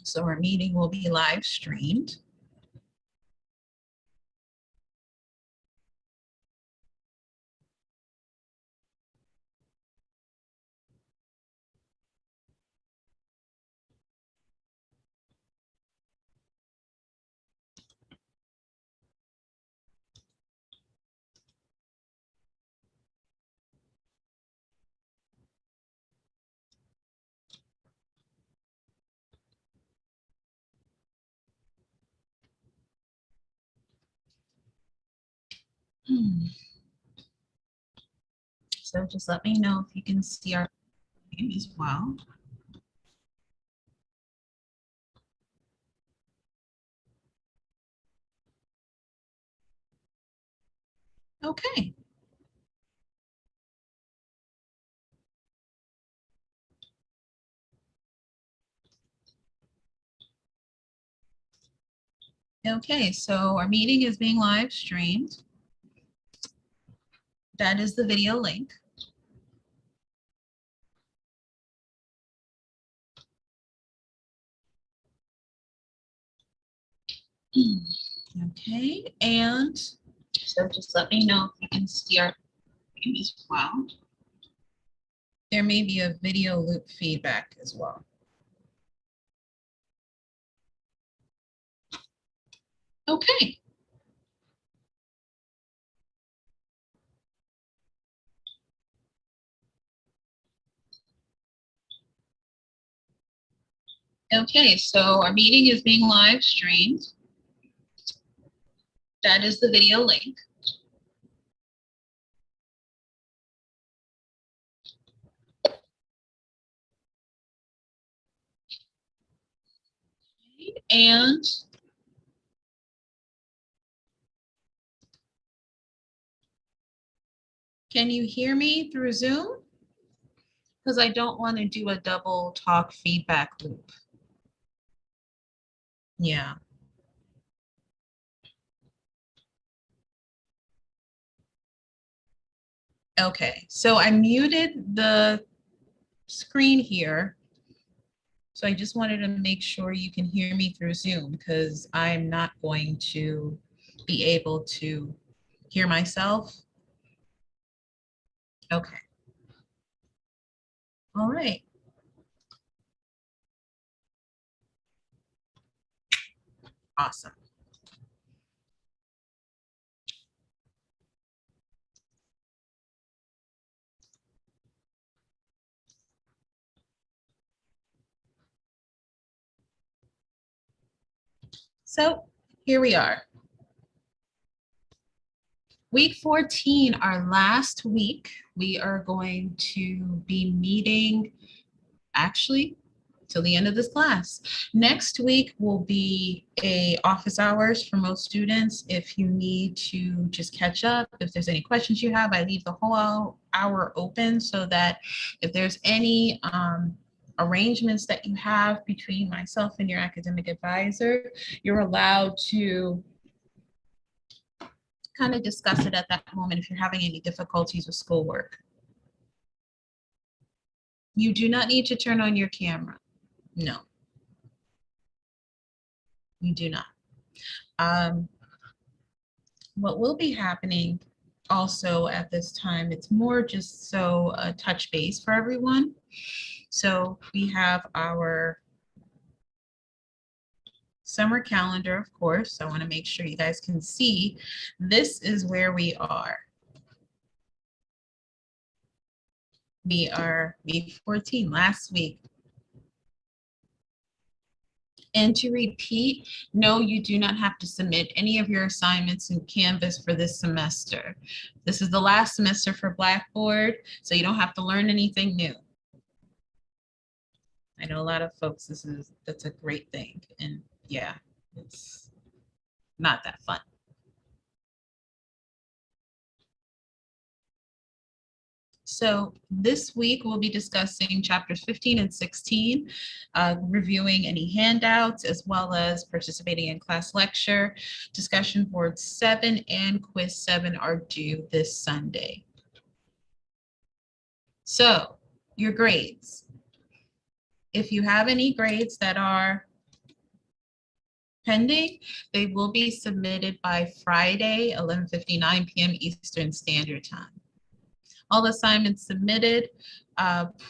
So our meeting will be live streamed. So just let me know if you can see our name as well. Okay. Okay, so our meeting is being live streamed. That is the video link. Okay, and so just let me know if you can see our name as well. There may be a video loop feedback as well. Okay. Okay, so our meeting is being live streamed. That is the video link. And can you hear me through Zoom? Because I don't want to do a double talk feedback loop. Yeah. Okay, so I muted the screen here. So I just wanted to make sure you can hear me through Zoom because I'm not going to be able to hear myself. Okay. All right. Awesome. So here we are. Week 14, our last week, we are going to be meeting actually till the end of this class. Next week will be a office hours for most students. If you need to just catch up, if there's any questions you have, I leave the whole hour open so that if there's any arrangements that you have between myself and your academic advisor, you're allowed to kind of discuss it at that moment if you're having any difficulties with schoolwork. You do not need to turn on your camera. No, you do not. What will be happening also at this time, it's more just so a touch base for everyone. So we have our summer calendar, of course. I want to make sure you guys can see. This is where we are. We are week 14, last week. And to repeat, no, you do not have to submit any of your assignments in Canvas for this semester. This is the last semester for Blackboard, so you don't have to learn anything new. I know a lot of folks, that's a great thing. And yeah, it's not that fun. So this week we'll be discussing chapters 15 and 16, reviewing any handouts, as well as participating in class lecture. Discussion board 7 and quiz 7 are due this Sunday. So your grades. If you have any grades that are pending. They will be submitted by Friday, 11:59 p.m. Eastern Standard Time. All assignments submitted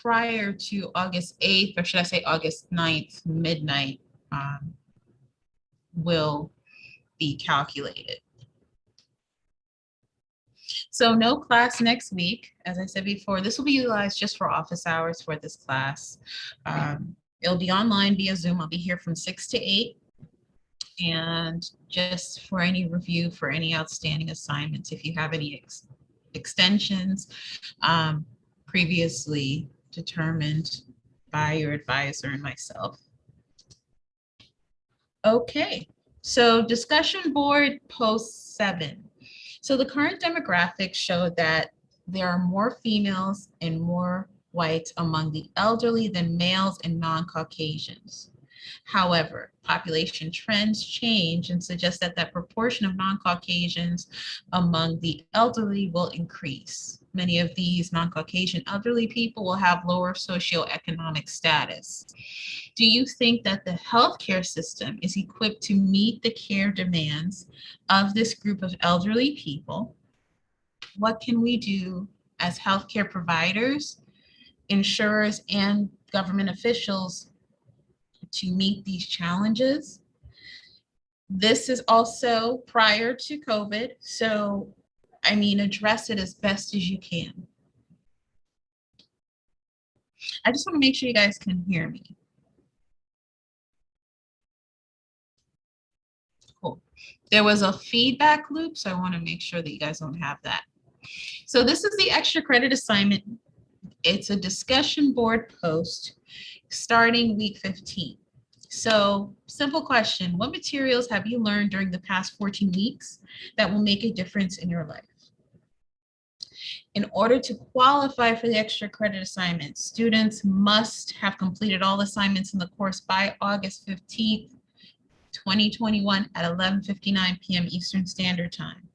prior to August 8th, or should I say August 9th, midnight, will be calculated. So no class next week. As I said before, this will be utilized just for office hours for this class. It'll be online via Zoom. I'll be here from 6 to 8. And just for any review for any outstanding assignments, if you have any extensions previously determined by your advisor and myself. Okay, so discussion board post 7. So the current demographics show that there are more females and more whites among the elderly than males and non-Caucasians. However, population trends change and suggest that that proportion of non-Caucasians among the elderly will increase. Many of these non-Caucasian elderly people will have lower socioeconomic status. Do you think that the healthcare system is equipped to meet the care demands of this group of elderly people? What can we do as healthcare providers, insurers, and government officials to meet these challenges? This is also prior to COVID, so I mean, address it as best as you can. I just want to make sure you guys can hear me. Cool. There was a feedback loop, so I want to make sure that you guys don't have that. So this is the extra credit assignment. It's a discussion board post starting week 15. So simple question, what materials have you learned during the past 14 weeks that will make a difference in your life? In order to qualify for the extra credit assignment, students must have completed all assignments in the course by August 15th, 2021 at 11:59 p.m. Eastern Standard Time.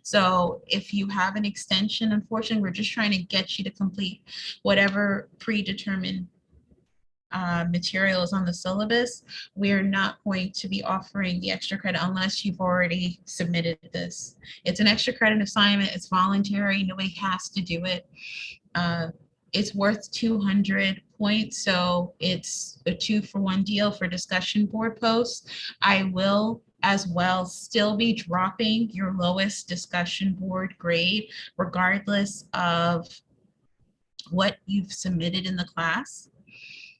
So if you have an extension, unfortunately, we're just trying to get you to complete whatever predetermined material is on the syllabus. We're not going to be offering the extra credit unless you've already submitted this. It's an extra credit assignment. It's voluntary. Nobody has to do it. It's worth 200 points, so it's a 2-for-1 deal for discussion board posts. I will as well still be dropping your lowest discussion board grade regardless of what you've submitted in the class.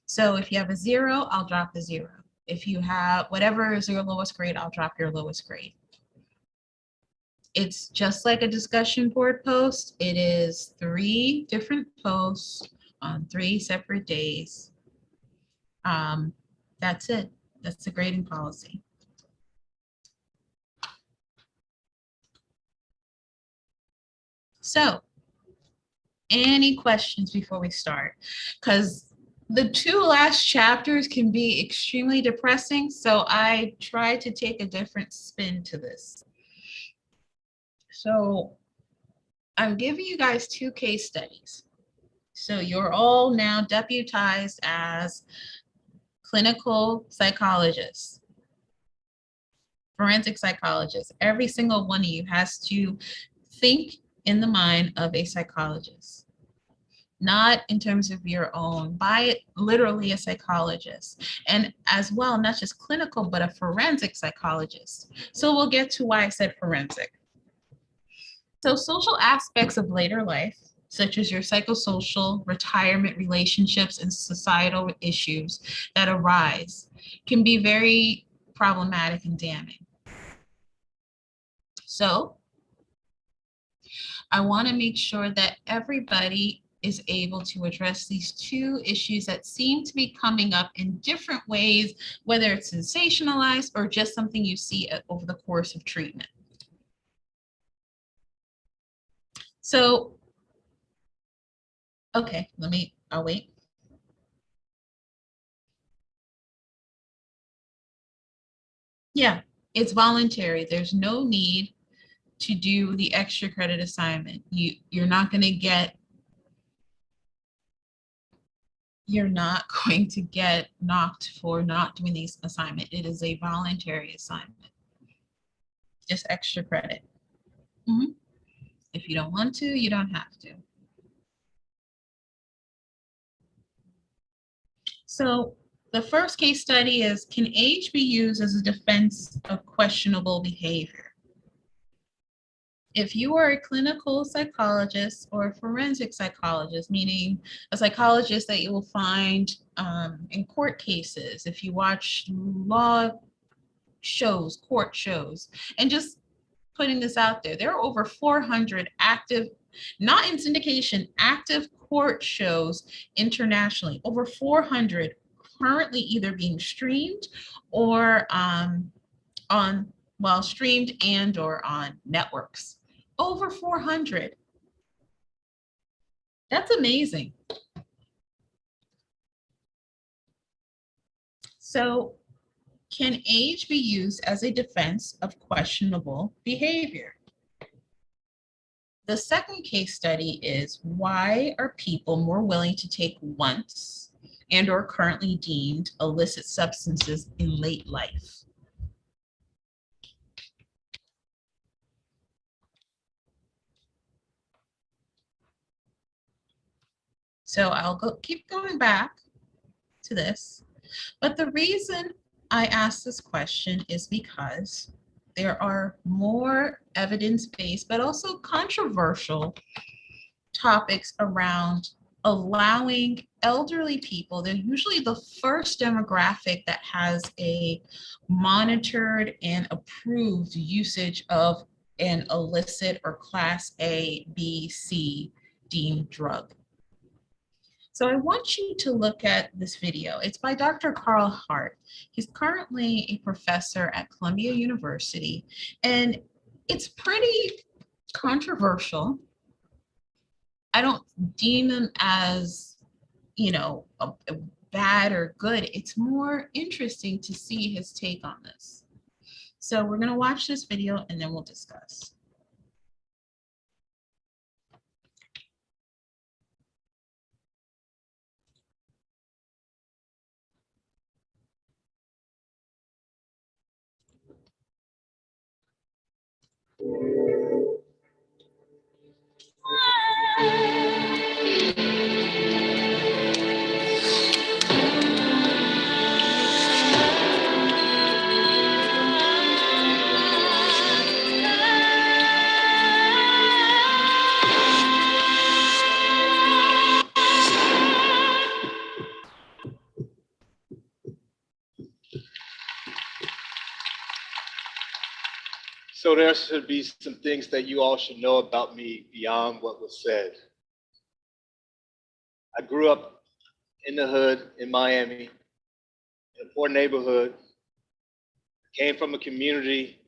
So if you have a 0, I'll drop the 0. If you have whatever is your lowest grade, I'll drop your lowest grade. It's just like a discussion board post. It is 3 different posts on 3 separate days. That's it. That's the grading policy. So, any questions before we start? Because the 2 last chapters can be extremely depressing, so I tried to take a different spin to this. So I'm giving you guys 2 case studies. So you're all now deputized as clinical psychologists, forensic psychologists. Every single one of you has to think in the mind of a psychologist, not in terms of your own, by literally a psychologist. And as well, not just clinical, but a forensic psychologist. So we'll get to why I said forensic. So social aspects of later life, such as your psychosocial, retirement, relationships, and societal issues that arise, can be very problematic and damning. So I want to make sure that everybody is able to address these 2 issues that seem to be coming up in different ways, whether it's sensationalized or just something you see over the course of treatment. So, okay, I'll wait. Yeah, it's voluntary. There's no need to do the extra credit assignment. You're not going to get you're not going to get knocked for not doing this assignment. It is a voluntary assignment, just extra credit. Mhm. If you don't want to, you don't have to. So the first case study is, can age be used as a defense of questionable behavior? If you are a clinical psychologist or a forensic psychologist, meaning a psychologist that you will find in court cases, if you watch law shows, court shows, and just putting this out there, there are over 400 active, not in syndication, active court shows internationally, over 400 currently either being streamed or on, well, streamed and or on networks. Over 400. That's amazing. So can age be used as a defense of questionable behavior? The second case study is, why are people more willing to take once and or currently deemed illicit substances in late life? So I'll keep going back to this. But the reason I ask this question is because there are more evidence-based, but also controversial topics around allowing elderly people, they're usually the first demographic that has a monitored and approved usage of an illicit or class A, B, C deemed drug. So I want you to look at this video. It's by Dr. Carl Hart. He's currently a professor at Columbia University, and it's pretty controversial. I don't deem him as, a bad or good. It's more interesting to see his take on this. So we're going to watch this video and then we'll discuss. So there should be some things that you all should know about me beyond what was said. I grew up in the hood in Miami, in a poor neighborhood. I came from a community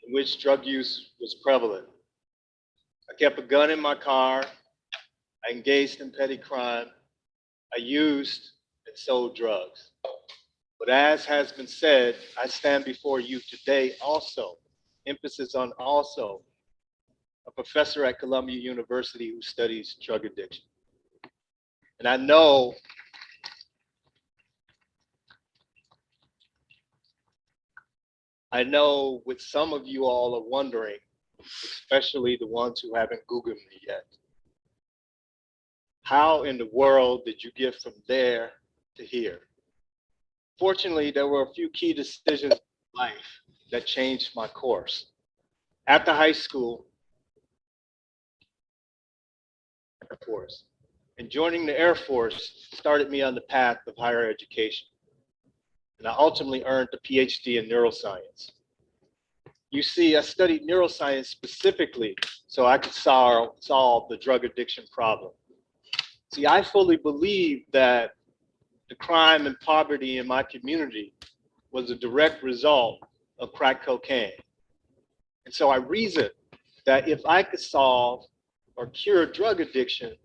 in which drug use was prevalent. I kept a gun in my car. I engaged in petty crime. I used and sold drugs. But as has been said, I stand before you today also, emphasis on also, a professor at Columbia University who studies drug addiction. And I know what some of you all are wondering, especially the ones who haven't Googled me yet. How in the world did you get from there to here? Fortunately, there were a few key decisions in life that changed my course. After high school, and joining the Air Force started me on the path of higher education. And I ultimately earned a PhD in neuroscience. You see, I studied neuroscience specifically so I could solve the drug addiction problem. See, I fully believe that the crime and poverty in my community was a direct result of crack cocaine. And so I reasoned that if I could solve or cure drug addiction,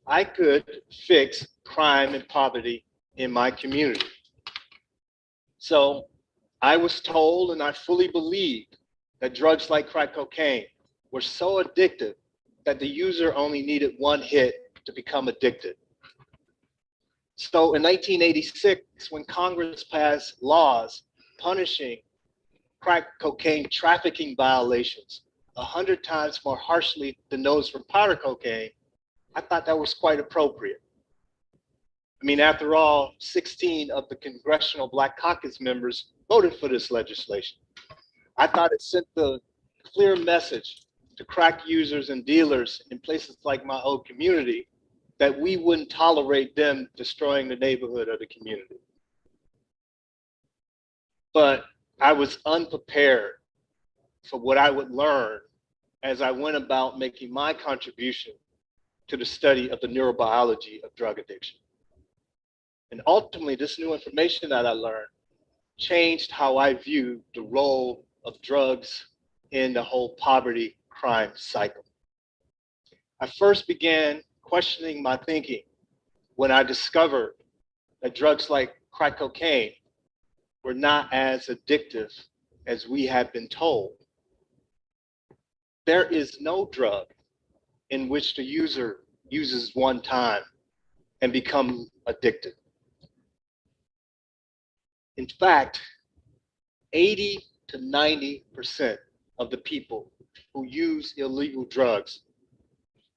I could fix crime and poverty in my community. So I was told, and I fully believed, that drugs like crack cocaine were so addictive that the user only needed one hit to become addicted. So in 1986, when Congress passed laws punishing crack cocaine trafficking violations 100 times more harshly than those for powder cocaine, I thought that was quite appropriate. I mean, after all, 16 of the Congressional Black Caucus members voted for this legislation. I thought it sent the clear message to crack users and dealers in places like my old community that we wouldn't tolerate them destroying the neighborhood or the community. But I was unprepared for what I would learn as I went about making my contribution to the study of the neurobiology of drug addiction. And ultimately, this new information that I learned changed how I viewed the role of drugs in the whole poverty crime cycle. I first began questioning my thinking when I discovered that drugs like crack cocaine were not as addictive as we had been told. There is no drug in which the user uses one time and becomes addicted. In fact, 80 to 90% of the people who use illegal drugs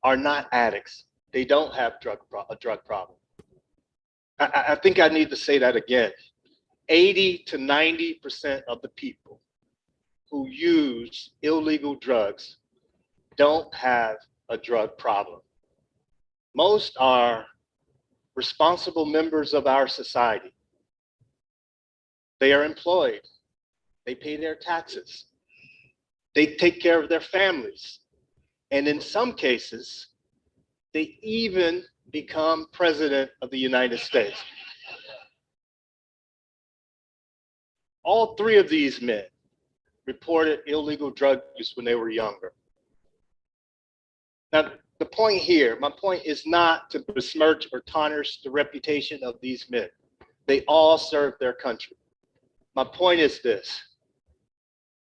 are not addicts. They don't have a drug problem. I think I need to say that again. 80 to 90% of the people who use illegal drugs don't have a drug problem. Most are responsible members of our society. They are employed. They pay their taxes. They take care of their families. And in some cases, they even become president of the United States. All three of these men reported illegal drug use when they were younger. Now, the point here, my point is not to besmirch or tarnish the reputation of these men. They all served their country. My point is this: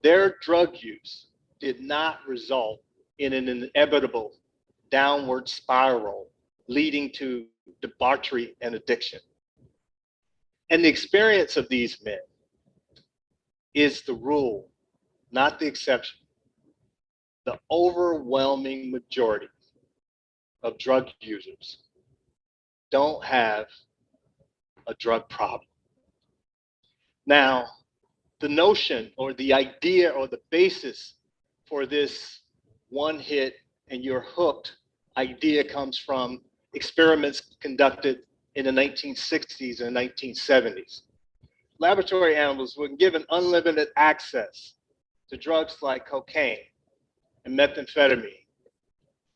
their drug use did not result in an inevitable downward spiral leading to debauchery and addiction. And the experience of these men is the rule, not the exception. The overwhelming majority of drug users don't have a drug problem. Now, the notion or the idea or the basis for this one hit and you're hooked idea comes from experiments conducted in the 1960s and 1970s. Laboratory animals were given unlimited access to drugs like cocaine and methamphetamine,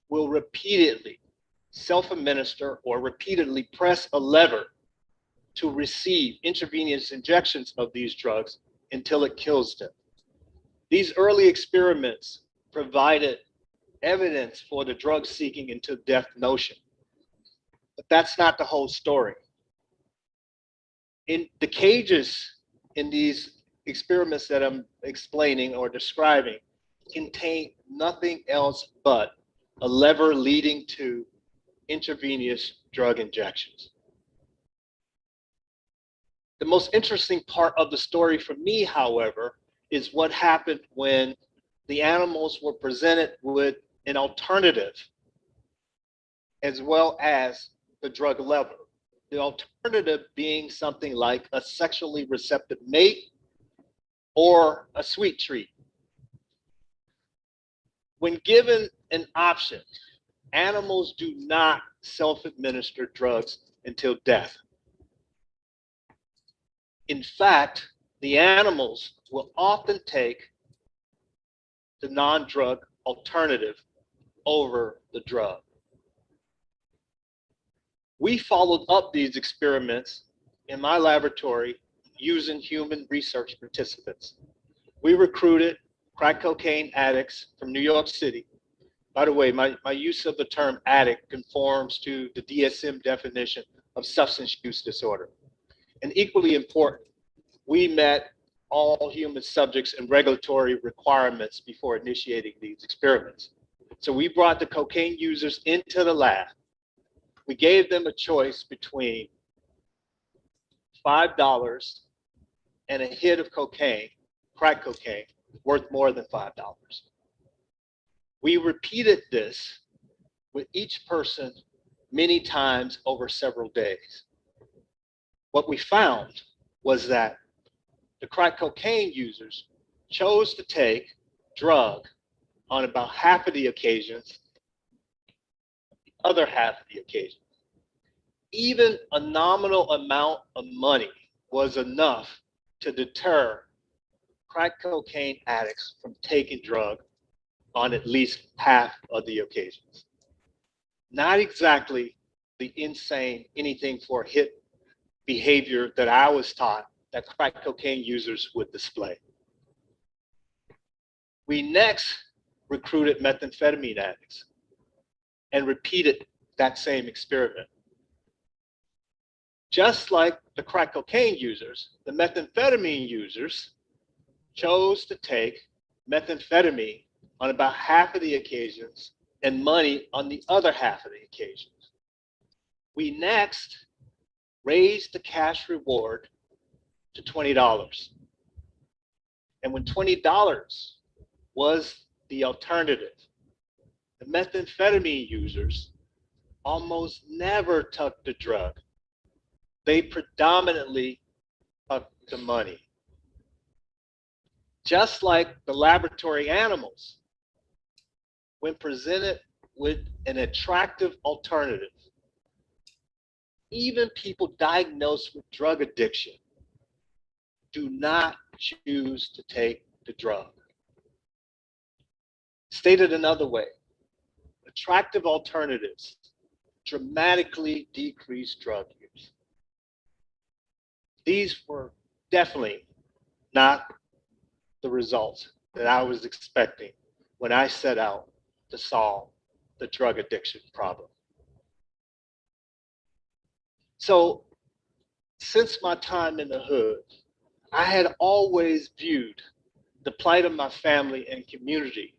will repeatedly self-administer or repeatedly press a lever to receive intravenous injections of these drugs until it kills them. These early experiments provided evidence for the drug seeking into death notion. But that's not the whole story. In the cages in these experiments that I'm explaining or describing contain nothing else but a lever leading to intravenous drug injections. The most interesting part of the story for me, however, is what happened when the animals were presented with an alternative as well as the drug lever. The alternative being something like a sexually receptive mate or a sweet treat. When given an option, animals do not self-administer drugs until death. In fact, the animals will often take the non-drug alternative over the drug. We followed up these experiments in my laboratory using human research participants. We recruited crack cocaine addicts from New York City. By the way, my use of the term addict conforms to the DSM definition of substance use disorder. And equally important, we met all human subjects and regulatory requirements before initiating these experiments. So we brought the cocaine users into the lab. We gave them a choice between $5 and a hit of cocaine, crack cocaine, worth more than $5. We repeated this with each person many times over several days. What we found was that the crack cocaine users chose to take drug on about half of the occasions, the other half of the occasions. Even a nominal amount of money was enough to deter crack cocaine addicts from taking drug on at least half of the occasions. Not exactly the insane anything for a hit behavior that I was taught that crack cocaine users would display. We next recruited methamphetamine addicts and repeated that same experiment. Just like the crack cocaine users, the methamphetamine users chose to take methamphetamine on about half of the occasions and money on the other half of the occasions. We next raised the cash reward to $20. And when $20 was the alternative, the methamphetamine users almost never took the drug. They predominantly took the money. Just like the laboratory animals, when presented with an attractive alternative, even people diagnosed with drug addiction do not choose to take the drug. Stated another way, attractive alternatives dramatically decrease drug use. These were definitely not the results that I was expecting when I set out to solve the drug addiction problem. So, since my time in the hood, I had always viewed the plight of my family and community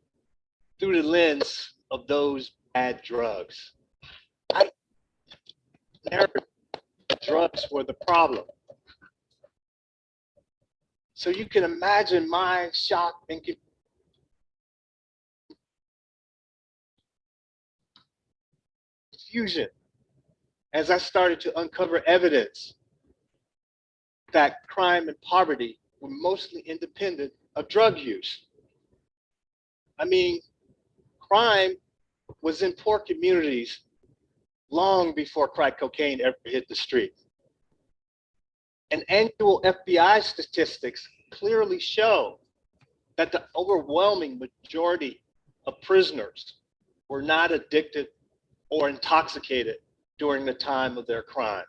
through the lens of those bad drugs. I never drugs were the problem. So you can imagine my shock and confusion as I started to uncover evidence that crime and poverty were mostly independent of drug use. I mean, crime was in poor communities long before crack cocaine ever hit the street. And annual FBI statistics clearly show that the overwhelming majority of prisoners were not addicted or intoxicated during the time of their crime.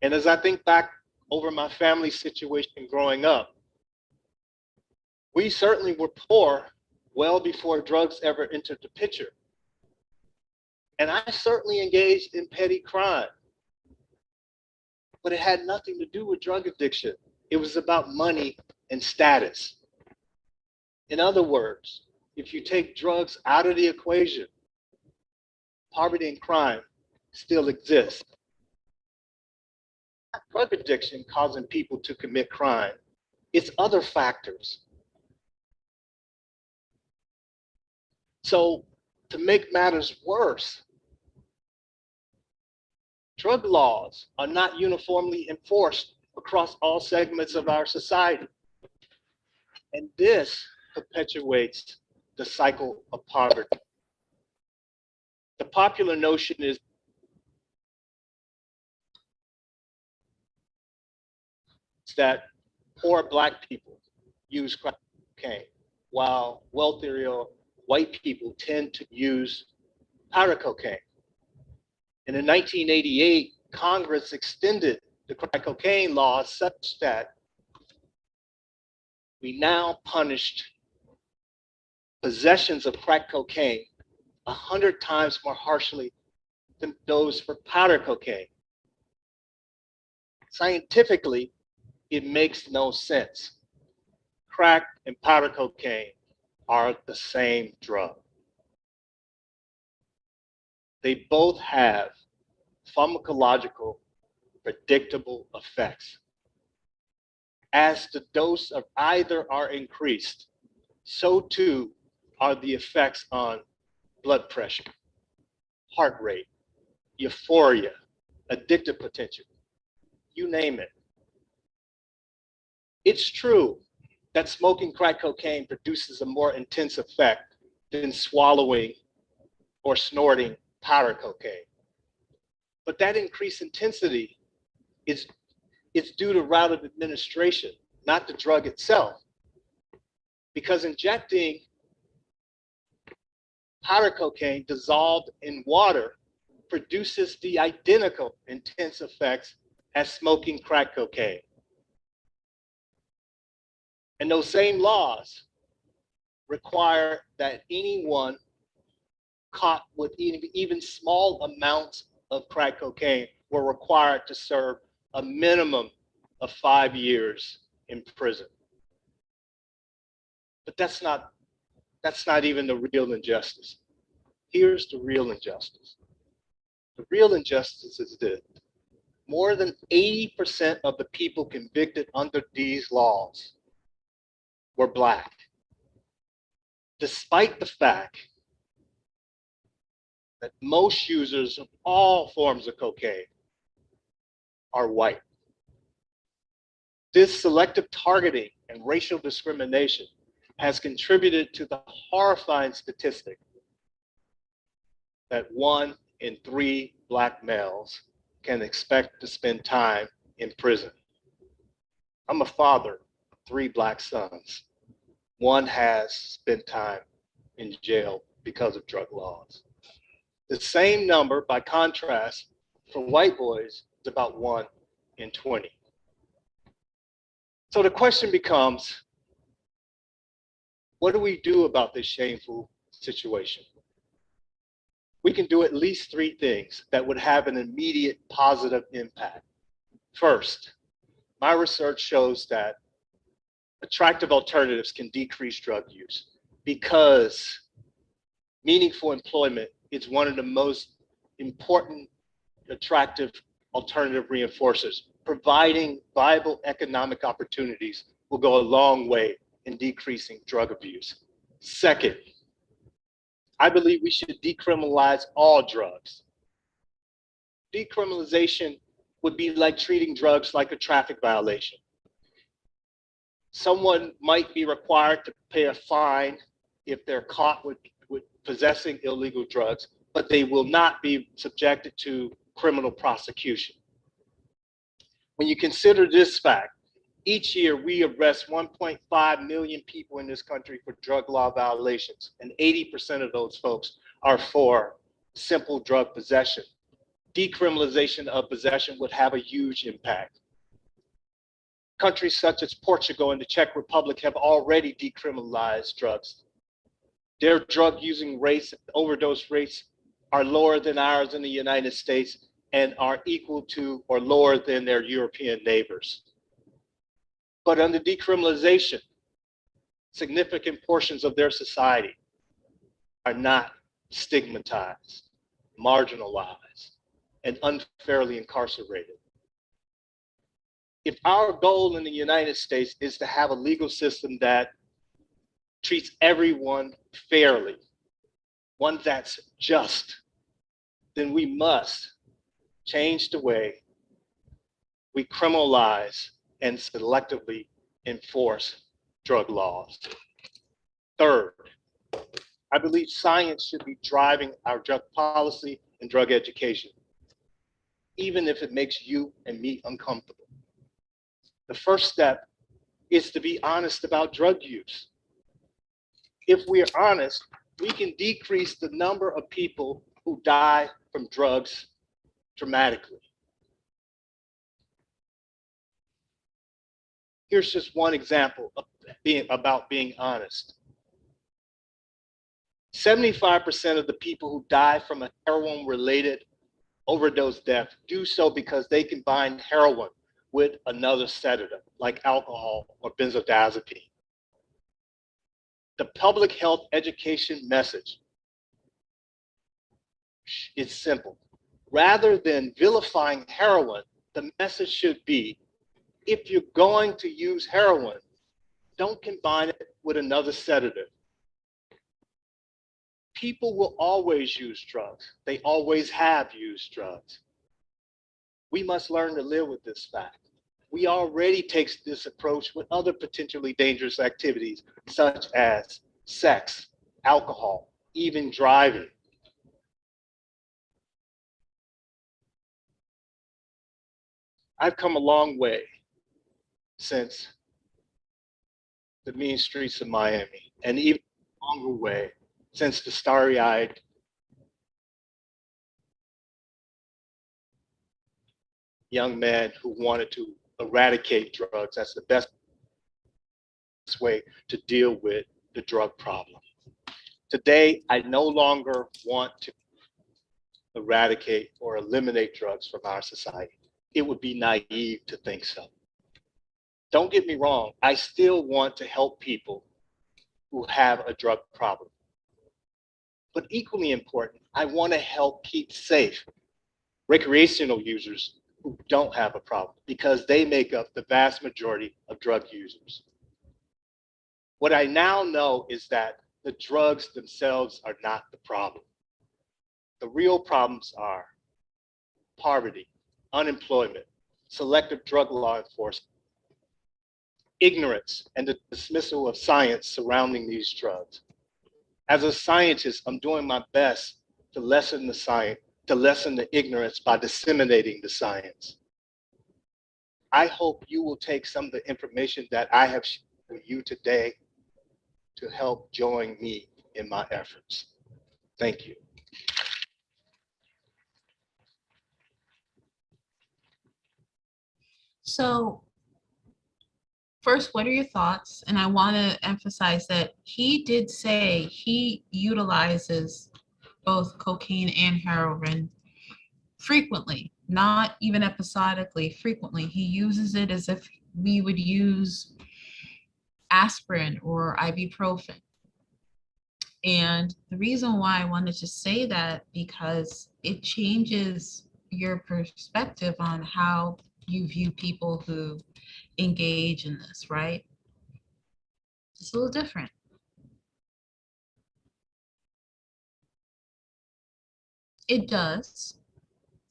And as I think back over my family situation growing up, we certainly were poor well before drugs ever entered the picture. And I certainly engaged in petty crime, but it had nothing to do with drug addiction. It was about money and status. In other words, if you take drugs out of the equation, poverty and crime still exist. Drug addiction causing people to commit crime, it's other factors. So to make matters worse, drug laws are not uniformly enforced across all segments of our society. And this perpetuates the cycle of poverty. The popular notion is that poor Black people use crack cocaine, while wealthier white people tend to use powder cocaine. And in 1988, Congress extended the crack cocaine law such that we now punished possessions of crack cocaine 100 times more harshly than those for powder cocaine. Scientifically, it makes no sense. Crack and powder cocaine are the same drug. They both have pharmacological predictable effects. As the dose of either are increased, so too are the effects on blood pressure, heart rate, euphoria, addictive potential, you name it. It's true that smoking crack cocaine produces a more intense effect than swallowing or snorting powder cocaine. But that increased intensity is due to route of administration, not the drug itself. Because injecting powder cocaine dissolved in water produces the identical intense effects as smoking crack cocaine. And those same laws require that anyone caught with even small amounts of crack cocaine were required to serve a minimum of 5 years in prison. But that's not even the real injustice. Here's the real injustice. The real injustice is this. More than 80% of the people convicted under these laws were Black, despite the fact that most users of all forms of cocaine are white. This selective targeting and racial discrimination has contributed to the horrifying statistic that 1 in 3 Black males can expect to spend time in prison. I'm a father of 3 Black sons. One has spent time in jail because of drug laws. The same number, by contrast, for white boys is about 1 in 20. So the question becomes, what do we do about this shameful situation? We can do at least 3 things that would have an immediate positive impact. First, my research shows that attractive alternatives can decrease drug use because meaningful employment is one of the most important attractive alternative reinforcers. Providing viable economic opportunities will go a long way in decreasing drug abuse. Second, I believe we should decriminalize all drugs. Decriminalization would be like treating drugs like a traffic violation. Someone might be required to pay a fine if they're caught with possessing illegal drugs, but they will not be subjected to criminal prosecution. When you consider this fact, each year we arrest 1.5 million people in this country for drug law violations, and 80% of those folks are for simple drug possession. Decriminalization of possession would have a huge impact. Countries such as Portugal and the Czech Republic have already decriminalized drugs. Their drug using rates, overdose rates, are lower than ours in the United States and are equal to or lower than their European neighbors. But under decriminalization, significant portions of their society are not stigmatized, marginalized, and unfairly incarcerated. If our goal in the United States is to have a legal system that treats everyone fairly, one that's just, then we must change the way we criminalize and selectively enforce drug laws. Third, I believe science should be driving our drug policy and drug education, even if it makes you and me uncomfortable. The first step is to be honest about drug use. If we are honest, we can decrease the number of people who die from drugs dramatically. Here's just one example of about being honest. 75% of the people who die from a heroin-related overdose death do so because they combine heroin with another sedative, like alcohol or benzodiazepine. The public health education message is simple. Rather than vilifying heroin, the message should be, if you're going to use heroin, don't combine it with another sedative. People will always use drugs. They always have used drugs. We must learn to live with this fact. We already take this approach with other potentially dangerous activities, such as sex, alcohol, even driving. I've come a long way since the mean streets of Miami, and even a longer way since the starry-eyed young man who wanted to eradicate drugs. That's the best way to deal with the drug problem. Today, I no longer want to eradicate or eliminate drugs from our society. It would be naive to think so. Don't get me wrong, I still want to help people who have a drug problem. But equally important, I want to help keep safe recreational users who don't have a problem, because they make up the vast majority of drug users. What I now know is that the drugs themselves are not the problem. The real problems are poverty, unemployment, selective drug law enforcement, ignorance, and the dismissal of science surrounding these drugs. As a scientist, I'm doing my best to lessen the science, to lessen the ignorance by disseminating the science. I hope you will take some of the information that I have shared with you today to help join me in my efforts. Thank you. So first, what are your thoughts? And I want to emphasize that he did say he utilizes both cocaine and heroin frequently, not even episodically, frequently. He uses it as if we would use aspirin or ibuprofen. And the reason why I wanted to say that, because it changes your perspective on how you view people who engage in this, right? It's a little different. It does.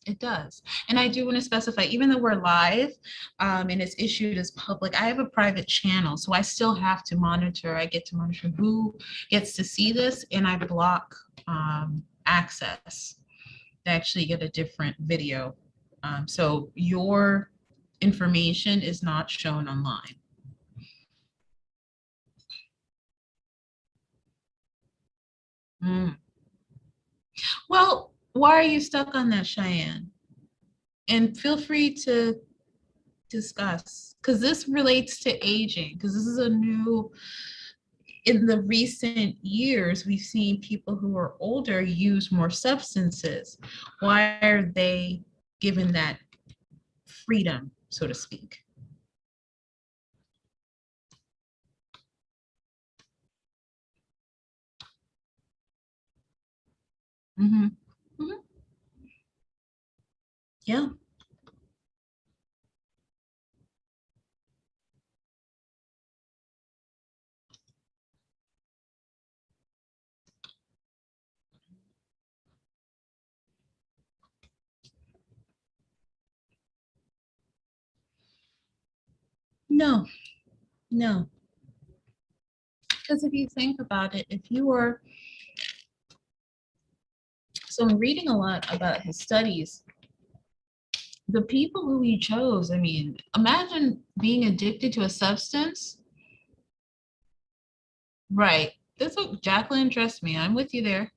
It does. And I do want to specify, even though we're live and it's issued as public, I have a private channel. So I still have to monitor. I get to monitor who gets to see this, and I block access to actually get a different video. So your information is not shown online. Mm. Well, why are you stuck on that, Cheyenne? And feel free to discuss, because this relates to aging, because this is a new, in the recent years, we've seen people who are older use more substances. Why are they given that freedom, so to speak? Mm-hmm. Mm-hmm. Yeah. No, no. Because if you think about it, if you were, so I'm reading a lot about his studies. The people who he chose, I mean, imagine being addicted to a substance. Right. That's what Jacqueline, trust me, I'm with you there.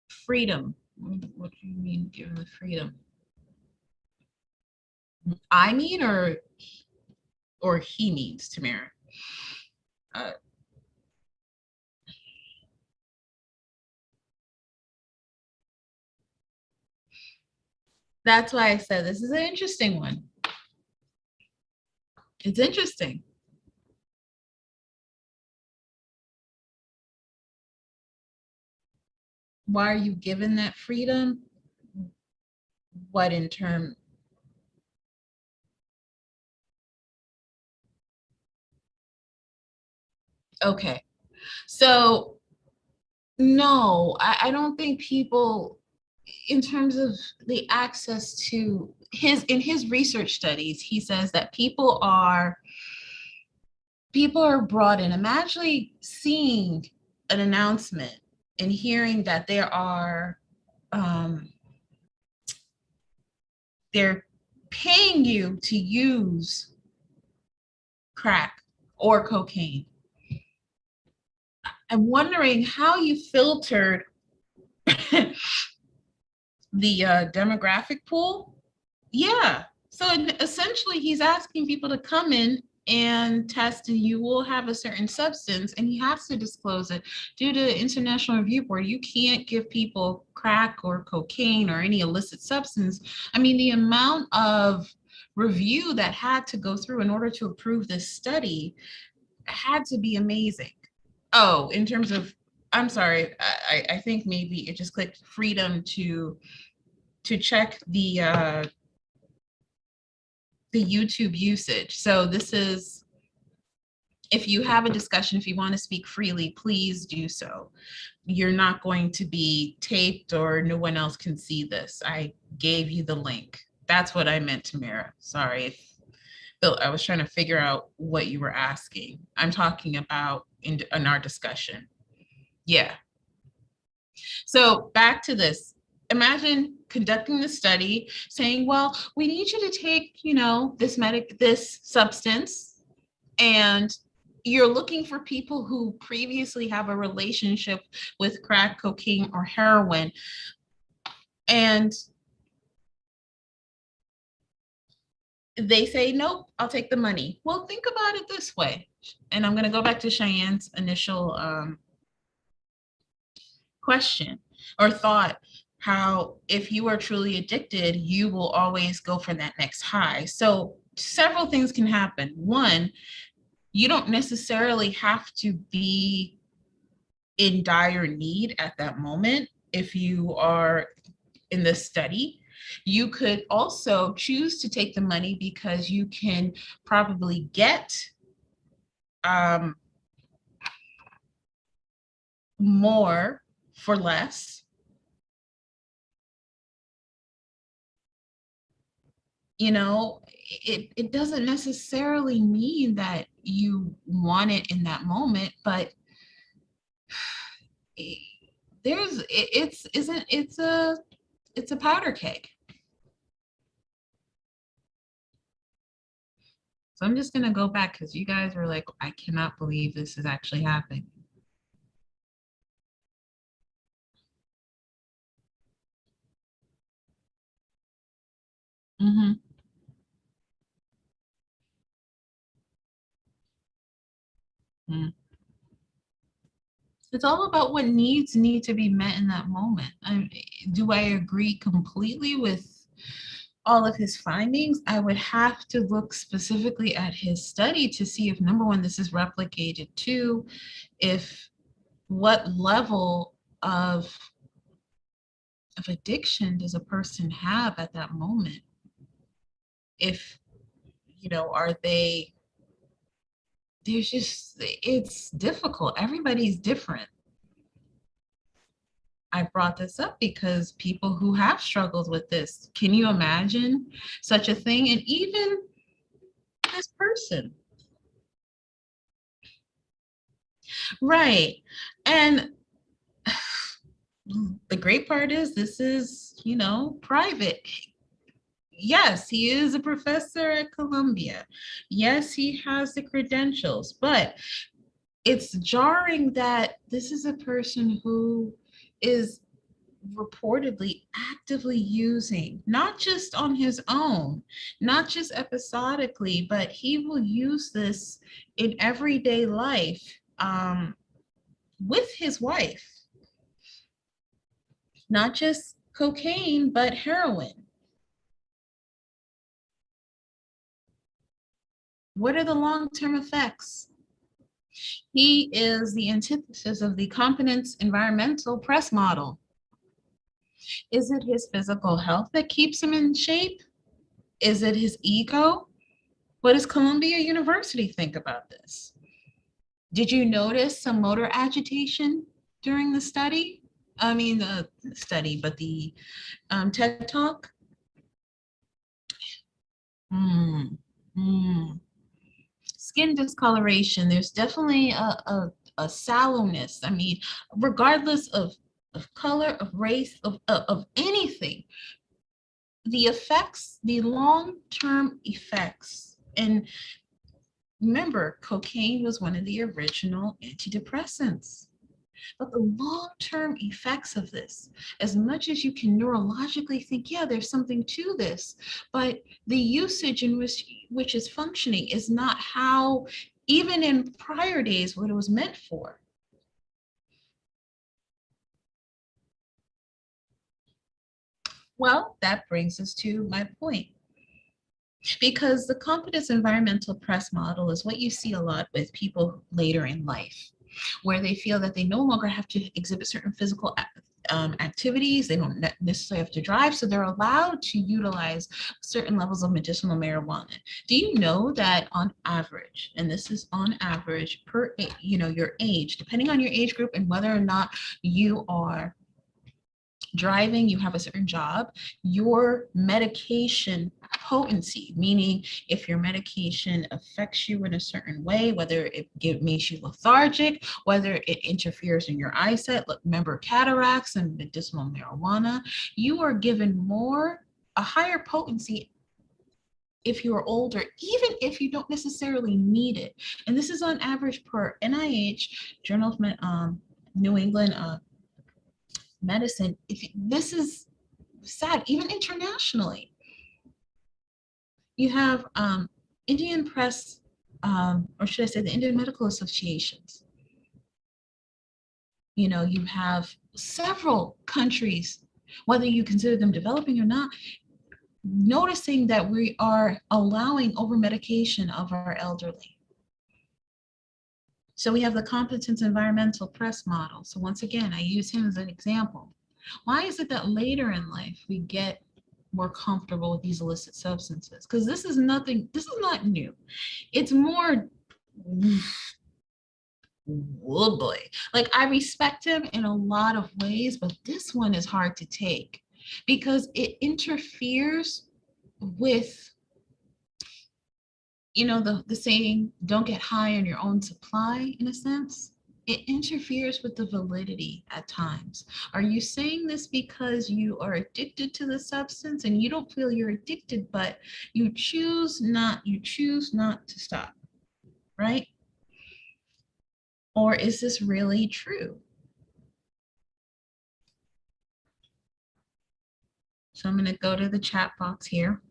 Freedom. What do you mean given the freedom? I mean, or he means, Tamara. Uh, that's why I said this is an interesting one. It's interesting. Why are you given that freedom? What in term? Okay. So no, I don't think people, in terms of the access to in his research studies, he says that people are brought in. I'm actually seeing an announcement and hearing that um, they're paying you to use crack or cocaine. I'm wondering how you filtered the demographic pool. Yeah. So essentially, he's asking people to come in and test, and you will have a certain substance, and he has to disclose it due to international review board. You can't give people crack or cocaine or any illicit substance. I mean, the amount of review that had to go through in order to approve this study had to be amazing. Oh, in terms of, I'm sorry, I think maybe it just clicked freedom to check the YouTube usage. So this is, if you have a discussion, if you want to speak freely, please do so. You're not going to be taped or no one else can see this. I gave you the link. That's what I meant, Tamara. Sorry if Bill, I was trying to figure out what you were asking. I'm talking about in our discussion. Yeah. So back to this. Imagine conducting the study saying, well, we need you to take, this substance, and you're looking for people who previously have a relationship with crack, cocaine, or heroin. And they say, nope, I'll take the money. Well, think about it this way. And I'm going to go back to Cheyenne's initial question or thought, how if you are truly addicted, you will always go for that next high. So several things can happen. One, you don't necessarily have to be in dire need at that moment. If you are in this study, you could also choose to take the money because you can probably get um, more for less. It doesn't necessarily mean that you want it in that moment, but there's it's isn't it's a powder keg. So I'm just gonna go back because you guys were like, I cannot believe this is actually happening. Mm-hmm. Mm. It's all about what needs need to be met in that moment. Do I agree completely with all of his findings? I would have to look specifically at his study to see if, number one, this is replicated. Two, if what level of addiction does a person have at that moment? If, are they, there's just, it's difficult. Everybody's different. I brought this up because people who have struggled with this, can you imagine such a thing? And even this person, right? And the great part is this is, private. Yes, he is a professor at Columbia. Yes, he has the credentials, but it's jarring that this is a person who is reportedly actively using, not just on his own, not just episodically, but he will use this in everyday life with his wife, not just cocaine, but heroin. What are the long-term effects? He is the antithesis of the competence environmental press model. Is it his physical health that keeps him in shape? Is it his ego? What does Columbia University think about this? Did you notice some motor agitation during the study? I mean, the study, but the TED Talk? Hmm. Hmm. Skin discoloration, there's definitely a sallowness. I mean, regardless of color, of race, of anything, the effects, the long-term effects, and remember, cocaine was one of the original antidepressants. But the long-term effects of this, as much as you can neurologically think, yeah, there's something to this, but the usage in which is functioning is not how, even in prior days, what it was meant for. Well, that brings us to my point. Because the competence environmental press model is what you see a lot with people later in life, where they feel that they no longer have to exhibit certain physical activities. They don't necessarily have to drive, so they're allowed to utilize certain levels of medicinal marijuana. Do you know that on average, and this is on average per, your age, depending on your age group and whether or not you are driving, you have a certain job, your medication potency, meaning if your medication affects you in a certain way, whether it makes you lethargic, whether it interferes in your eyesight, remember cataracts and medicinal marijuana, you are given a higher potency if you're older, even if you don't necessarily need it. And this is on average per NIH, Journal of New England Medicine. This is sad, even internationally. You have Indian press, or should I say the Indian Medical Associations. You have several countries, whether you consider them developing or not, noticing that we are allowing over medication of our elderly. So we have the competence environmental press model. So once again, I use him as an example. Why is it that later in life we get more comfortable with these illicit substances? Because this is not new. It's more, oh boy. Like, I respect him in a lot of ways, but this one is hard to take because it interferes with, the saying, don't get high on your own supply, in a sense. It interferes with the validity at times. Are you saying this because you are addicted to the substance and you don't feel you're addicted, but you choose not to stop, right? Or is this really true? So I'm going to go to the chat box here.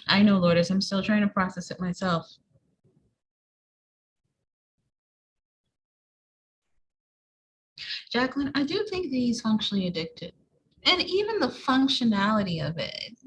I know, Lourdes, I'm still trying to process it myself. Jacqueline, I do think that he's functionally addicted. And even the functionality of it.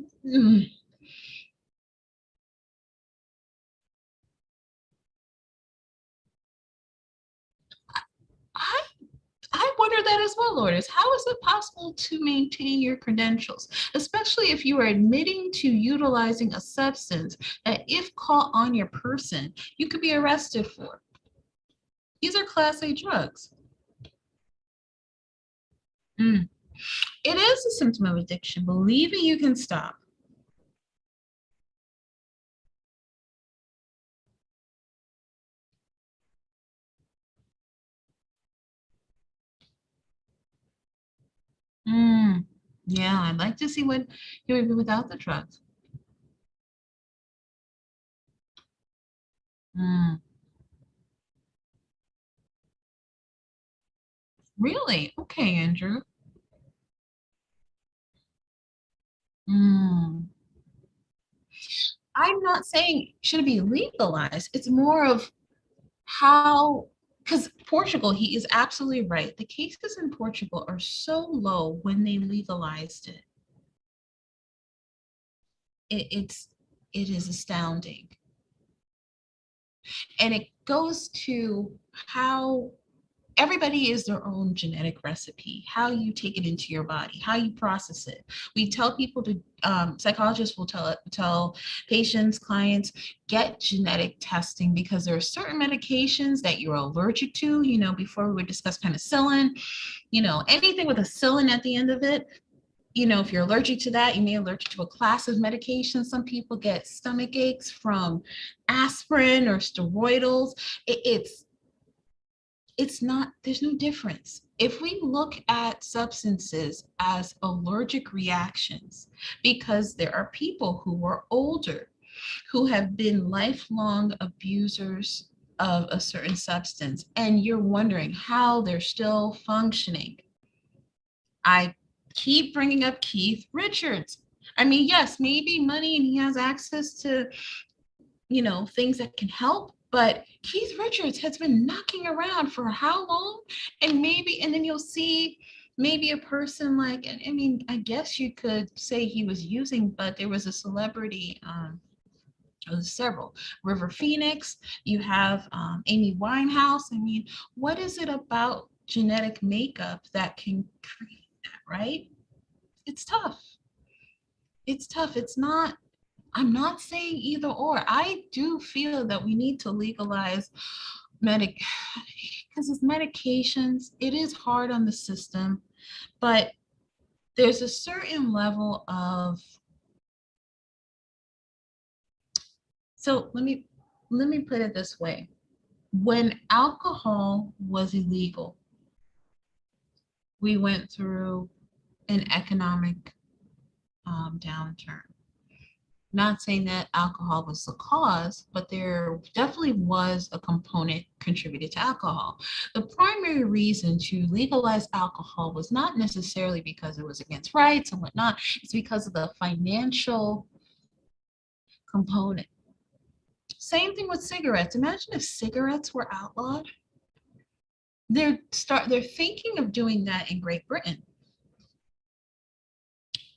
I I wonder that as well, Lourdes. How is it possible to maintain your credentials, especially if you are admitting to utilizing a substance that, if caught on your person, you could be arrested for? These are Class A drugs. Mm. It is a symptom of addiction, believing you can stop. Mm. Yeah, I'd like to see what he would be without the drugs. Mm. Really? Okay, Andrew. Mm. I'm not saying should it be legalized. It's more of how, because Portugal, he is absolutely right. The cases in Portugal are so low when they legalized it. It's it is astounding. And it goes to how everybody is their own genetic recipe, how you take it into your body, how you process it. We tell people to, psychologists will tell patients, clients, get genetic testing because there are certain medications that you're allergic to. You know, before we would discuss penicillin, you know, anything with a cillin at the end of it, you know, if you're allergic to that, you may be allergic to a class of medication. Some people get stomach aches from aspirin or steroidals. It's not, there's no difference. If we look at substances as allergic reactions, because there are people who are older, who have been lifelong abusers of a certain substance, and you're wondering how they're still functioning. I keep bringing up Keith Richards. I mean, yes, maybe money and he has access to, you know, things that can help, but Keith Richards has been knocking around for how long? And maybe, and then you'll see maybe a person like, I mean, I guess you could say he was using, but there was a celebrity, several, River Phoenix, you have Amy Winehouse. I mean, what is it about genetic makeup that can create that, right? It's tough. It's tough. It's not, I'm not saying either or. I do feel that we need to legalize because it's medications. It is hard on the system, but there's a certain level of, so let me put it this way. When alcohol was illegal, we went through an economic downturn. Not saying that alcohol was the cause, but there definitely was a component contributed to alcohol. The primary reason to legalize alcohol was not necessarily because it was against rights and whatnot, it's because of the financial component. Same thing with cigarettes. Imagine if cigarettes were outlawed. They're thinking of doing that in Great Britain.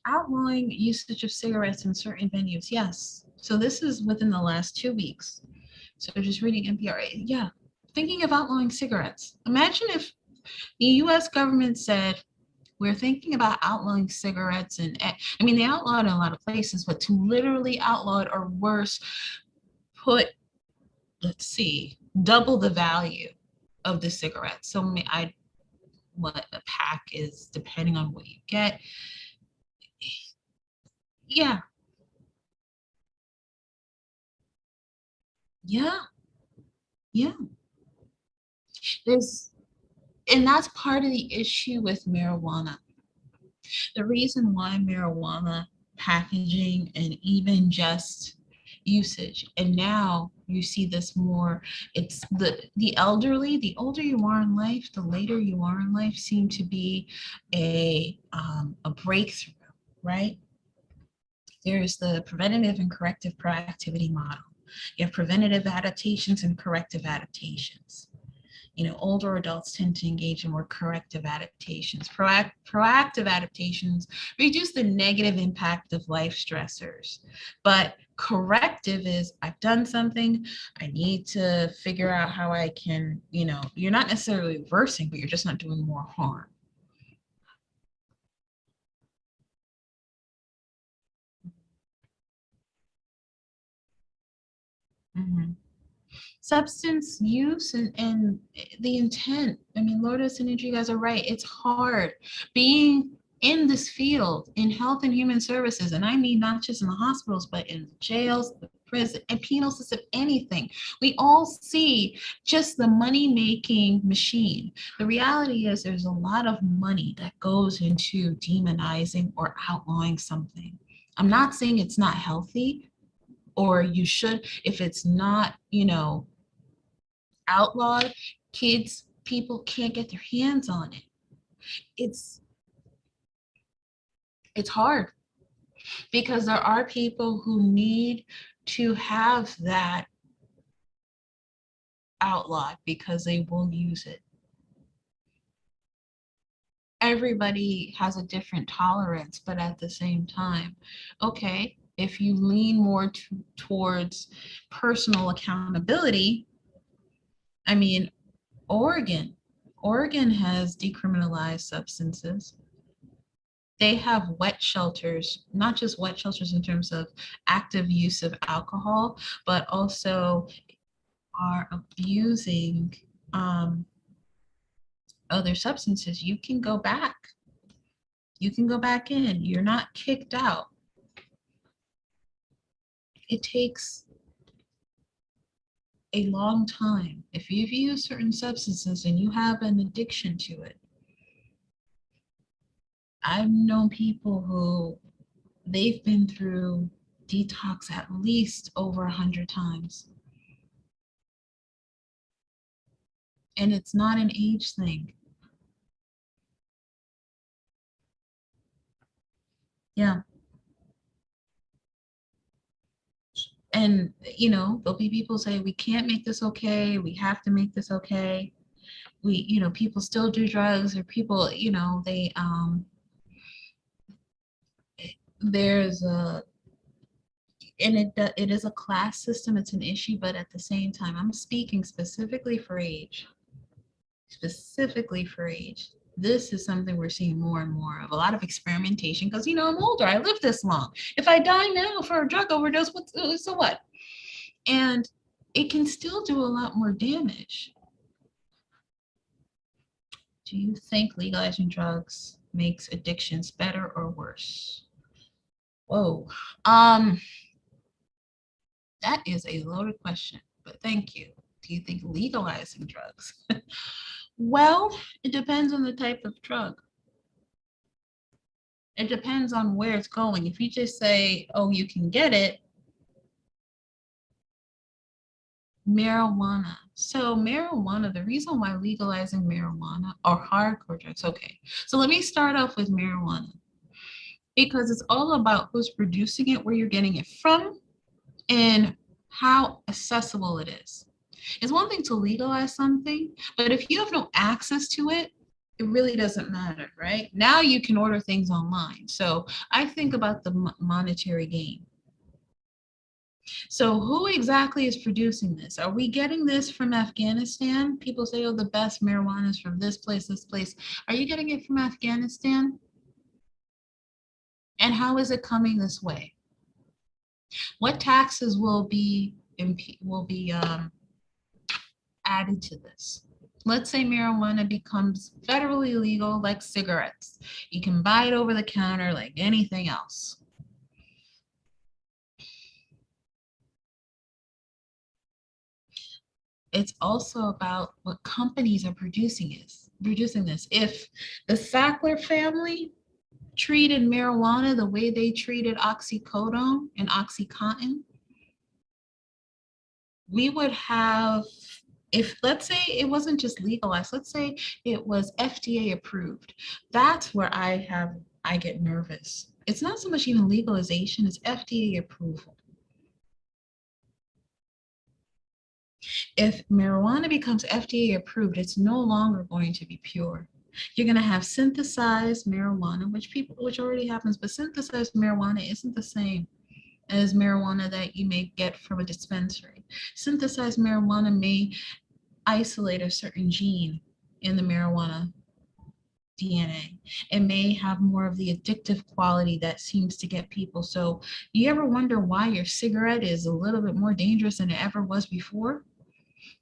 Outlawing usage of cigarettes in certain venues, yes. So this is within the last 2 weeks. So just reading NPR, yeah, thinking of outlawing cigarettes. Imagine if the US government said, we're thinking about outlawing cigarettes, and I mean, they outlawed in a lot of places, but to literally outlaw it or worse, put, let's see, double the value of the cigarette. So what a pack is, depending on what you get. Yeah, yeah, yeah. There's, and that's part of the issue with marijuana. The reason why marijuana packaging and even just usage, and now you see this more, it's the elderly, the older you are in life, the later you are in life, seem to be a breakthrough, right? There's the preventative and corrective proactivity model. You have preventative adaptations and corrective adaptations. You know, older adults tend to engage in more corrective adaptations. Proactive adaptations reduce the negative impact of life stressors. But corrective is, I've done something, I need to figure out how I can, you know, you're not necessarily reversing, but you're just not doing more harm. Mhm. Substance use and the intent. I mean, Lourdes and Andrew, you guys are right. It's hard being in this field in health and human services. And I mean, not just in the hospitals, but in the jails, the prison, and penal system, anything. We all see just the money-making machine. The reality is there's a lot of money that goes into demonizing or outlawing something. I'm not saying it's not healthy, or you should, if it's not, you know, outlawed, kids, people can't get their hands on it. It's it's hard because there are people who need to have that outlawed because they will use it. Everybody has a different tolerance, but at the same time, okay, if you lean more towards personal accountability, I mean, Oregon, Oregon has decriminalized substances. They have wet shelters, not just wet shelters in terms of active use of alcohol, but also are abusing um, other substances. You can go back. You can go back in. You're not kicked out. It takes a long time. If you've used certain substances and you have an addiction to it, I've known people who they've been through detox at least over 100 times. And it's not an age thing. Yeah. And, you know, there'll be people say, we can't make this okay. We have to make this okay. We, you know, people still do drugs, or people, you know, there's a, and it is a class system. It's an issue, but at the same time, I'm speaking specifically for age. Specifically for age. This is something we're seeing more and more of. A lot of experimentation because, you know, I'm older. I lived this long. If I die now for a drug overdose, so what? And it can still do a lot more damage. Do you think legalizing drugs makes addictions better or worse? Whoa. Um, that is a loaded question, but thank you. Do you think legalizing drugs? Well, it depends on the type of drug. It depends on where it's going. If you just say, oh, you can get it, marijuana. So marijuana, the reason why legalizing marijuana or hardcore drugs, okay. So let me start off with marijuana because it's all about who's producing it, where you're getting it from, and how accessible it is. It's one thing to legalize something, but if you have no access to it, it really doesn't matter, right? Now you can order things online. So I think about the monetary gain. So who exactly is producing this? Are we getting this from Afghanistan? People say, oh, the best marijuana is from this place, this place. Are you getting it from Afghanistan? And how is it coming this way? What taxes will be added to this? Let's say marijuana becomes federally legal like cigarettes. You can buy it over the counter like anything else. It's also about what companies are producing this. If the Sackler family treated marijuana the way they treated oxycodone and oxycontin, we would have, if let's say it wasn't just legalized, let's say it was FDA approved. That's where I get nervous. It's not so much even legalization, it's FDA approval. If marijuana becomes FDA approved, it's no longer going to be pure. You're going to have synthesized marijuana, which already happens, but synthesized marijuana isn't the same as marijuana that you may get from a dispensary. Synthesized marijuana may isolate a certain gene in the marijuana DNA. It may have more of the addictive quality that seems to get people. So, you ever wonder why your cigarette is a little bit more dangerous than it ever was before?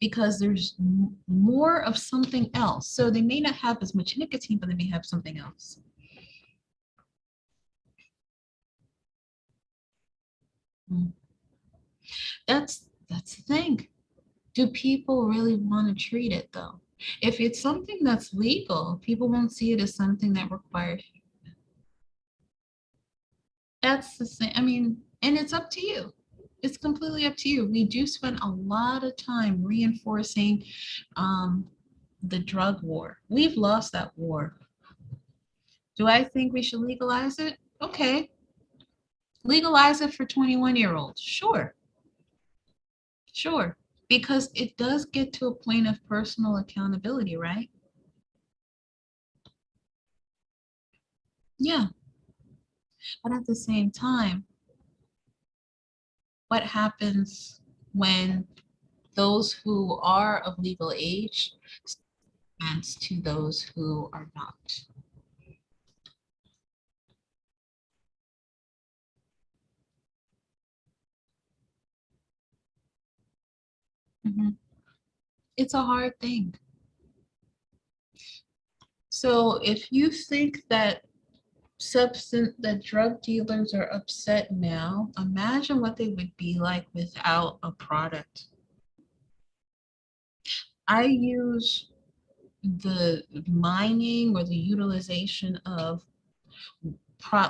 Because there's more of something else. So they may not have as much nicotine, but they may have something else. Mm. That's the thing. Do people really want to treat it though? If it's something that's legal, people won't see it as something that requires. That's the same. I mean, and it's up to you. It's completely up to you. We do spend a lot of time reinforcing um, the drug war. We've lost that war. Do I think we should legalize it? Okay. Legalize it for 21-year-olds. Sure. Sure. Because it does get to a point of personal accountability, right? Yeah. But at the same time, what happens when those who are of legal age and to those who are not. Mhm. It's a hard thing. So if you think that drug dealers are upset now, imagine what they would be like without a product. I use the mining or the utilization of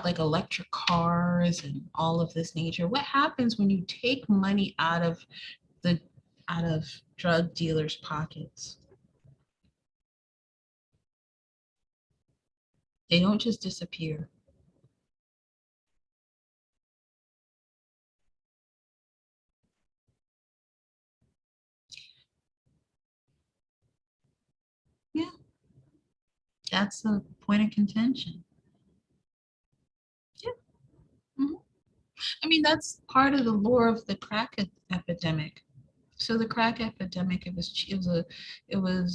like electric cars and all of this nature. What happens when you take money the out of drug dealers' pockets? They don't just disappear. Yeah, that's the point of contention. Yeah. Mhm. I mean, that's part of the lore of the crack epidemic. So the crack epidemic, it was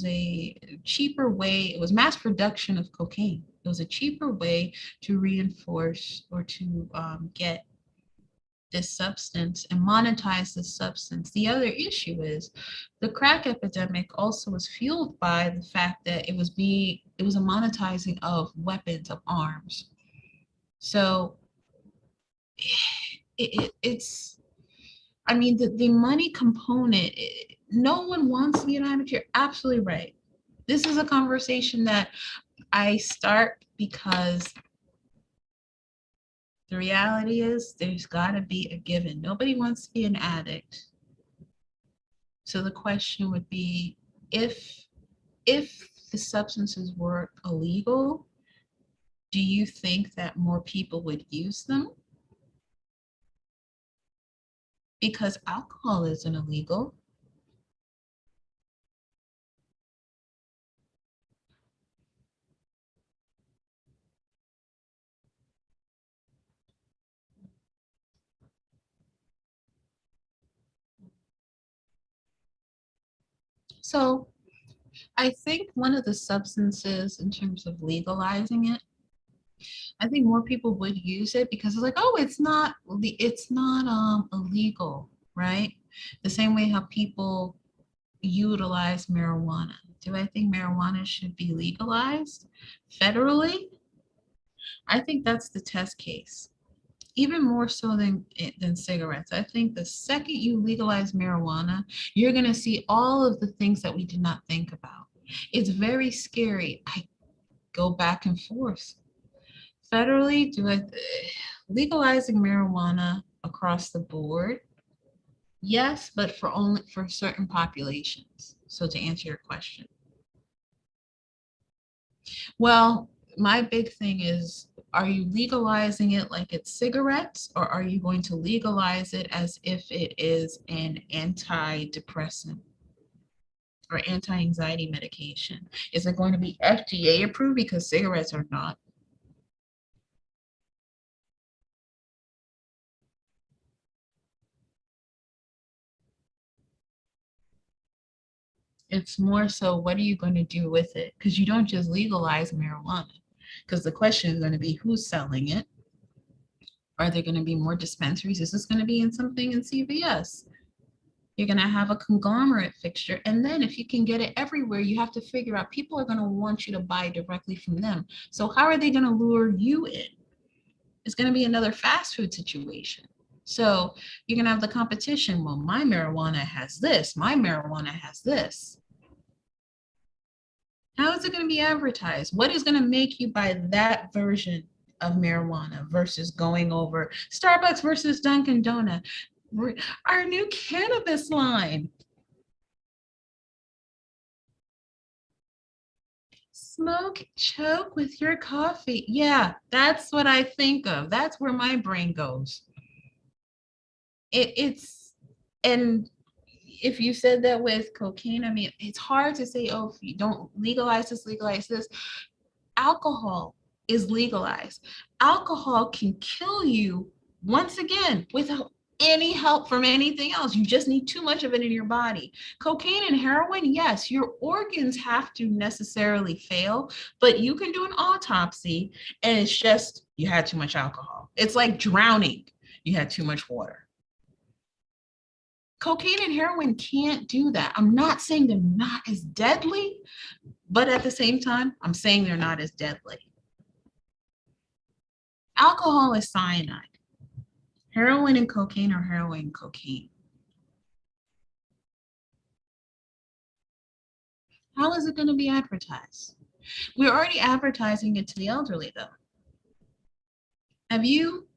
a cheaper way. It was mass production of cocaine. It was a cheaper way to reinforce or to get this substance and monetize this substance. The other issue is the crack epidemic also was fueled by the fact that it was a monetizing of weapons, of arms. So it's I mean, the money component, no one wants to be an addict. You're absolutely right. This is a conversation that I start because the reality is there's got to be a given. Nobody wants to be an addict. So the question would be if if the substances were illegal, do you think that more people would use them? Because alcohol isn't illegal. So I think one of the substances in terms of legalizing it, I think more people would use it because it's like, oh, it's not illegal, right? The same way how people utilize marijuana. Do I think marijuana should be legalized federally? I think that's the test case. Even more so than cigarettes. I think the second you legalize marijuana, you're going to see all of the things that we did not think about. It's very scary. I go back and forth. Federally, legalizing marijuana across the board? Yes, but for certain populations. So to answer your question, well, my big thing is, are you legalizing it like it's cigarettes, or are you going to legalize it as if it is an antidepressant or anti-anxiety medication? Is it going to be FDA approved because cigarettes are not? It's more so, what are you going to do with it? Because you don't just legalize marijuana. Because the question is going to be who's selling it? Are there going to be more dispensaries? Is this going to be in something in CVS? You're going to have a conglomerate fixture. And then if you can get it everywhere, you have to figure out people are going to want you to buy directly from them. So how are they going to lure you in? It's going to be another fast food situation. So you're going to have the competition. Well, my marijuana has this, my marijuana has this. How is it going to be advertised? What is going to make you buy that version of marijuana versus going over Starbucks versus Dunkin' Donut? Our new cannabis line. Smoke, choke with your coffee. Yeah, that's what I think of. That's where my brain goes. It's, and if you said that with cocaine, I mean, it's hard to say, oh, if you don't legalize this. Alcohol is legalized. Alcohol can kill you once again without any help from anything else. You just need too much of it in your body. Cocaine and heroin, yes, your organs have to necessarily fail, but you can do an autopsy and it's just you had too much alcohol. It's like drowning. You had too much water. Cocaine and heroin can't do that. I'm not saying they're not as deadly, but at the same time, I'm saying they're not as deadly. Alcohol is cyanide. Heroin and cocaine are heroin and cocaine. How is it going to be advertised? We're already advertising it to the elderly, though. Have you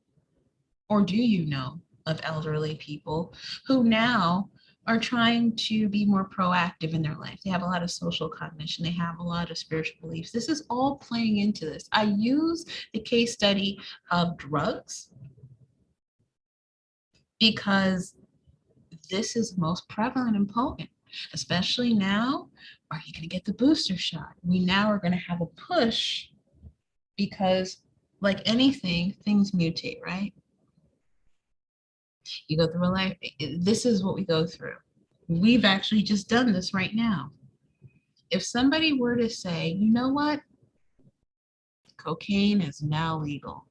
or do you know of elderly people who now are trying to be more proactive in their life? They have a lot of social cognition, they have a lot of spiritual beliefs. This is all playing into this. I use the case study of drugs because this is most prevalent and potent, especially now. Are you going to get the booster shot? We now are going to have a push because, like anything, things mutate, right? You go through a life. This is what we go through. We've actually just done this right now. If somebody were to say, you know what, cocaine is now legal,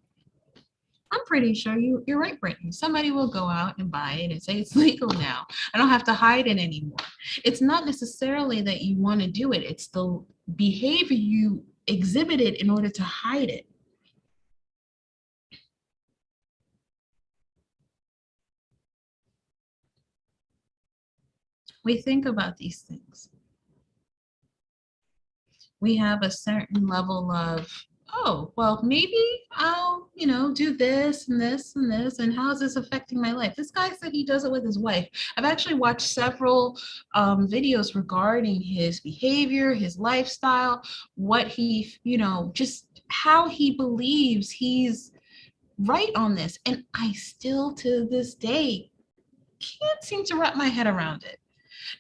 I'm pretty sure you're right, Brittany. Somebody will go out and buy it and say it's legal now. I don't have to hide it anymore. It's not necessarily that you want to do it, it's the behavior you exhibited in order to hide it. We think about these things. We have a certain level of, oh, well, maybe I'll, do this and this and this. And how is this affecting my life? This guy said he does it with his wife. I've actually watched several videos regarding his behavior, his lifestyle, what he, just how he believes he's right on this. And I still, to this day, can't seem to wrap my head around it.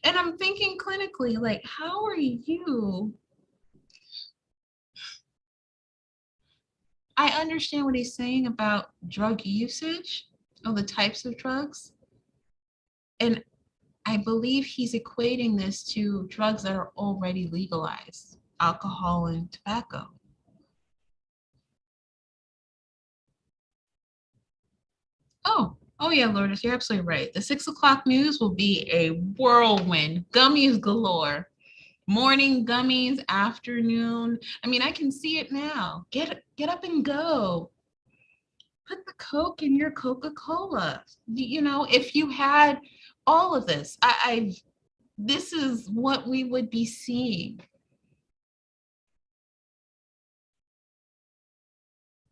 And I'm thinking clinically, like, how are you? I understand what he's saying about drug usage, of the types of drugs. And I believe he's equating this to drugs that are already legalized, alcohol and tobacco. Oh yeah, Lourdes, you're absolutely right. The 6 o'clock news will be a whirlwind, gummies galore. Morning gummies, afternoon. I mean, I can see it now. Get up and go. Put the Coke in your Coca-Cola. If you had all of this, this is what we would be seeing.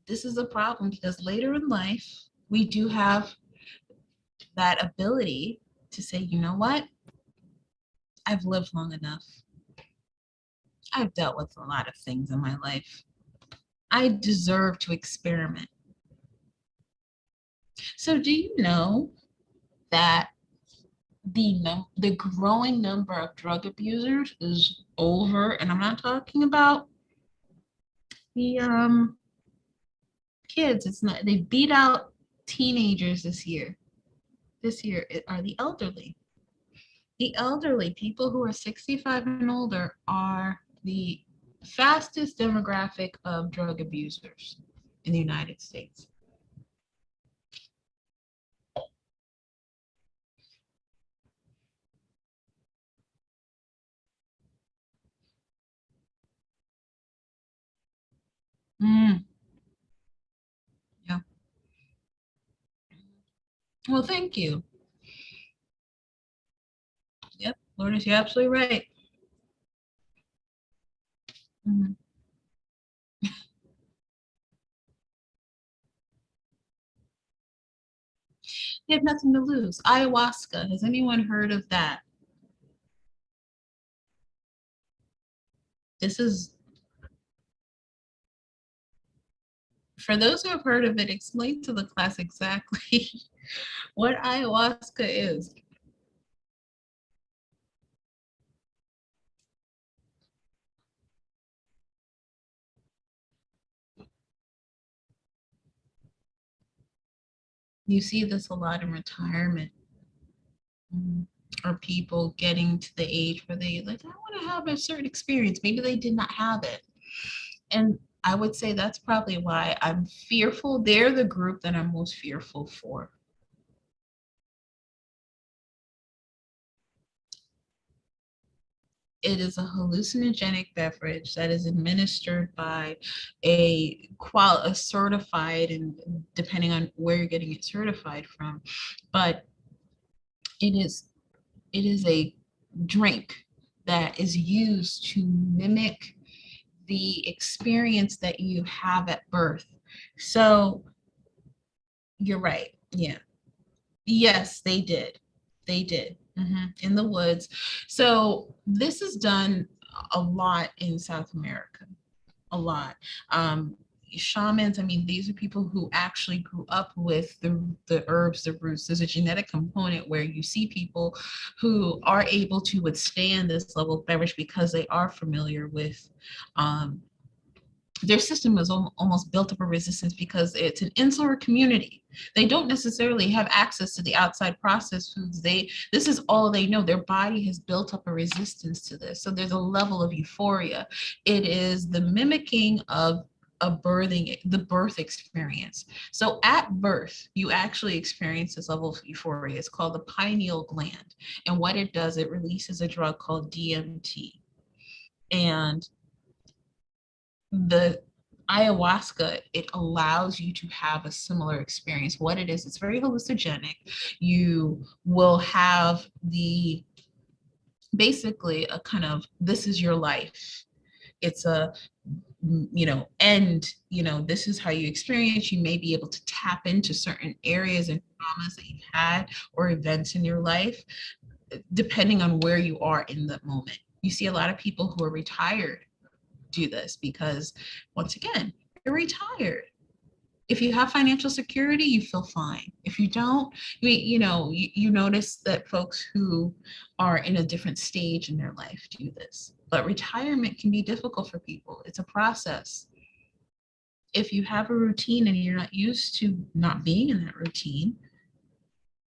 This is a problem because later in life, we do have that ability to say, you know what? I've lived long enough. I've dealt with a lot of things in my life. I deserve to experiment. So do you know that the growing number of drug abusers is over, and I'm not talking about the kids. It's not, they beat out teenagers this year. This year are the elderly. The elderly, people who are 65 and older, are the fastest demographic of drug abusers in the United States. Mm, yeah. Well, thank you. Yep, Lourdes, you're absolutely right. Mhm. They have nothing to lose. Ayahuasca, has anyone heard of that? This is, for those who have heard of it, explain to the class exactly what ayahuasca is. You see this a lot in retirement. Or people getting to the age where they like, I want to have a certain experience. Maybe they did not have it. And I would say that's probably why I'm fearful. They're the group that I'm most fearful for. It is a hallucinogenic beverage that is administered by a certified, and depending on where you're getting it certified from, but it is it is a drink that is used to mimic the experience that you have at birth. So you're right. Yeah. Yes, they did. They did. In the woods. So this is done a lot in South America. A lot. Shamans, I mean, these are people who actually grew up with the herbs, the roots. There's a genetic component where you see people who are able to withstand this level of beverage because they are familiar with um, their system is almost built up a resistance because it's an insular community. They don't necessarily have access to the outside processed foods. This is all they know. Their body has built up a resistance to this. So there's a level of euphoria. It is the mimicking of the birth experience. So at birth, you actually experience this level of euphoria. It's called the pineal gland. And what it does, it releases a drug called DMT. And the ayahuasca, it allows you to have a similar experience. What it is, it's very hallucinogenic. You will have basically a kind of, this is your life. It's a, this is how you experience. You may be able to tap into certain areas and traumas that you've had or events in your life, depending on where you are in the moment. You see a lot of people who are retired do this because, once again, you're retired. If you have financial security, you feel fine. If you don't, you notice that folks who are in a different stage in their life do this. But retirement can be difficult for people. It's a process. If you have a routine and you're not used to not being in that routine,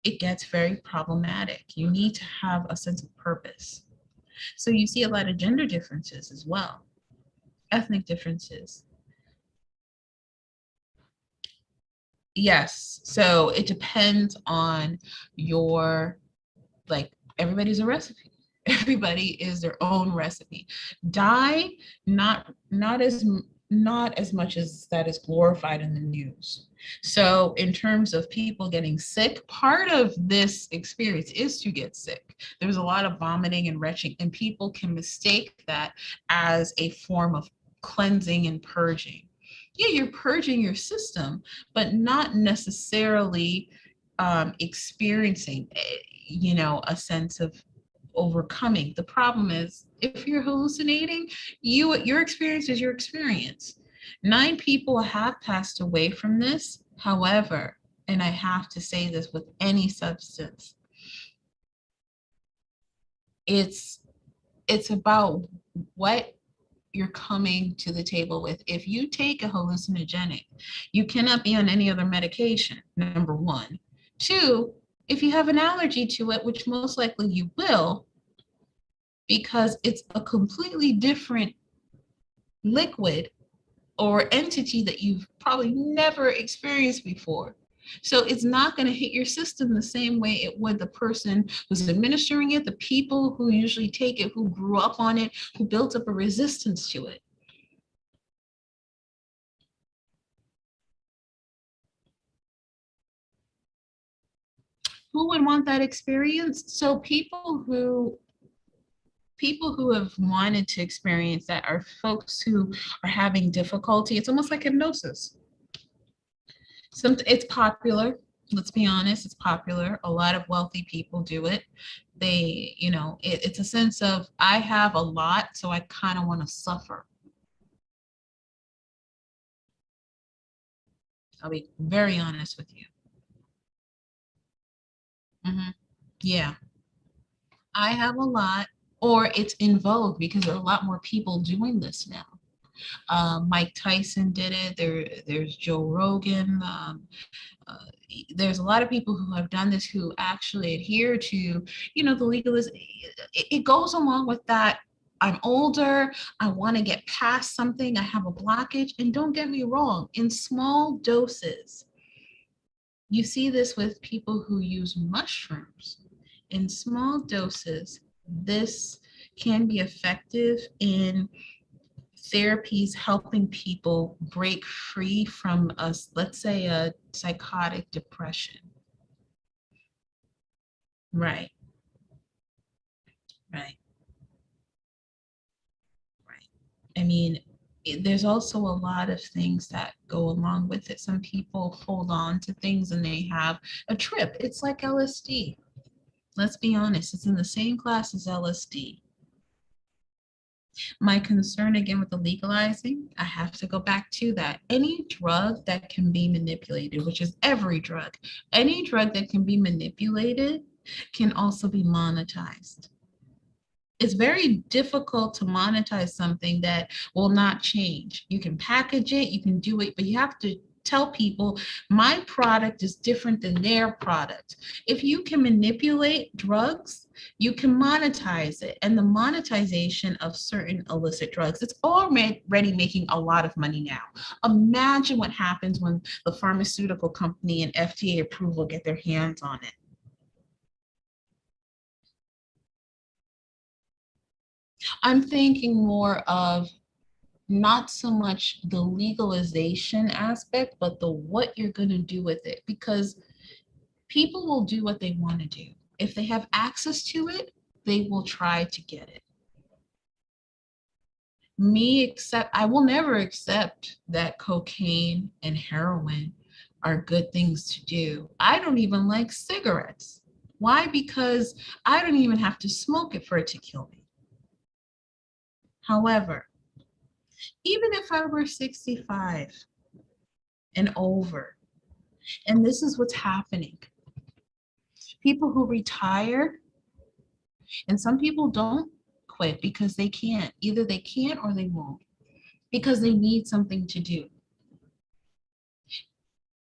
it gets very problematic. You need to have a sense of purpose. So you see a lot of gender differences as well, ethnic differences. Yes. So it depends on your, like, everybody's a recipe. Everybody is their own recipe. Dye, not as much as that is glorified in the news. So in terms of people getting sick, part of this experience is to get sick. There's a lot of vomiting and retching, and people can mistake that as a form of cleansing and purging. Yeah, you're purging your system, but not necessarily experiencing, a sense of overcoming. The problem is, if you're hallucinating, your experience is your experience. 9 people have passed away from this. However, and I have to say this with any substance, it's it's about what you're coming to the table with. If you take a hallucinogenic, you cannot be on any other medication, number one. Two, if you have an allergy to it, which most likely you will, because it's a completely different liquid or entity that you've probably never experienced before. So it's not going to hit your system the same way it would the person who's administering it, the people who usually take it, who grew up on it, who built up a resistance to it. Who would want that experience? So people who have wanted to experience that are folks who are having difficulty. It's almost like hypnosis. It's popular. Let's be honest, it's popular. A lot of wealthy people do it. It's a sense of, I have a lot, so I kind of want to suffer. I'll be very honest with you. Hmm. Yeah, I have a lot, or it's in vogue because there are a lot more people doing this now. Mike Tyson did it. There's Joe Rogan. Uh, there's a lot of people who have done this who actually adhere to, the legalism. It goes along with that. I'm older. I want to get past something. I have a blockage. And don't get me wrong, in small doses, you see this with people who use mushrooms. In small doses, this can be effective in therapies helping people break free from us, let's say a psychotic depression. Right, right, right. I mean, there's also a lot of things that go along with it. Some people hold on to things and they have a trip. It's like LSD. Let's be honest, it's in the same class as LSD. My concern again with the legalizing, I have to go back to that. Any drug that can be manipulated, which is every drug, any drug that can be manipulated can also be monetized. It's very difficult to monetize something that will not change. You can package it, you can do it, but you have to tell people my product is different than their product. If you can manipulate drugs, you can monetize it. And the monetization of certain illicit drugs, it's already making a lot of money now. Imagine what happens when the pharmaceutical company and FDA approval get their hands on it. I'm thinking more of not so much the legalization aspect, but the what you're going to do with it, because people will do what they want to do. If they have access to it, they will try to get it. I will never accept that cocaine and heroin are good things to do. I don't even like cigarettes. Why? Because I don't even have to smoke it for it to kill me. However, even if I were 65 and over, and this is what's happening, people who retire, and some people don't quit because they can't. Either they can't or they won't, because they need something to do.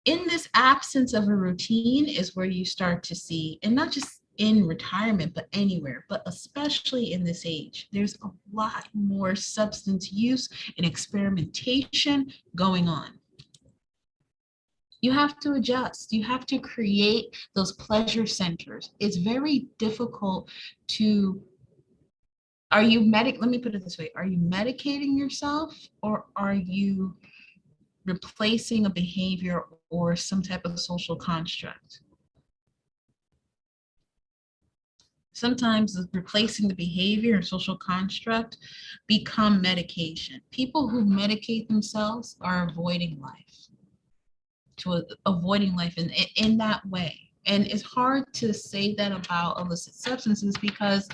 In this absence of a routine is where you start to see, and not just in retirement, but anywhere, but especially in this age, there's a lot more substance use and experimentation going on. You have to adjust. You have to create those pleasure centers. It's very difficult to, let me put it this way, are you medicating yourself, or are you replacing a behavior or some type of social construct? Sometimes replacing the behavior and social construct become medication. People who medicate themselves are avoiding life in that way. And it's hard to say that about illicit substances, because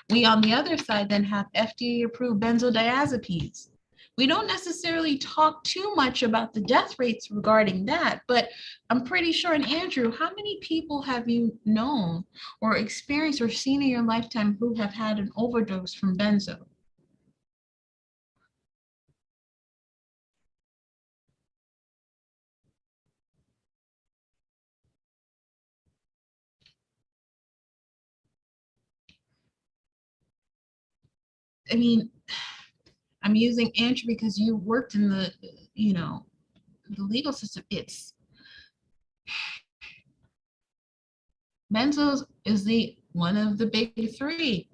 we on the other side then have FDA approved benzodiazepines. We don't necessarily talk too much about the death rates regarding that, but I'm pretty sure, and Andrew, how many people have you known or experienced or seen in your lifetime who have had an overdose from benzo? I mean, I'm using Andrew because you worked in the legal system. It's benzos is the one of the big three.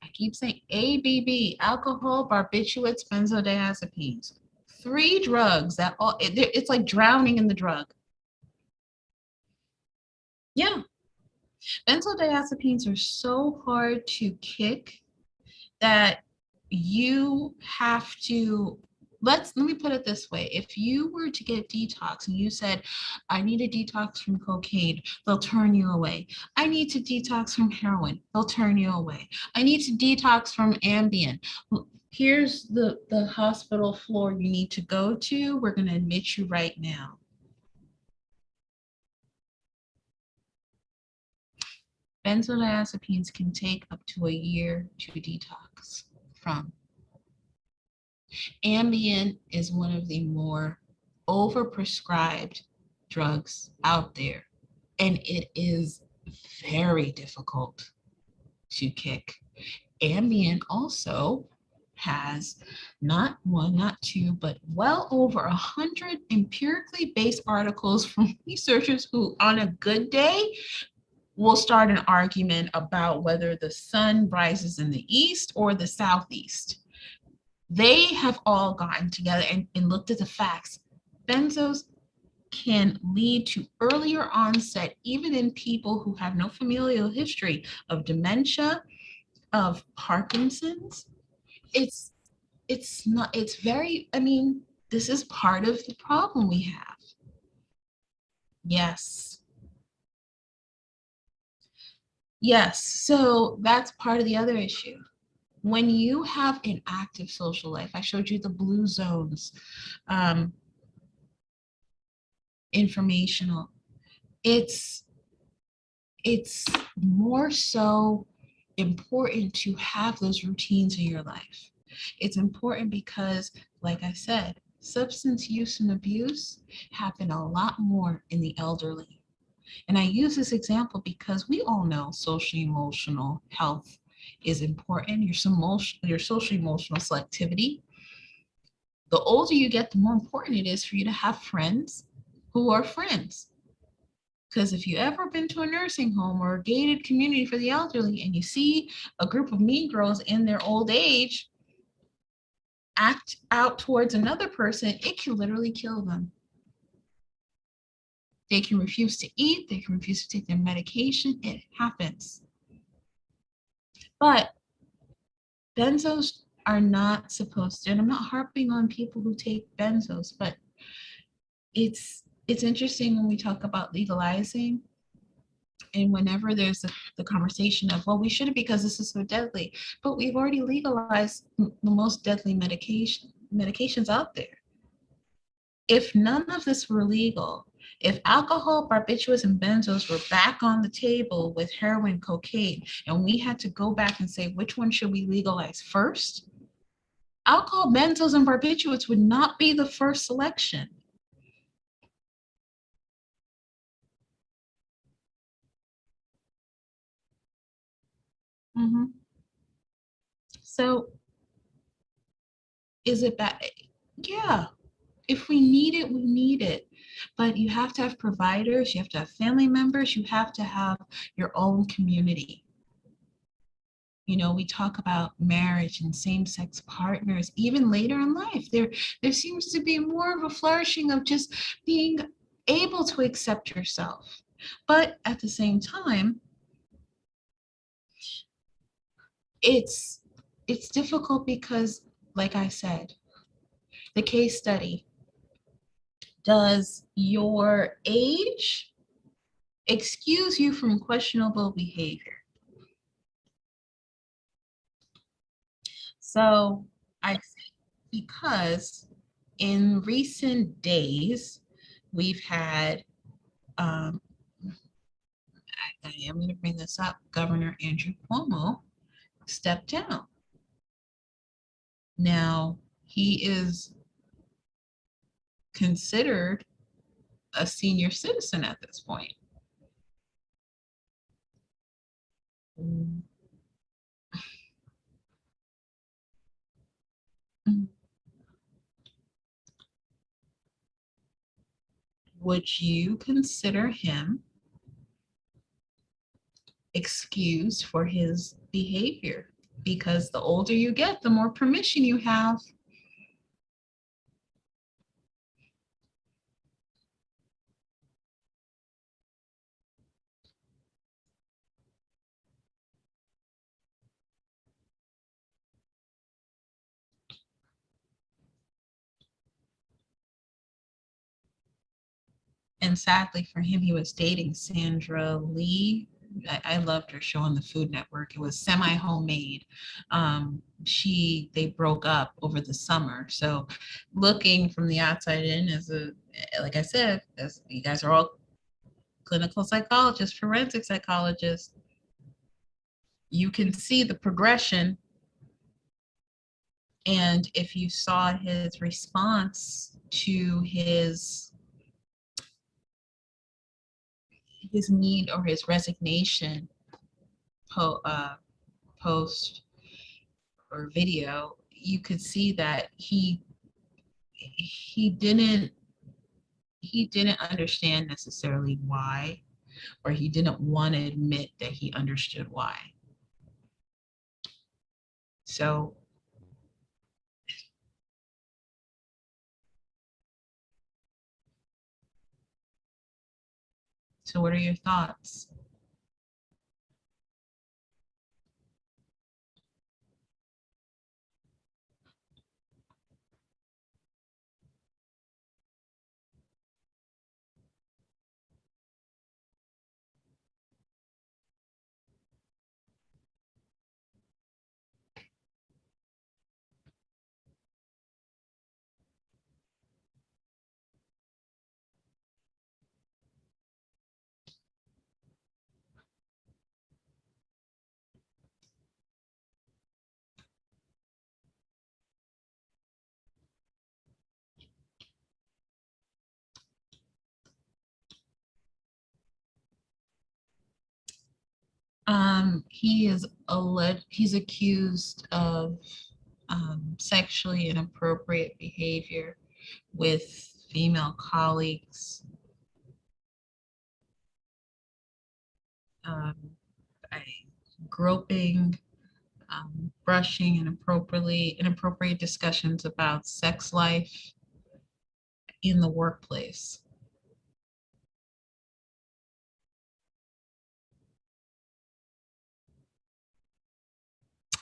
I keep saying ABB, alcohol, barbiturates, benzodiazepines. Three drugs that it's like drowning in the drug. Yeah, benzodiazepines are so hard to kick that you have to, let me put it this way. If you were to get detox and you said, I need a detox from cocaine, they'll turn you away. I need to detox from heroin, they'll turn you away. I need to detox from Ambien. Here's the hospital floor you need to go to. We're going to admit you right now. Benzodiazepines can take up to a year to detox from. Ambien is one of the more overprescribed drugs out there, and it is very difficult to kick. Ambien also has not one, not two, but well over 100 empirically based articles from researchers who, on a good day, will start an argument about whether the sun rises in the east or the southeast. They have all gotten together and looked at the facts. Benzos can lead to earlier onset, even in people who have no familial history of dementia, of Parkinson's. It's it's not, it's very, I mean, this is part of the problem we have. Yes. Yes. So that's part of the other issue. When you have an active social life, I showed you the blue zones, um, informational. It's it's more so important to have those routines in your life. It's important because, like I said, substance use and abuse happen a lot more in the elderly. And I use this example because we all know social emotional health is important, your social emotional selectivity. The older you get, the more important it is for you to have friends who are friends. Because if you ever been to a nursing home or a gated community for the elderly and you see a group of mean girls in their old age act out towards another person, it can literally kill them. They can refuse to eat, they can refuse to take their medication. It happens. But benzos are not supposed to, and I'm not harping on people who take benzos, but it's interesting when we talk about legalizing, and whenever there's the conversation of, well, we shouldn't because this is so deadly, but we've already legalized the most deadly medications out there. If none of this were legal, if alcohol, barbiturates, and benzos were back on the table with heroin, cocaine, and we had to go back and say, which one should we legalize first? Alcohol, benzos, and barbiturates would not be the first selection. Mm-hmm. So is it bad? Yeah. If we need it, we need it. But you have to have providers, you have to have family members, you have to have your own community. You know, we talk about marriage and same-sex partners, even later in life. There seems to be more of a flourishing of just being able to accept yourself. But at the same time, it's it's difficult because, like I said, the case study, does your age excuse you from questionable behavior? So I think because in recent days, we've had, um, I am going to bring this up, Governor Andrew Cuomo stepped down. Now, he is considered a senior citizen at this point. Would you consider him excused for his behavior? Because the older you get, the more permission you have. And sadly for him, he was dating Sandra Lee. I loved her show on the Food Network. It was semi-homemade. They broke up over the summer. So looking from the outside in, like I said, as you guys are all clinical psychologists, forensic psychologists, you can see the progression And if you saw his response to his need or his resignation post or video, you could see that he didn't understand necessarily why, or he didn't want to admit that he understood why. So what are your thoughts? He's accused of sexually inappropriate behavior with female colleagues, um, groping, brushing, and inappropriate discussions about sex life in the workplace.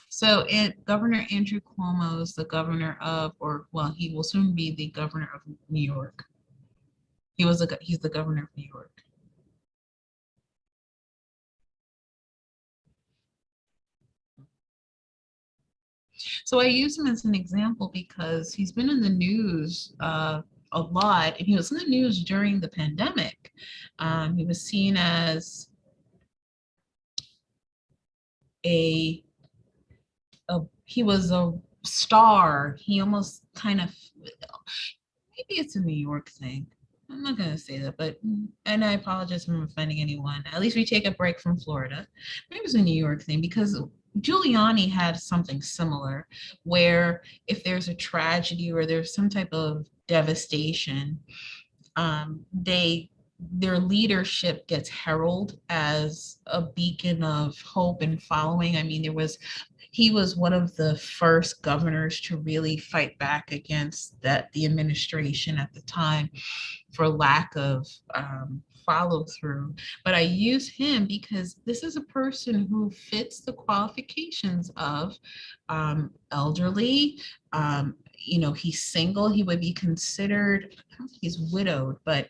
So Governor Andrew Cuomo is the governor of, or well, he will soon be the governor of New York. He's the governor of New York. So I use him as an example because he's been in the news a lot, and he was in the news during the pandemic. He was seen as a, he was a star. He almost kind of, maybe it's a New York thing. I'm not gonna say that, but and I apologize if I'm offending anyone. At least we take a break from Florida. Maybe it was a New York thing because Giuliani had something similar, where if there's a tragedy or there's some type of devastation, their leadership gets heralded as a beacon of hope and following. I mean, he was one of the first governors to really fight back against the administration at the time for lack of follow through. But I use him because this is a person who fits the qualifications of elderly. He's single. He would be considered, I don't think he's widowed, but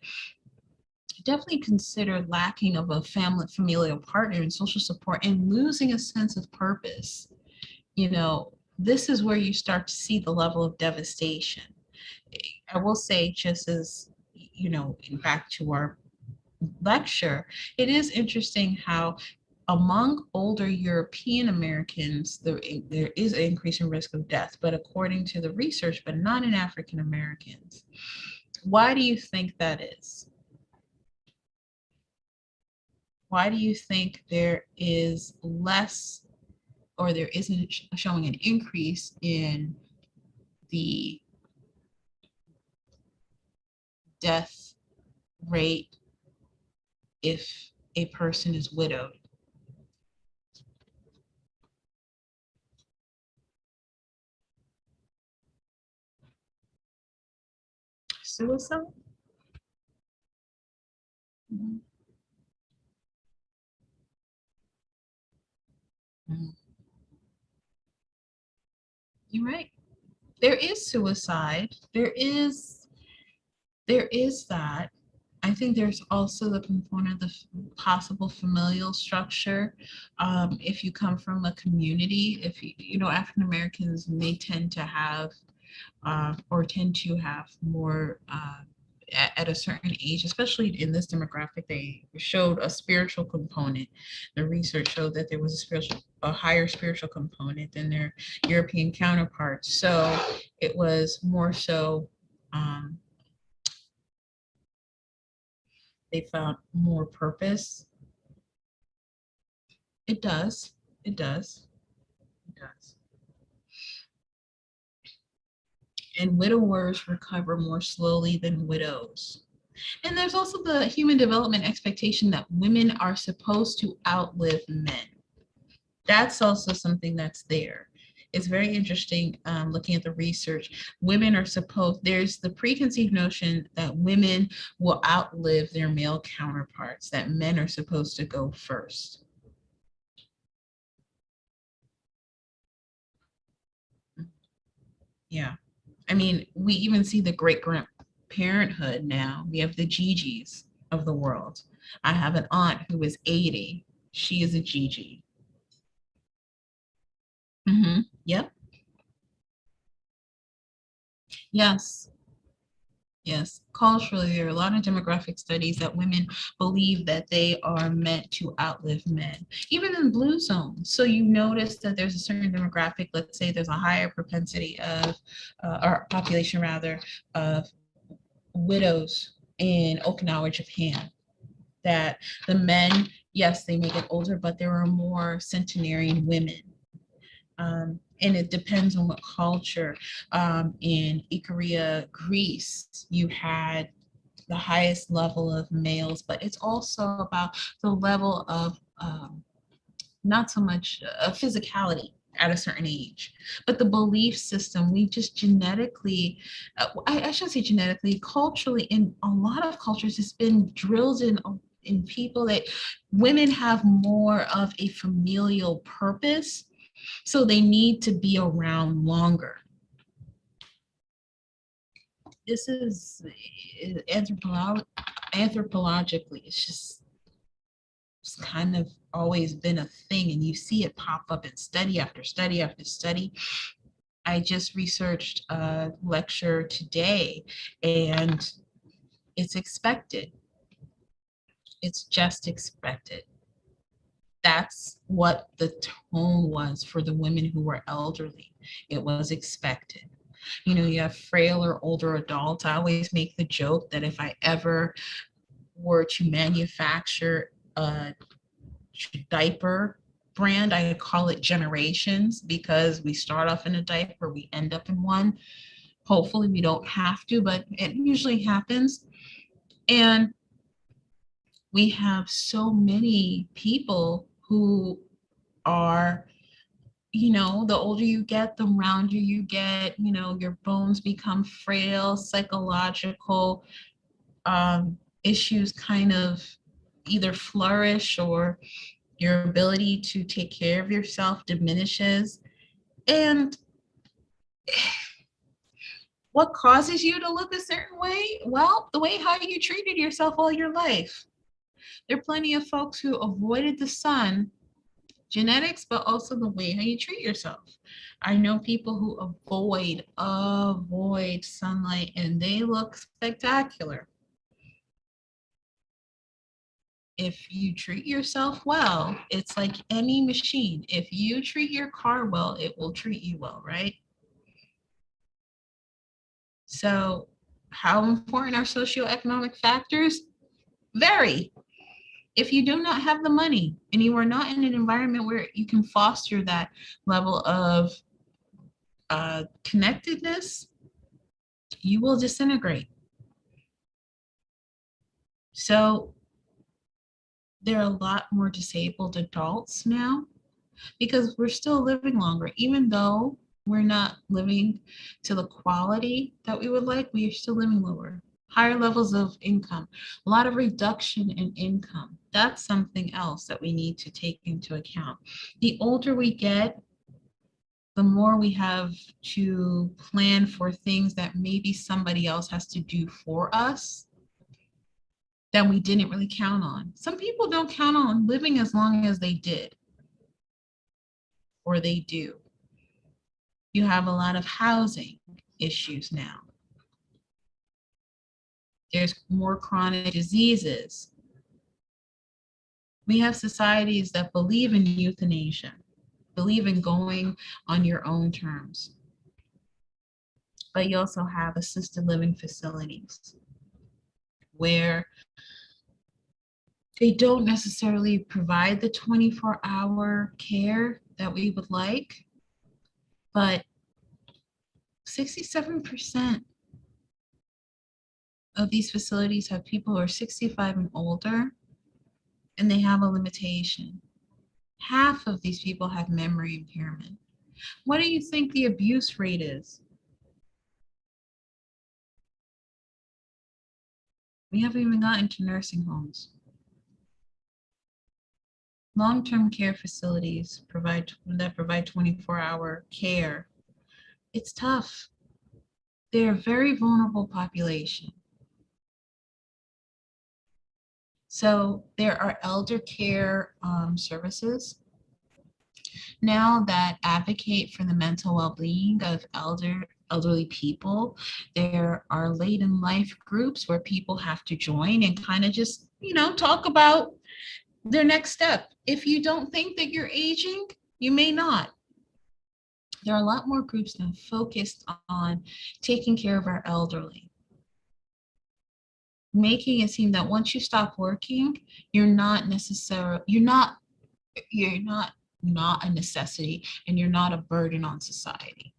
definitely considered lacking of a familial partner and social support and losing a sense of purpose. This is where you start to see the level of devastation. I will say, just as, back to our lecture, it is interesting how among older European Americans, there is an increase in risk of death, but according to the research, but not in African Americans. Why do you think that is? Why do you think there is less, or there isn't showing an increase in the death rate if a person is widowed? Suicide? Mhm. Mhm. You're right. There is suicide. There is that. I think there's also the component of the possible familial structure. If you come from a community, if African Americans may tend to have or tend to have more at a certain age, especially in this demographic, they showed a spiritual component. The research showed that there was a higher spiritual component than their European counterparts. So it was more so, they found more purpose. It does. It does. It does. And widowers recover more slowly than widows. And there's also the human development expectation that women are supposed to outlive men. That's also something that's there. It's very interesting looking at the research. Women are supposed, there's the preconceived notion that women will outlive their male counterparts, that men are supposed to go first. Yeah. I mean, we even see the great grandparenthood now. We have the Gigi's of the world. I have an aunt who is 80. She is a Gigi. Yep. Yes. Yes. Culturally, there are a lot of demographic studies that women believe that they are meant to outlive men, even in blue zones. So you notice that there's a certain demographic, let's say there's a higher propensity of, or population rather, of widows in Okinawa, Japan, that the men, yes, they may get older, but there are more centenarian women. And it depends on what culture. In Ikaria, Greece, you had the highest level of males, but it's also about the level of not so much physicality at a certain age, but the belief system. We just genetically, I shouldn't say genetically, culturally, in a lot of cultures, it's been drilled in people that women have more of a familial purpose, so they need to be around longer. This is anthropologically, it's kind of always been a thing, and you see it pop up in study after study after study. I just researched a lecture today, and it's expected. It's just expected. That's what the tone was for the women who were elderly. It was expected. You know, you have frail or older adults. I always make the joke that if I ever were to manufacture a diaper brand, I call it generations, because we start off in a diaper, we end up in one. Hopefully we don't have to, but it usually happens. And we have so many people who are, you know, the older you get, the rounder you get, you know, your bones become frail, psychological issues kind of either flourish, or your ability to take care of yourself diminishes. And what causes you to look a certain way? Well, the way how you treated yourself all your life. There are plenty of folks who avoided the sun, genetics, but also the way how you treat yourself. I know people who avoid sunlight, and they look spectacular. If you treat yourself well, it's like any machine. If you treat your car well, it will treat you well, right? So how important are socioeconomic factors? Very. If you do not have the money and you are not in an environment where you can foster that level of connectedness, you will disintegrate. So there are a lot more disabled adults now, because we're still living longer, even though we're not living to the quality that we would like. We are still living lower, higher levels of income, a lot of reduction in income. That's something else that we need to take into account. The older we get, the more we have to plan for things that maybe somebody else has to do for us that we didn't really count on. Some people don't count on living as long as they did, or they do. You have a lot of housing issues now. There's more chronic diseases. We have societies that believe in euthanasia, believe in going on your own terms. But you also have assisted living facilities where they don't necessarily provide the 24-hour care that we would like, but 67% of these facilities have people who are 65 and older, and they have a limitation. Half of these people have memory impairment. What do you think the abuse rate is? We haven't even gotten to nursing homes. Long-term care facilities provide 24-hour care. It's tough. They're a very vulnerable population. So there are elder care services now that advocate for the mental well-being of elderly people. There are late in life groups where people have to join and kind of just, talk about their next step. If you don't think that you're aging, you may not. There are a lot more groups now focused on taking care of our elderly, making it seem that once you stop working, you're not a necessity, and you're not a burden on society.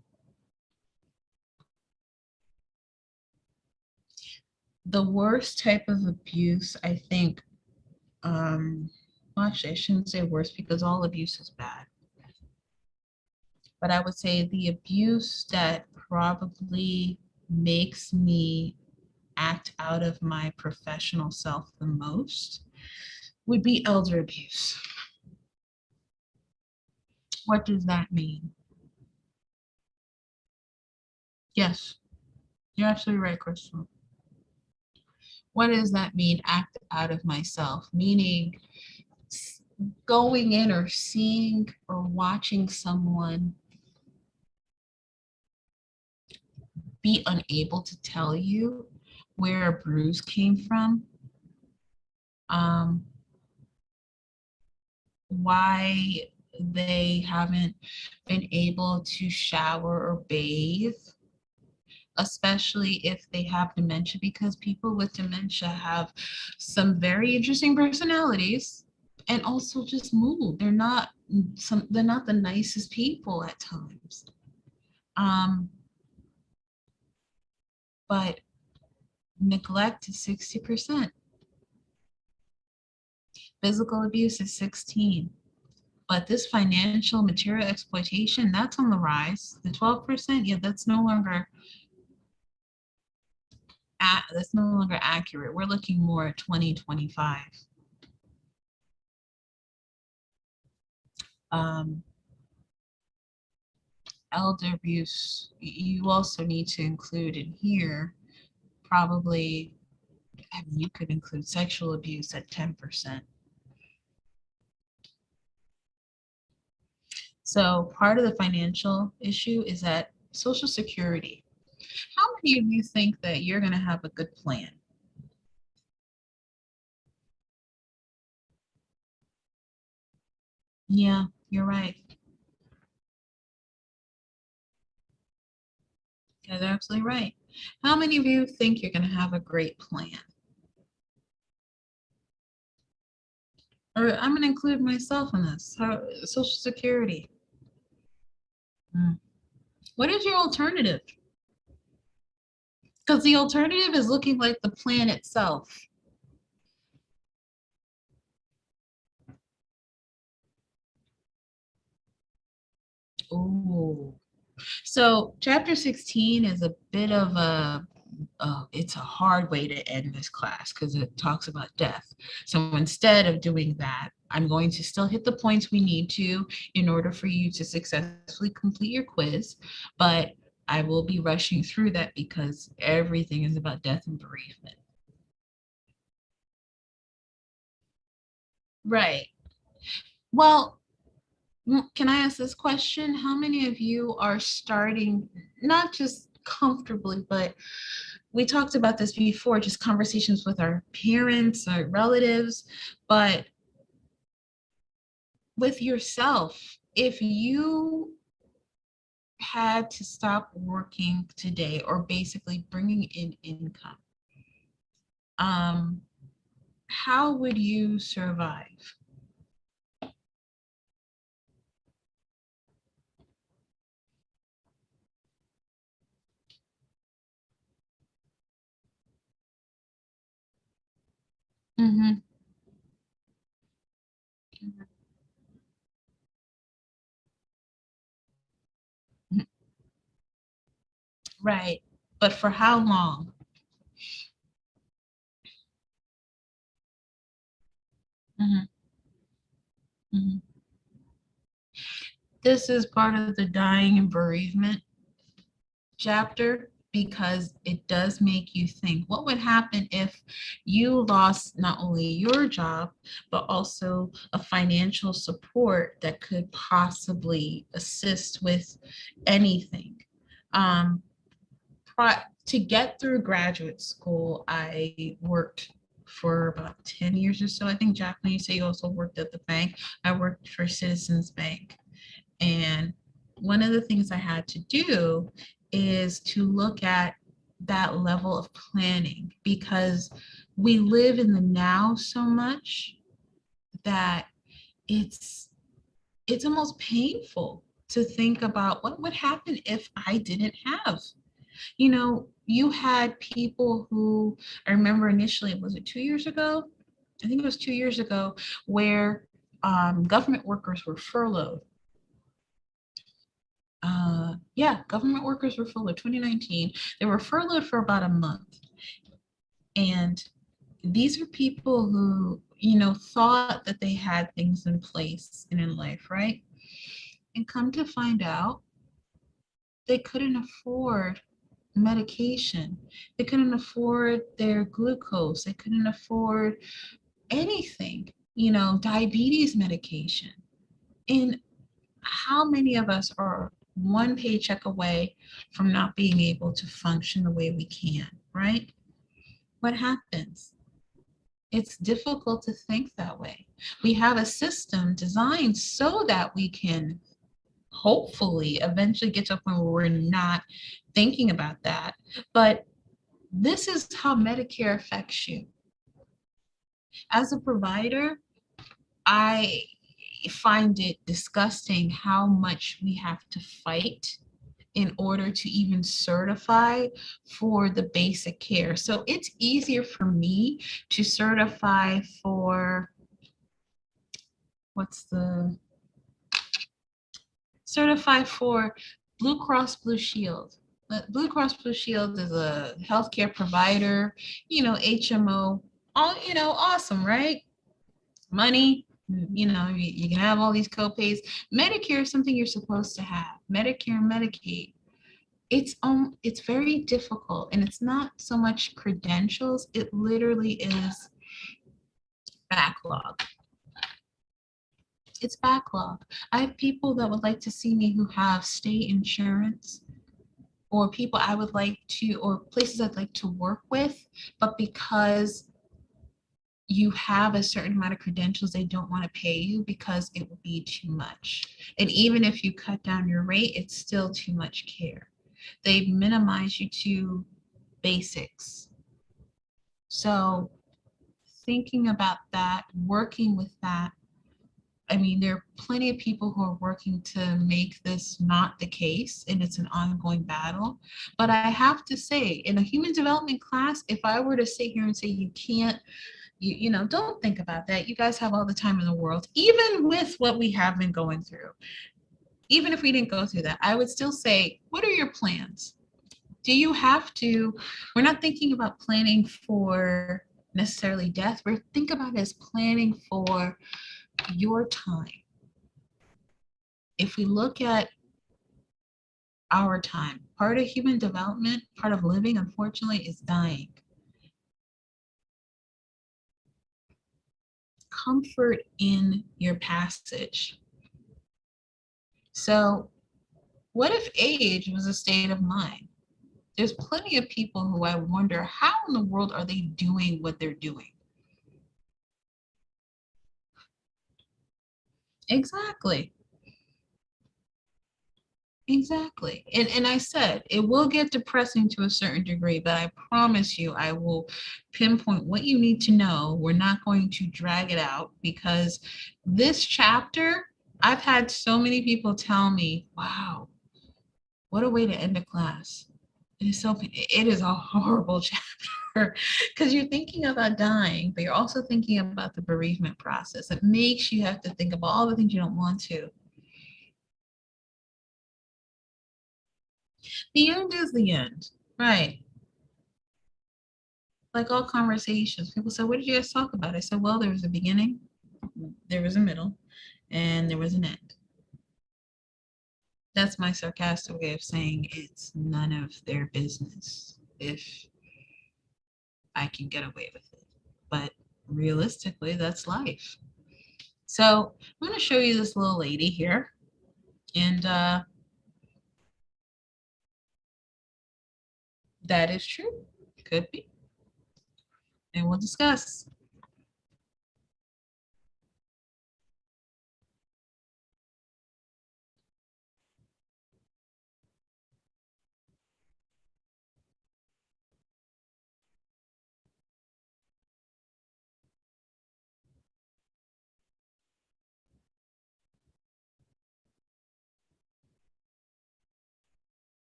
The worst type of abuse, I think, actually, I shouldn't say worst because all abuse is bad. But I would say the abuse that probably makes me act out of my professional self the most would be elder abuse. What does that mean? Yes, you're absolutely right, Crystal. What does that mean, act out of myself? Meaning going in or seeing or watching someone be unable to tell you where a bruise came from, why they haven't been able to shower or bathe, especially if they have dementia, because people with dementia have some very interesting personalities and also just mood. They're not the nicest people at times. But neglect is 60%. Physical abuse is 16. But this financial material exploitation, that's on the rise. The 12%, yeah, that's no longer accurate. We're looking more at 2025. Elder abuse, you also need to include in here, probably, you could include sexual abuse at 10%. So part of the financial issue is that Social Security. How many of you think that you're going to have a good plan? Yeah, you're right. You're absolutely right. How many of you think you're going to have a great plan? Or I'm going to include myself in this. Social Security. What is your alternative? Because the alternative is looking like the plan itself. Oh, so chapter 16 is a bit of it's a hard way to end this class because it talks about death. So instead of doing that, I'm going to still hit the points we need to in order for you to successfully complete your quiz, but I will be rushing through that because everything is about death and bereavement. Right. Well, can I ask this question? How many of you are starting, not just comfortably, but we talked about this before, just conversations with our parents, our relatives, but with yourself, if you had to stop working today or basically bringing in income, um, how would you survive? Mhm. Right. But for how long? Mhm, mhm. This is part of the dying and bereavement chapter because it does make you think what would happen if you lost not only your job, but also a financial support that could possibly assist with anything. Um, to get through graduate school, I worked for about 10 years or so. I think, Jacqueline, you say you also worked at the bank. I worked for Citizens Bank. And one of the things I had to do is to look at that level of planning because we live in the now so much that it's it's almost painful to think about what would happen if I didn't have. You know, you had people who, I remember initially, was it 2 years ago? I think it was 2 years ago, where government workers were furloughed. Yeah, government workers were furloughed 2019. They were furloughed for about a month. And these are people who, thought that they had things in place and in life, right? And come to find out, they couldn't afford medication. They couldn't afford their glucose. They couldn't afford anything, diabetes medication. And how many of us are one paycheck away from not being able to function the way we can, right? What happens? It's difficult to think that way. We have a system designed so that we can hopefully eventually get to a point where we're not thinking about that. But this is how Medicare affects you. As a provider, I find it disgusting how much we have to fight in order to even certify for the basic care. So it's easier for me to what's the certify for Blue Cross Blue Shield. Blue Cross Blue Shield is a healthcare provider, HMO, all, awesome, right? Money, you can have all these copays. Medicare is something you're supposed to have. Medicare and Medicaid. It's very difficult, and it's not so much credentials, it literally is backlog. It's backlog. I have people that would like to see me who have state insurance, or people I would like to, or places I'd like to work with, but because you have a certain amount of credentials, they don't want to pay you because it will be too much. And even if you cut down your rate, it's still too much care. They minimize you to basics. So thinking about that, working with that, I mean, there are plenty of people who are working to make this not the case, and it's an ongoing battle. But I have to say, in a human development class, if I were to sit here and say you can't, don't think about that. You guys have all the time in the world, even with what we have been going through. Even if we didn't go through that, I would still say, what are your plans? Do you have to? We're not thinking about planning for necessarily death. We're thinking about it as planning for your time. If we look at our time, part of human development, part of living, unfortunately, is dying. Comfort in your passage. So, what if age was a state of mind? There's plenty of people who I wonder how in the world are they doing what they're doing? Exactly. Exactly. And I said it will get depressing to a certain degree, but I promise you I will pinpoint what you need to know. We're not going to drag it out because this chapter, I've had so many people tell me, wow, what a way to end a class. It is a horrible chapter because you're thinking about dying, but you're also thinking about the bereavement process. It makes you have to think about all the things you don't want to. The end is the end, right? Like all conversations, people say, what did you guys talk about? I said, well, there was a beginning, there was a middle, and there was an end. That's my sarcastic way of saying it's none of their business if I can get away with it. But realistically, that's life. So I'm going to show you this little lady here. And that is true. Could be. And we'll discuss.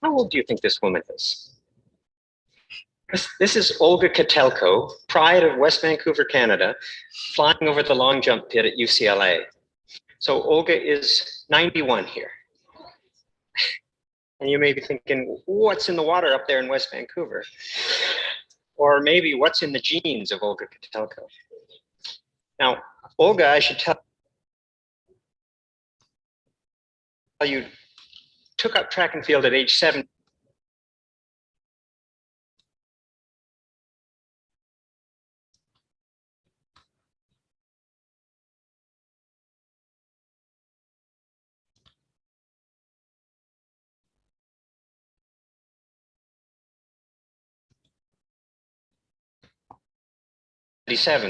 How old do you think this woman is? This is Olga Kotelko, pride of West Vancouver, Canada, flying over the long jump pit at UCLA. So Olga is 91 here. And you may be thinking, what's in the water up there in West Vancouver? Or maybe what's in the genes of Olga Kotelko? Now, Olga, I should tell you, took up track and field at age 7.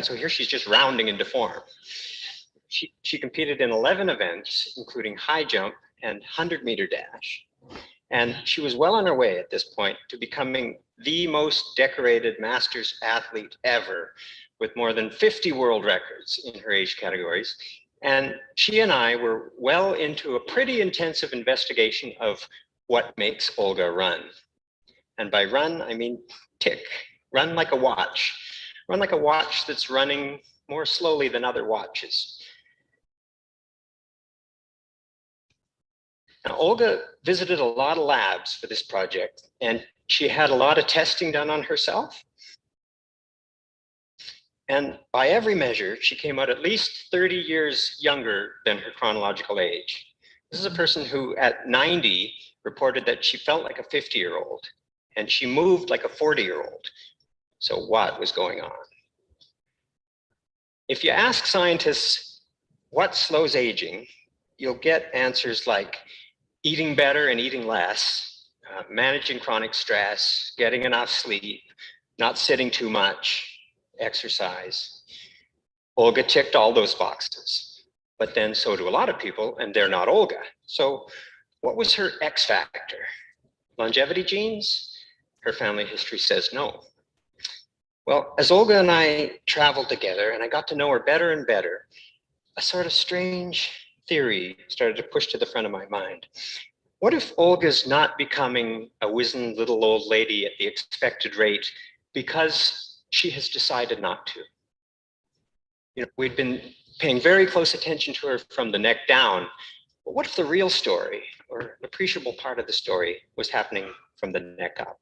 So here she's just rounding into form. She competed in 11 events, including high jump and 100-meter dash. And she was well on her way at this point to becoming the most decorated masters athlete ever, with more than 50 world records in her age categories. And she and I were well into a pretty intensive investigation of what makes Olga run. And by run, I mean tick, run like a watch. Run like a watch that's running more slowly than other watches. Now, Olga visited a lot of labs for this project, and she had a lot of testing done on herself. And by every measure, she came out at least 30 years younger than her chronological age. This is a person who at 90 reported that she felt like a 50-year-old, and she moved like a 40-year-old. So what was going on? If you ask scientists what slows aging, you'll get answers like eating better and eating less, managing chronic stress, getting enough sleep, not sitting too much, exercise. Olga ticked all those boxes, but then so do a lot of people, and they're not Olga. So what was her X factor? Longevity genes? Her family history says no. Well, as Olga and I traveled together and I got to know her better and better, a sort of strange theory started to push to the front of my mind. What if Olga's not becoming a wizened little old lady at the expected rate because she has decided not to? You know, we'd been paying very close attention to her from the neck down, but what if the real story, or an appreciable part of the story, was happening from the neck up?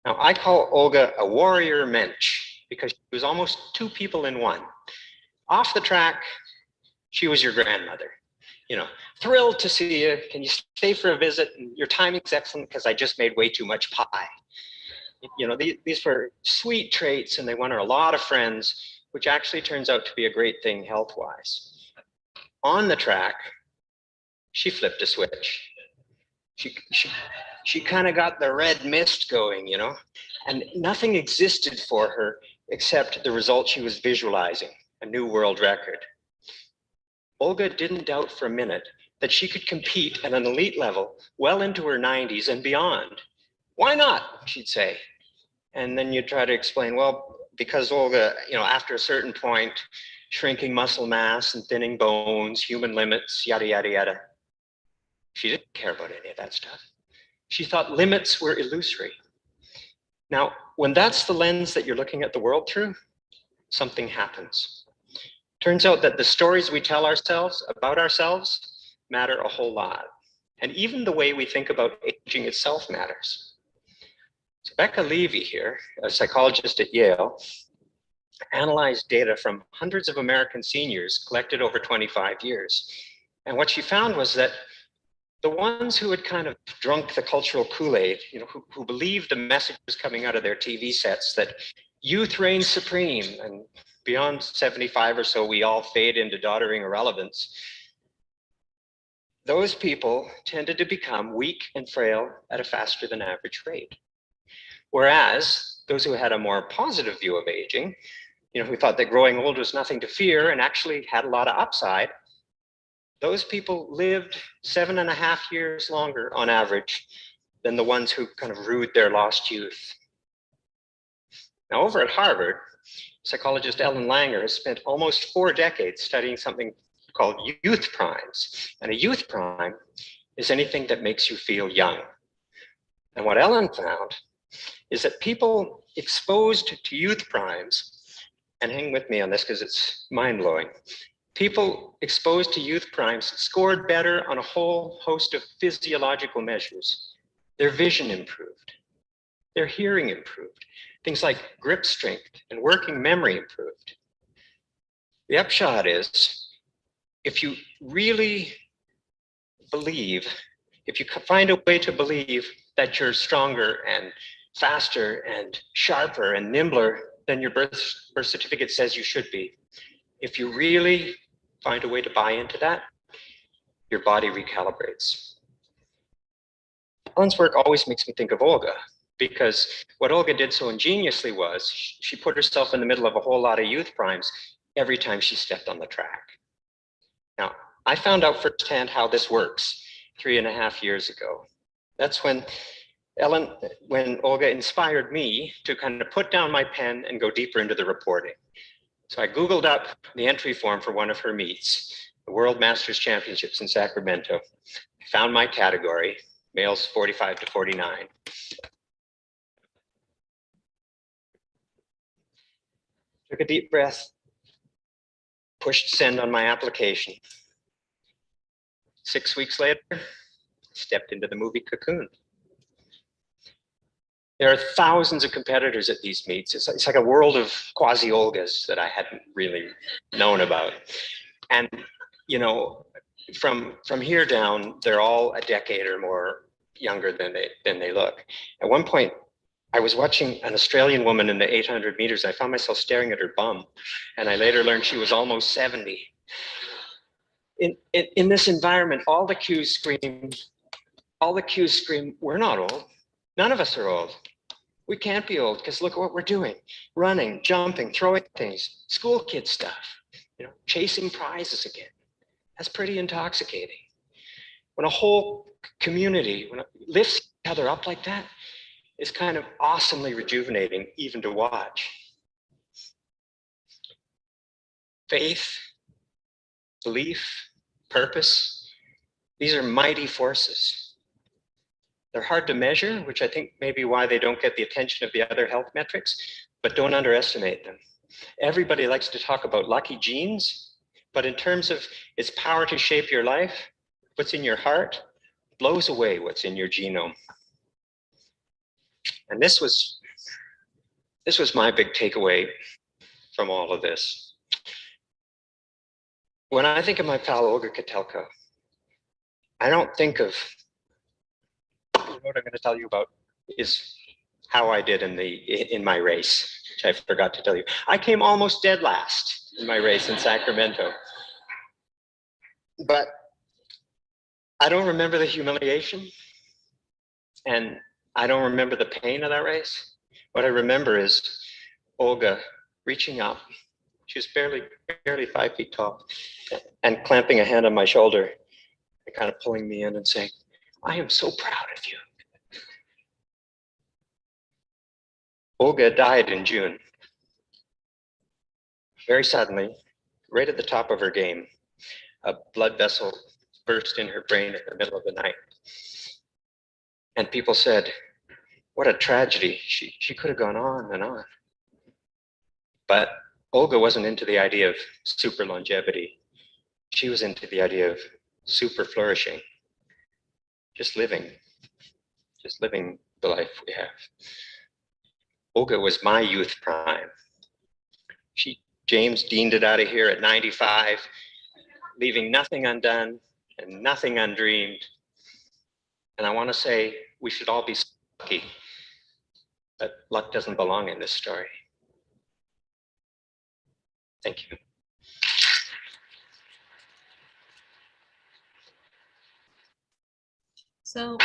Now, I call Olga a warrior mensch because she was almost two people in one. Off the track, she was your grandmother. You know, thrilled to see you. Can you stay for a visit? And your timing's excellent because I just made way too much pie. You know, these were sweet traits, and they won her a lot of friends, which actually turns out to be a great thing health-wise. On the track, she flipped a switch. She kind of got the red mist going, you know, and nothing existed for her except the result she was visualizing, a new world record. Olga didn't doubt for a minute that she could compete at an elite level well into her 90s and beyond. Why not, she'd say. And then you try to explain, well, because Olga, you know, after a certain point, shrinking muscle mass and thinning bones, human limits, yada, yada, yada. She didn't care about any of that stuff. She thought limits were illusory. Now, when that's the lens that you're looking at the world through, something happens. Turns out that the stories we tell ourselves about ourselves matter a whole lot. And even the way we think about aging itself matters. So Becca Levy here, a psychologist at Yale, analyzed data from hundreds of American seniors collected over 25 years. And what she found was that the ones who had kind of drunk the cultural Kool-Aid, you know, who believed the messages coming out of their TV sets that youth reigns supreme, and beyond 75 or so, we all fade into doddering irrelevance. Those people tended to become weak and frail at a faster than average rate. Whereas those who had a more positive view of aging, you know, who thought that growing old was nothing to fear and actually had a lot of upside, those people lived 7.5 years longer on average than the ones who kind of rued their lost youth. Now, over at Harvard, psychologist Ellen Langer has spent almost 4 decades studying something called youth primes. And a youth prime is anything that makes you feel young. And what Ellen found is that people exposed to youth primes, and hang with me on this because it's mind-blowing, people exposed to youth primes scored better on a whole host of physiological measures. Their vision improved, their hearing improved, things like grip strength and working memory improved. The upshot is, if you really believe, if you find a way to believe that you're stronger and faster and sharper and nimbler than your birth certificate says you should be, if you really find a way to buy into that, your body recalibrates. Ellen's work always makes me think of Olga, because what Olga did so ingeniously was she put herself in the middle of a whole lot of youth primes every time she stepped on the track. Now, I found out firsthand how this works 3.5 years ago. That's when Olga inspired me to kind of put down my pen and go deeper into the reporting. So I Googled up the entry form for one of her meets, the World Masters Championships in Sacramento. I found my category, males 45 to 49. Took a deep breath, pushed send on my application. 6 weeks later, stepped into the movie Cocoon. There are thousands of competitors at these meets. It's like a world of quasi-Olgas that I hadn't really known about. And, you know, from here down, they're all a decade or more younger than they look. At one point, I was watching an Australian woman in the 800 meters. I found myself staring at her bum, and I later learned she was almost 70. In this environment, all the cues scream, we're not old. None of us are old. We can't be old because look at what we're doing. Running, jumping, throwing things, school kid stuff, you know, chasing prizes again. That's pretty intoxicating. When a whole community lifts each other up like that, it's kind of awesomely rejuvenating even to watch. Faith, belief, purpose, these are mighty forces. They're hard to measure, which I think may be why they don't get the attention of the other health metrics, but don't underestimate them. Everybody likes to talk about lucky genes, but in terms of its power to shape your life, what's in your heart blows away what's in your genome. And this was my big takeaway from all of this. When I think of my pal Olga Kotelko, I don't think of what I'm going to tell you about is how I did in my race, which I forgot to tell you. I came almost dead last in my race in Sacramento. But I don't remember the humiliation, and I don't remember the pain of that race. What I remember is Olga reaching up. She was barely 5 feet tall, and clamping a hand on my shoulder and kind of pulling me in and saying, "I am so proud of you." Olga died in June, very suddenly, right at the top of her game. A blood vessel burst in her brain in the middle of the night. And people said, "What a tragedy. She could have gone on and on." But Olga wasn't into the idea of super longevity. She was into the idea of super flourishing, just living the life we have. Olga was my youth prime. She James Deaned it out of here at 95, leaving nothing undone and nothing undreamed. And I want to say we should all be lucky that luck doesn't belong in this story. Thank you. So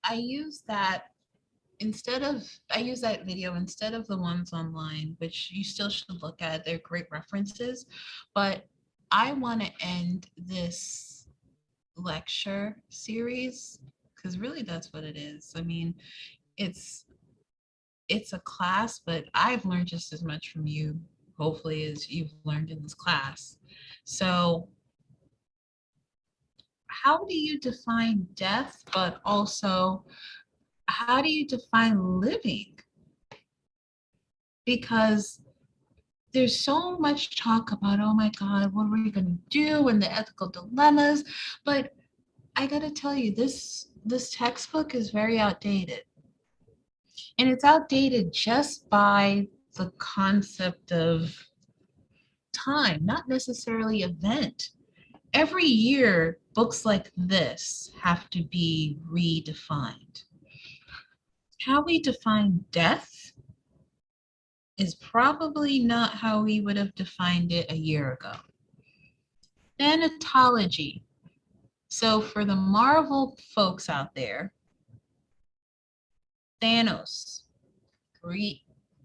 I use that video instead of the ones online, which you still should look at. They're great references, but I want to end this lecture series because really that's what it is. I mean, it's a class, but I've learned just as much from you, hopefully, as you've learned in this class. So how do you define death, but also how do you define living? Because there's so much talk about, oh my God, what are we going to do and the ethical dilemmas. But I got to tell you, this textbook is very outdated. And it's outdated just by the concept of time, not necessarily event. Every year, books like this have to be redefined. How we define death is probably not how we would have defined it a year ago. Thanatology. So for the Marvel folks out there, Thanos,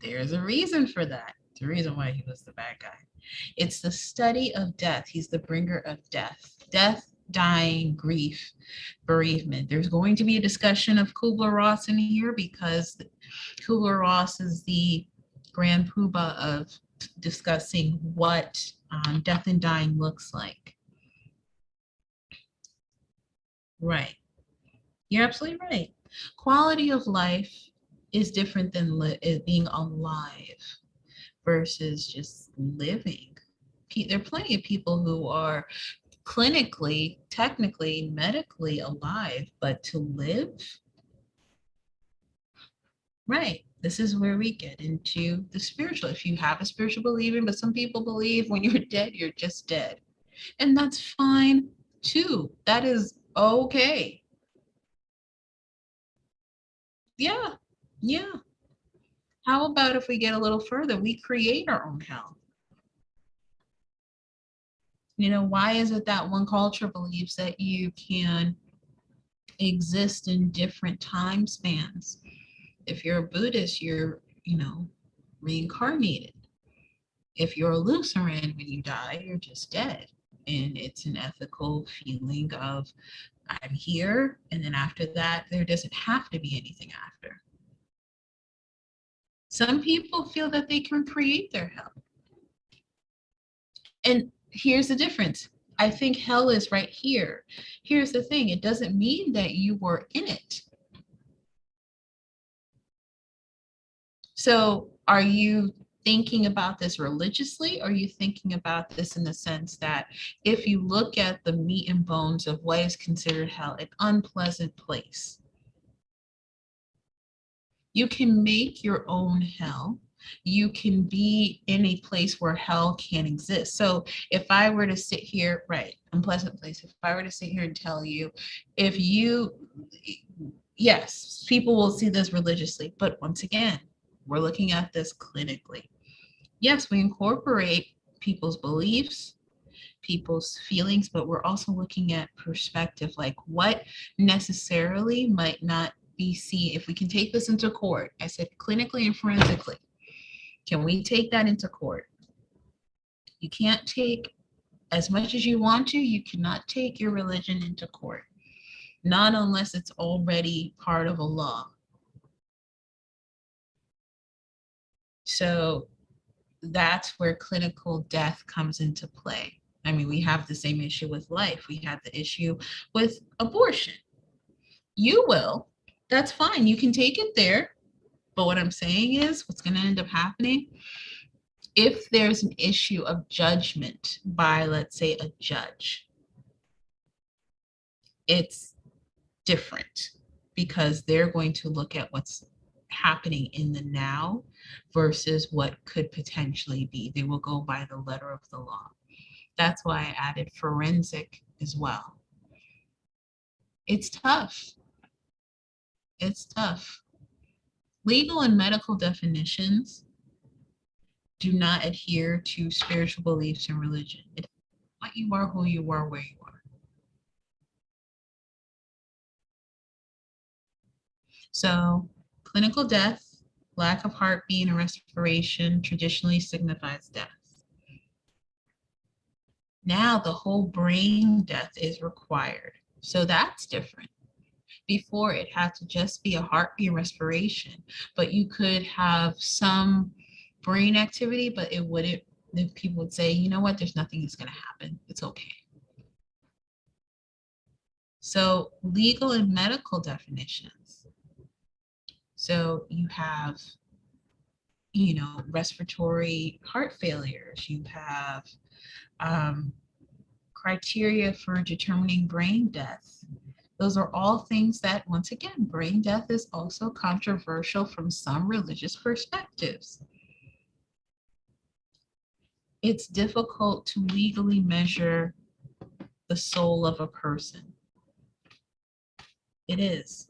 there's a reason for that. It's the reason why he was the bad guy. It's the study of death. He's the bringer of death. Death, dying, grief, bereavement. There's going to be a discussion of Kubler-Ross in here because Kubler-Ross is the grand poobah of discussing what death and dying looks like. Right. You're absolutely right. Quality of life is different than being alive versus just living. There are plenty of people who are clinically, technically, medically alive, but to live, right. This is where we get into the spiritual. If you have a spiritual believing, but some people believe when you're dead, you're just dead. And that's fine too. That is okay. Yeah, yeah. How about if we get a little further, we create our own hell? You know, why is it that one culture believes that you can exist in different time spans? If you're a Buddhist, you're, reincarnated. If you're a Lutheran, when you die, you're just dead. And it's an ethical feeling of, I'm here, and then after that, there doesn't have to be anything after. Some people feel that they can create their hell. And here's the difference. I think hell is right here. Here's the thing. It doesn't mean that you were in it. So are you thinking about this religiously, or are you thinking about this in the sense that if you look at the meat and bones of what is considered hell, an unpleasant place? You can make your own hell. You can be in a place where hell can't exist. So if I were to sit here, right, unpleasant place, if I were to sit here and tell you, if you, yes, people will see this religiously, but once again, we're looking at this clinically. Yes, we incorporate people's beliefs, people's feelings, but we're also looking at perspective, like what necessarily might not be seen. If we can take this into court, I said clinically and forensically, can we take that into court? You can't take, as much as you want to, you cannot take your religion into court, not unless it's already part of a law. So that's where clinical death comes into play. I mean, we have the same issue with life. We have the issue with abortion. You will, that's fine. You can take it there. But what I'm saying is what's going to end up happening, if there's an issue of judgment by, let's say, a judge, it's different because they're going to look at what's happening in the now versus what could potentially be. They will go by the letter of the law. That's why I added forensic as well. It's tough. It's tough. Legal and medical definitions do not adhere to spiritual beliefs and religion. It's what you are, who you are, where you are. So clinical death, lack of heartbeat and respiration traditionally signifies death. Now the whole brain death is required. So that's different. Before it had to just be a heartbeat and respiration, but you could have some brain activity, but it wouldn't, if people would say, you know what, there's nothing that's going to happen. It's okay. So legal and medical definitions. So you have, you know, respiratory heart failures. You have criteria for determining brain death. Those are all things that, once again, brain death is also controversial from some religious perspectives. It's difficult to legally measure the soul of a person. It is.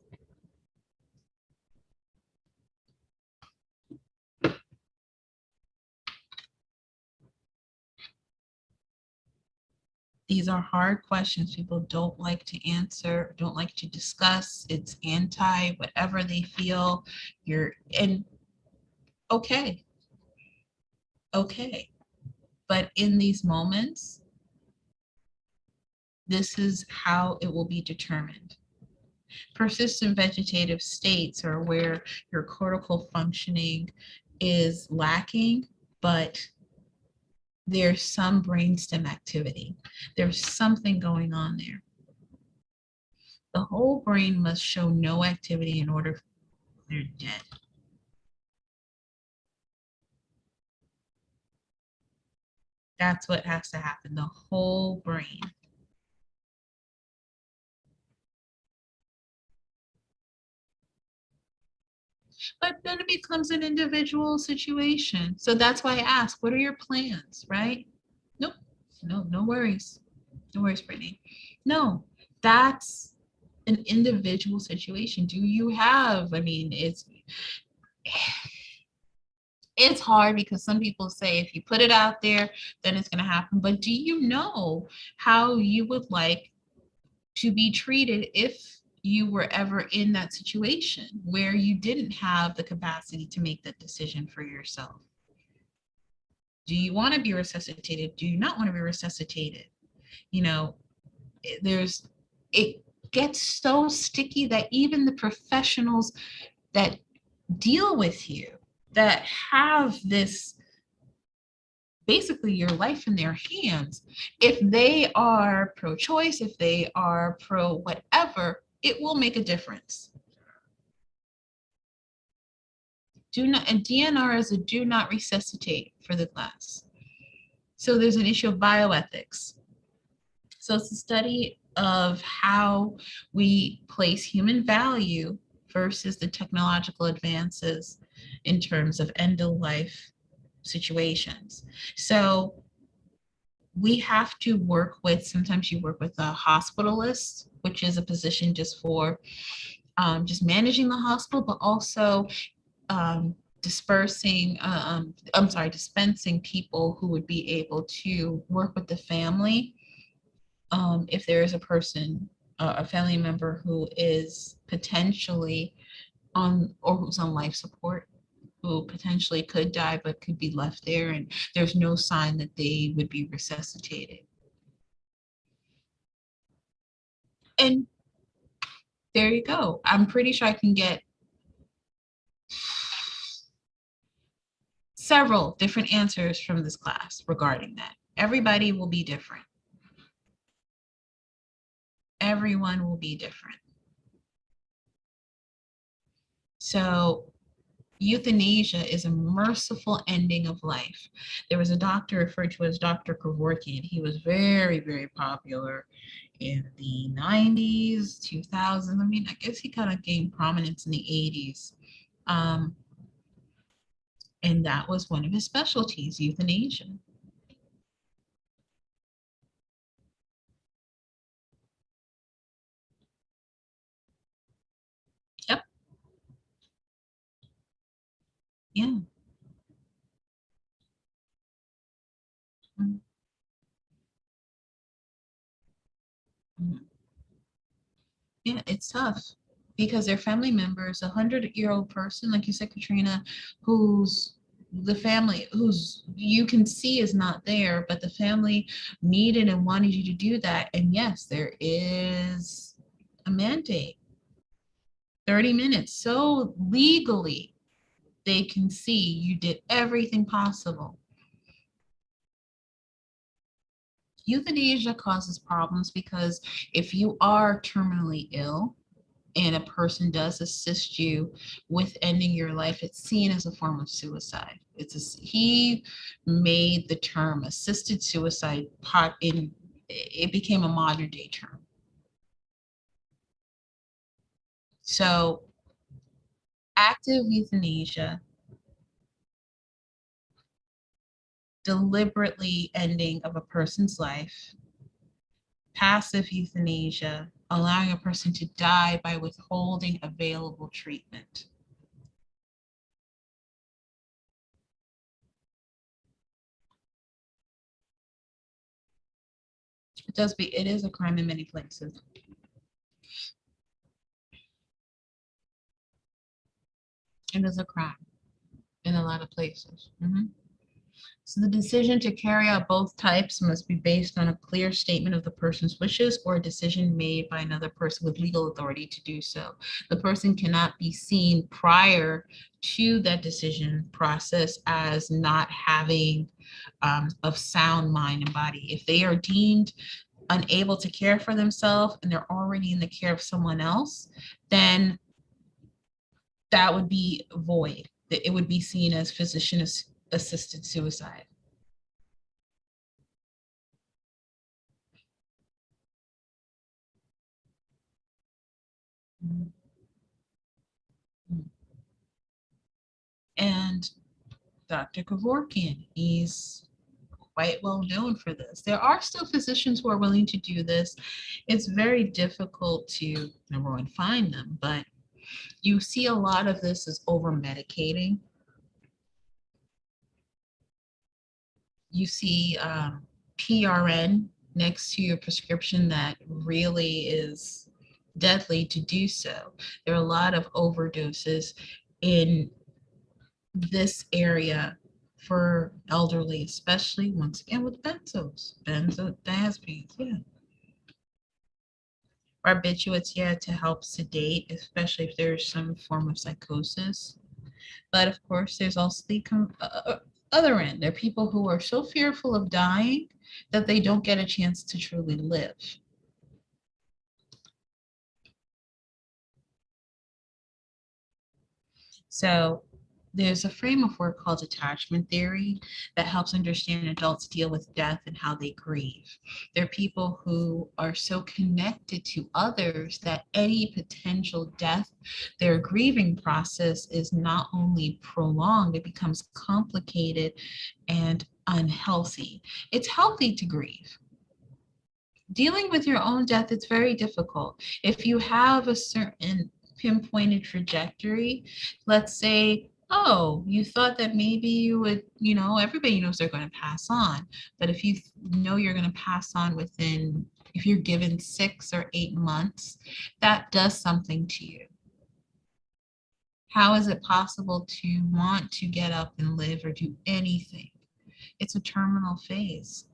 These are hard questions people don't like to answer, don't like to discuss. It's anti whatever they feel. And okay. Okay. But in these moments, this is how it will be determined. Persistent vegetative states are where your cortical functioning is lacking, but there's some brainstem activity. There's something going on there. The whole brain must show no activity in order for they're dead. That's what has to happen, the whole brain. But then it becomes an individual situation. So that's why I ask, what are your plans, right? Nope, no worries. No worries, Brittany. No, that's an individual situation. Do you have, I mean, it's hard because some people say if you put it out there, then it's going to happen. But do you know how you would like to be treated if you were ever in that situation where you didn't have the capacity to make that decision for yourself? Do you want to be resuscitated? Do you not want to be resuscitated? You know, it gets so sticky that even the professionals that deal with you, that have this, basically your life in their hands, if they are pro-choice, if they are pro whatever, it will make a difference. And DNR is a do not resuscitate for the class. So there's an issue of bioethics. So it's a study of how we place human value versus the technological advances in terms of end of life situations. So we have to work with, sometimes you work with a hospitalist, which is a position just for just managing the hospital, but also dispensing people who would be able to work with the family. If there is a person, a family member who is potentially on, or who's on life support, who potentially could die but could be left there and there's no sign that they would be resuscitated. And there you go. I'm pretty sure I can get several different answers from this class regarding that. Everybody will be different. Everyone will be different. So euthanasia is a merciful ending of life. There was a doctor referred to as Dr.Carter. He was very, very popular in the 90s, 2000s. I mean, I guess he kind of gained prominence in the 80s. And that was one of his specialties, euthanasia. Yep. Yeah. Mhm. Yeah, it's tough because their family members, 100-year-old person, like you said, Katrina, who's the family, who's you can see is not there, but the family needed and wanted you to do that. And yes, there is a mandate, 30 minutes. So legally, they can see you did everything possible. Euthanasia causes problems because if you are terminally ill and a person does assist you with ending your life, it's seen as a form of suicide. He made the term assisted suicide it became a modern day term. So active euthanasia, deliberately ending of a person's life. Passive euthanasia, allowing a person to die by withholding available treatment. It is a crime in many places. It is a crime in a lot of places. So the decision to carry out both types must be based on a clear statement of the person's wishes or a decision made by another person with legal authority to do so. The person cannot be seen prior to that decision process as not having of sound mind and body. If they are deemed unable to care for themselves and they're already in the care of someone else, then that would be void. It would be seen as physician assisted suicide. And Dr. Kevorkian, he's quite well known for this. There are still physicians who are willing to do this. It's very difficult to, number one, find them, but you see a lot of this as over medicating. You see PRN next to your prescription that really is deadly to do so. There are a lot of overdoses in this area for elderly, especially once again with benzodiazepines, yeah. Barbiturates, yeah, to help sedate, especially if there's some form of psychosis. But of course, there's also the other end. There are people who are so fearful of dying that they don't get a chance to truly live. So there's a frame of work called attachment theory that helps understand adults deal with death and how they grieve. There are people who are so connected to others that any potential death, their grieving process is not only prolonged, it becomes complicated and unhealthy. It's healthy to grieve. Dealing with your own death, it's very difficult. If you have a certain pinpointed trajectory, let's say, oh, you thought that maybe you would, everybody knows they're going to pass on. But if you know you're going to pass on within, if you're given 6 or 8 months, that does something to you. How is it possible to want to get up and live or do anything? It's a terminal phase.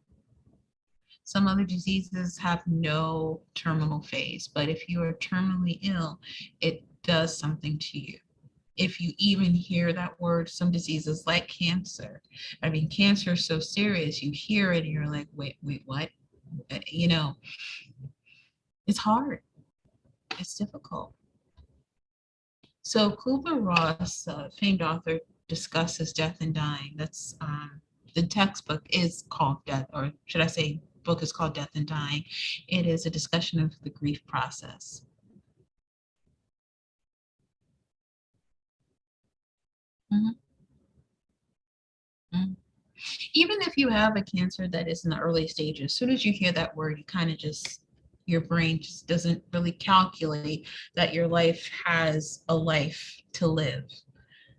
Some other diseases have no terminal phase, but if you are terminally ill, it does something to you. If you even hear that word, some diseases like cancer, I mean, cancer is so serious, you hear it and you're like, wait, what? It's hard, it's difficult. So Kubler-Ross, famed author, discusses death and dying. That's the textbook is called Death, or should I say book is called Death and Dying. It is a discussion of the grief process. Mhm. Mhm. Even if you have a cancer that is in the early stages, as soon as you hear that word, you kind of just, your brain just doesn't really calculate that your life has a life to live.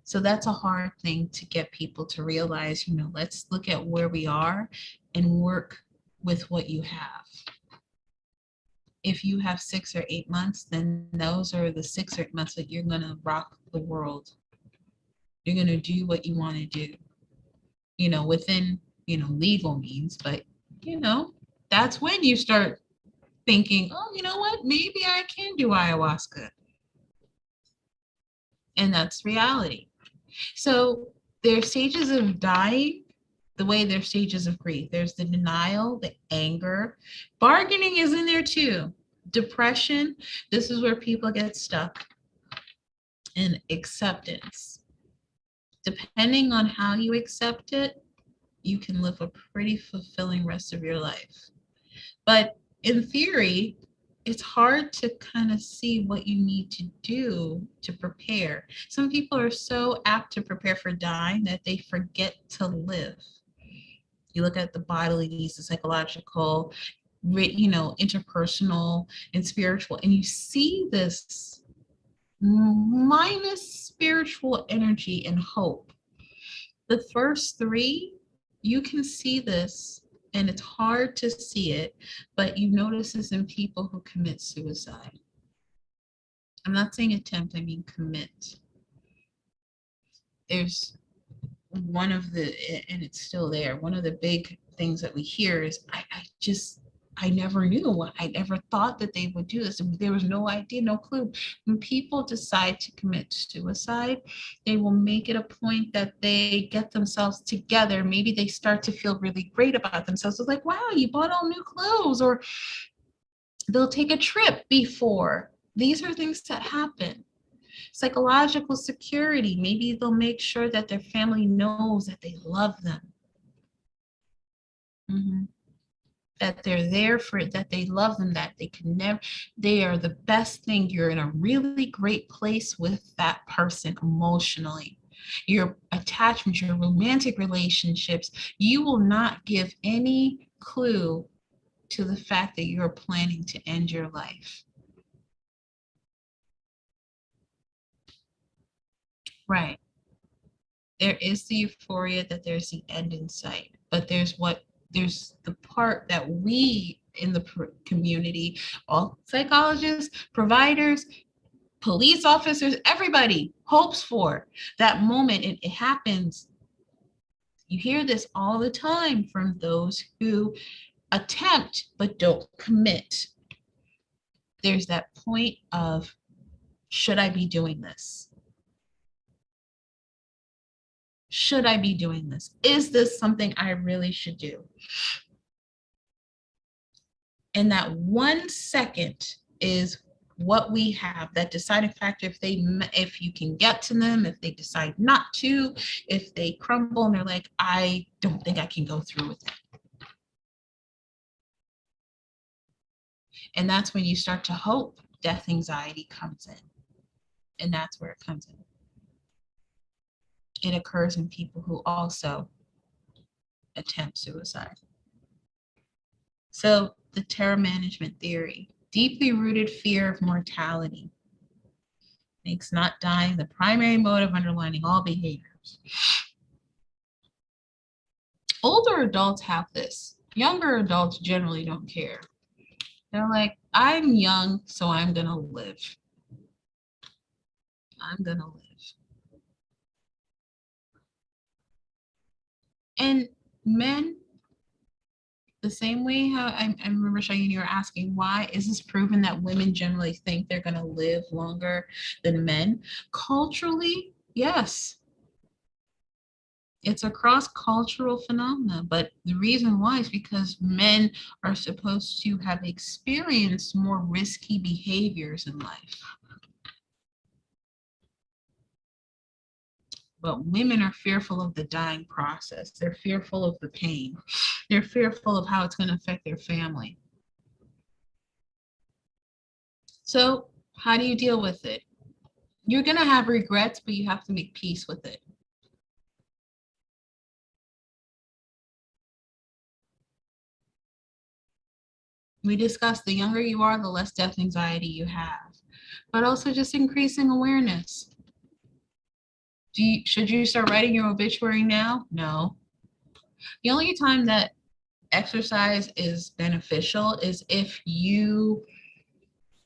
So that's a hard thing to get people to realize, let's look at where we are and work with what you have. If you have 6 or 8 months, then those are the 6 or 8 months that you're going to rock the world. You're going to do what you want to do, within, legal means. But, that's when you start thinking, oh, you know what, maybe I can do ayahuasca. And that's reality. So there are stages of dying the way there's stages of grief. There's the denial, the anger. Bargaining is in there too. Depression, this is where people get stuck. And acceptance. Depending on how you accept it, you can live a pretty fulfilling rest of your life. But in theory, it's hard to kind of see what you need to do to prepare. Some people are so apt to prepare for dying that they forget to live. You look at the bodily needs, the psychological, interpersonal and spiritual, and you see this minus spiritual energy and hope. The first 3, you can see this, and it's hard to see it, but you notice this in people who commit suicide. I'm not saying attempt, I mean commit. There's one of the, and it's still there, one of the big things that we hear is, I never knew. I never thought that they would do this. There was no idea, no clue. When people decide to commit suicide, they will make it a point that they get themselves together. Maybe they start to feel really great about themselves. It's like, wow, you bought all new clothes, or they'll take a trip before. These are things that happen. Psychological security. Maybe they'll make sure that their family knows that they love them. Mm-hmm. That they're there for, that they love them, that they can never, they are the best thing. You're in a really great place with that person emotionally. Your attachments, your romantic relationships, you will not give any clue to the fact that you're planning to end your life. Right. There is the euphoria that there's the end in sight, but there's the part that we in the community, all psychologists, providers, police officers, everybody hopes for that moment. And it happens. You hear this all the time from those who attempt but don't commit. There's that point of, should I be doing this? Should I be doing this? Is this something I really should do? And that 1 second is what we have, that deciding factor, if you can get to them, if they decide not to, if they crumble and they're like, I don't think I can go through with it. And that's when you start to hope death anxiety comes in. And that's where it comes in. It occurs in people who also attempt suicide. So the terror management theory, deeply rooted fear of mortality, makes not dying the primary motive underlining all behaviors. Older adults have this. Younger adults generally don't care. They're like, I'm young, so I'm gonna live. I'm gonna live. And men, the same way how I remember Cheyenne, you were asking, why is this proven that women generally think they're gonna live longer than men? Culturally, yes. It's a cross-cultural phenomenon, but the reason why is because men are supposed to have experienced more risky behaviors in life. But women are fearful of the dying process. They're fearful of the pain. They're fearful of how it's going to affect their family. So how do you deal with it? You're going to have regrets, but you have to make peace with it. We discussed the younger you are, the less death anxiety you have, but also just increasing awareness. Should you start writing your obituary now? No. The only time that exercise is beneficial is if you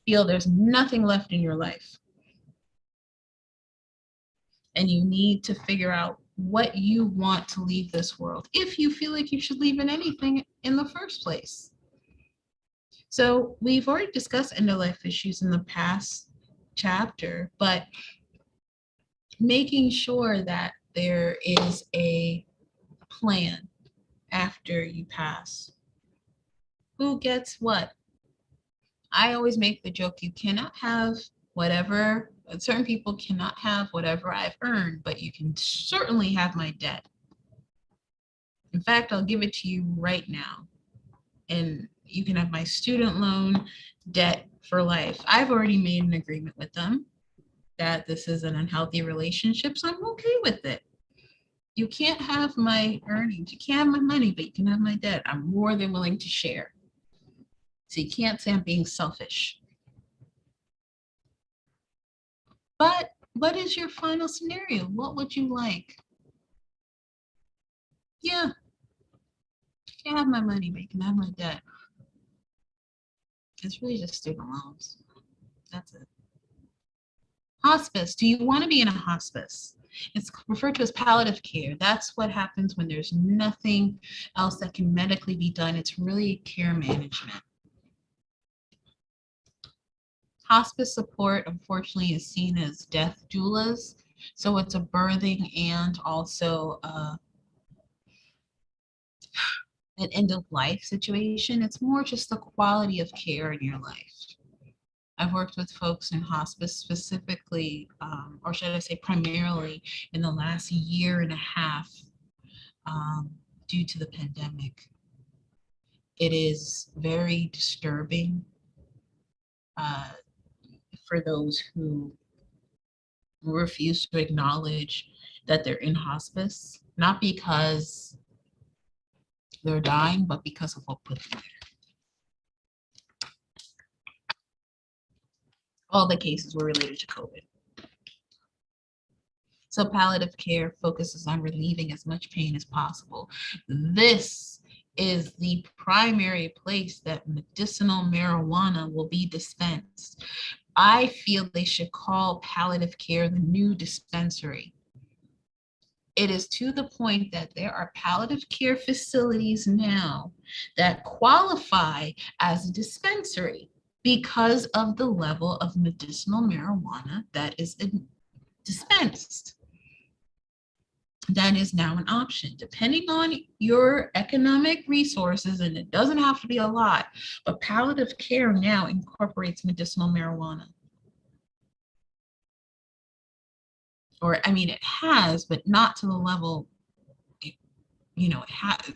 feel there's nothing left in your life and you need to figure out what you want to leave this world, if you feel like you should leave in anything in the first place. So we've already discussed end-of-life issues in the past chapter, but making sure that there is a plan after you pass. Who gets what? I always make the joke, you cannot have whatever, certain people cannot have whatever I've earned, but you can certainly have my debt. In fact, I'll give it to you right now. And you can have my student loan debt for life. I've already made an agreement with them that this is an unhealthy relationship, so I'm okay with it. You can't have my earnings, you can't have my money, but you can have my debt. I'm more than willing to share. So you can't say I'm being selfish. But what is your final scenario? What would you like? Yeah, you can't have my money, but you can have my debt. It's really just student loans. That's it. Hospice. Do you want to be in a hospice? It's referred to as palliative care. That's what happens when there's nothing else that can medically be done. It's really care management. Hospice support, unfortunately, is seen as death doulas. So it's a birthing and also an end of life situation. It's more just the quality of care in your life. I've worked with folks in hospice specifically, or should I say primarily, in the last year and a half due to the pandemic. It is very disturbing for those who refuse to acknowledge that they're in hospice, not because they're dying, but because of what put them there. All the cases were related to COVID. So palliative care focuses on relieving as much pain as possible. This is the primary place that medicinal marijuana will be dispensed. I feel they should call palliative care the new dispensary. It is to the point that there are palliative care facilities now that qualify as a dispensary because of the level of medicinal marijuana that is dispensed. that is now an option, depending on your economic resources, and it doesn't have to be a lot, but palliative care now incorporates medicinal marijuana. Or, I mean, it has, but not to the level, it has.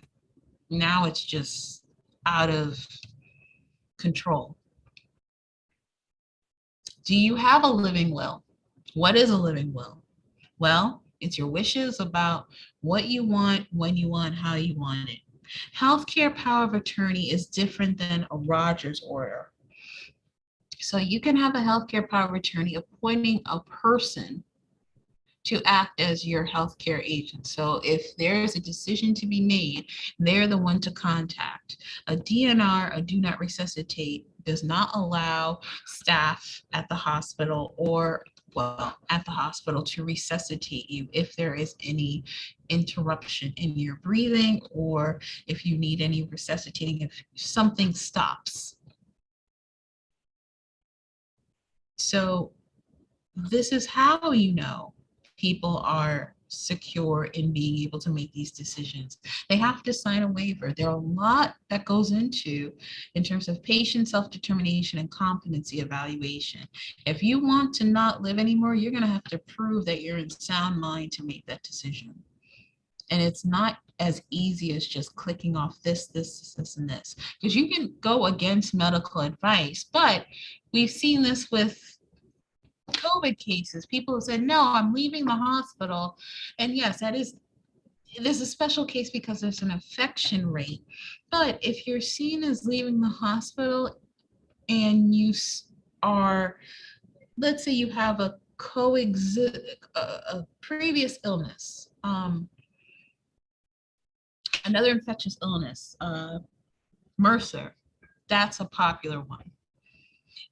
Now it's just out of control. Do you have a living will? What is a living will? Well, it's your wishes about what you want, when you want, how you want it. Healthcare power of attorney is different than a Rogers order. So you can have a healthcare power of attorney appointing a person to act as your healthcare agent. So if there is a decision to be made, they're the one to contact. A DNR, a do not resuscitate, does not allow staff at the hospital at the hospital to resuscitate you if there is any interruption in your breathing, or if you need any resuscitating, if something stops. So this is how you know people are secure in being able to make these decisions. They have to sign a waiver. There are a lot that goes into in terms of patient self-determination and competency evaluation. If you want to not live anymore, you're going to have to prove that you're in sound mind to make that decision. And it's not as easy as just clicking off this, and this, because you can go against medical advice. But we've seen this with COVID cases. People have said, no, I'm leaving the hospital. And yes, there's a special case because there's an infection rate. But if you're seen as leaving the hospital and you are, let's say you have a previous illness, another infectious illness, MRSA, that's a popular one.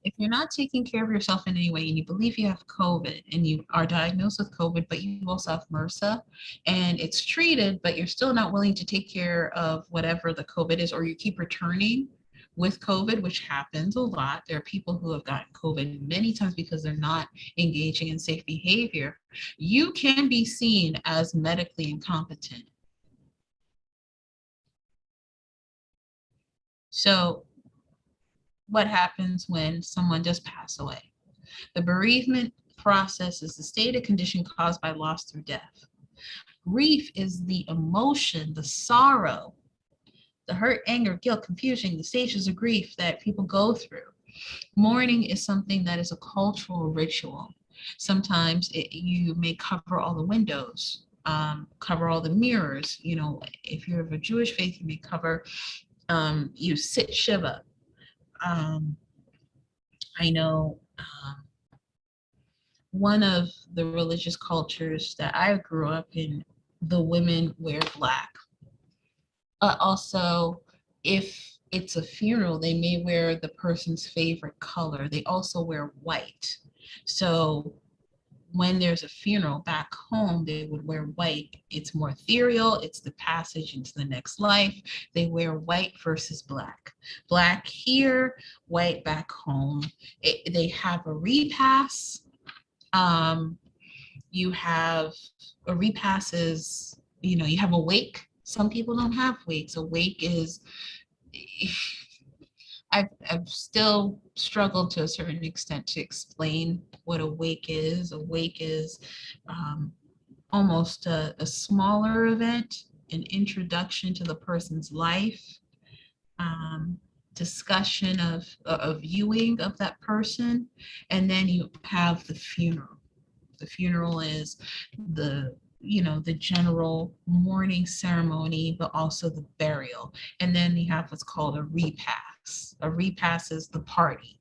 If you're not taking care of yourself in any way and you believe you have COVID and you are diagnosed with COVID, but you also have MRSA and it's treated, but you're still not willing to take care of whatever the COVID is, or you keep returning with COVID, which happens a lot. There are people who have gotten COVID many times because they're not engaging in safe behavior. You can be seen as medically incompetent. So what happens when someone does pass away? The bereavement process is the state of condition caused by loss through death. Grief is the emotion, the sorrow, the hurt, anger, guilt, confusion, the stages of grief that people go through. Mourning is something that is a cultural ritual. Sometimes you may cover all the windows, cover all the mirrors. If you're of a Jewish faith, you may cover, you sit Shiva. I know one of the religious cultures that I grew up in, the women wear black. Also, if it's a funeral, they may wear the person's favorite color. They also wear white. So when there's a funeral back home, they would wear white. It's more ethereal. It's the passage into the next life. They wear white versus black. Black here, white back home. They have a repast. You have a repast is, you have a wake. Some people don't have wakes. A wake is, I've still struggled to a certain extent to explain what a wake is. A wake is almost a smaller event, an introduction to the person's life, discussion of a viewing of that person, and then you have the funeral. The funeral is the general mourning ceremony, but also the burial. And then you have what's called a repast. A repast is the party.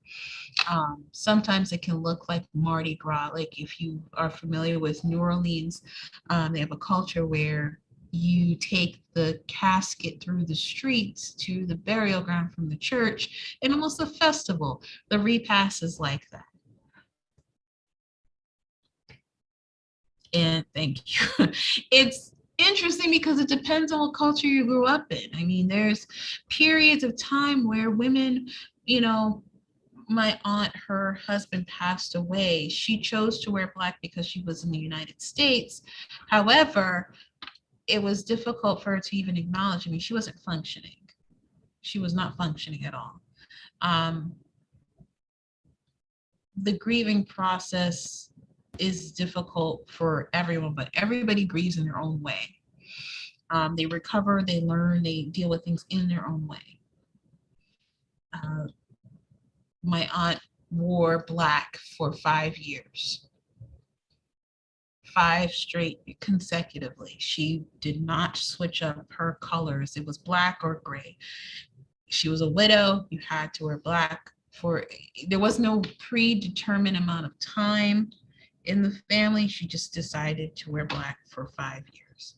Sometimes it can look like Mardi Gras. Like if you are familiar with New Orleans, they have a culture where you take the casket through the streets to the burial ground from the church, and almost a festival. The repast is like that. And thank you. It's interesting because it depends on what culture you grew up in. I mean, there's periods of time where women, my aunt, her husband passed away. She chose to wear black because she was in the United States. However, it was difficult for her to even acknowledge. I mean, she wasn't functioning. She was not functioning at all. The grieving process is difficult for everyone, but everybody grieves in their own way. They recover, they learn, they deal with things in their own way. My aunt wore black for 5 years, 5 straight consecutively. She did not switch up her colors. It was black or gray. She was a widow. You had to wear black there was no predetermined amount of time in the family. She just decided to wear black for 5 years.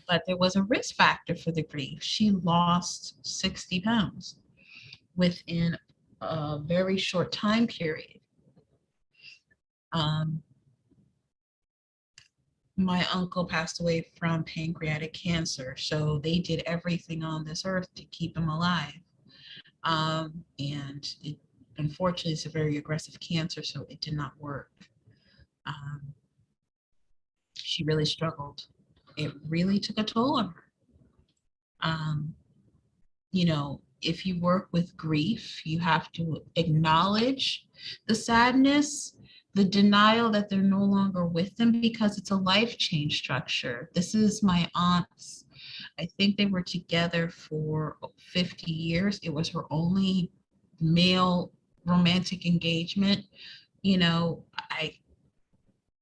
But there was a risk factor for the grief. She lost 60 pounds within a very short time period. My uncle passed away from pancreatic cancer, so they did everything on this earth to keep him alive. And unfortunately, it's a very aggressive cancer, so it did not work. She really struggled. It really took a toll on her. You know, if you work with grief, you have to acknowledge the sadness, the denial that they're no longer with them, because it's a life change structure. This is my aunt's. I think they were together for 50 years. It was her only male romantic engagement. You know,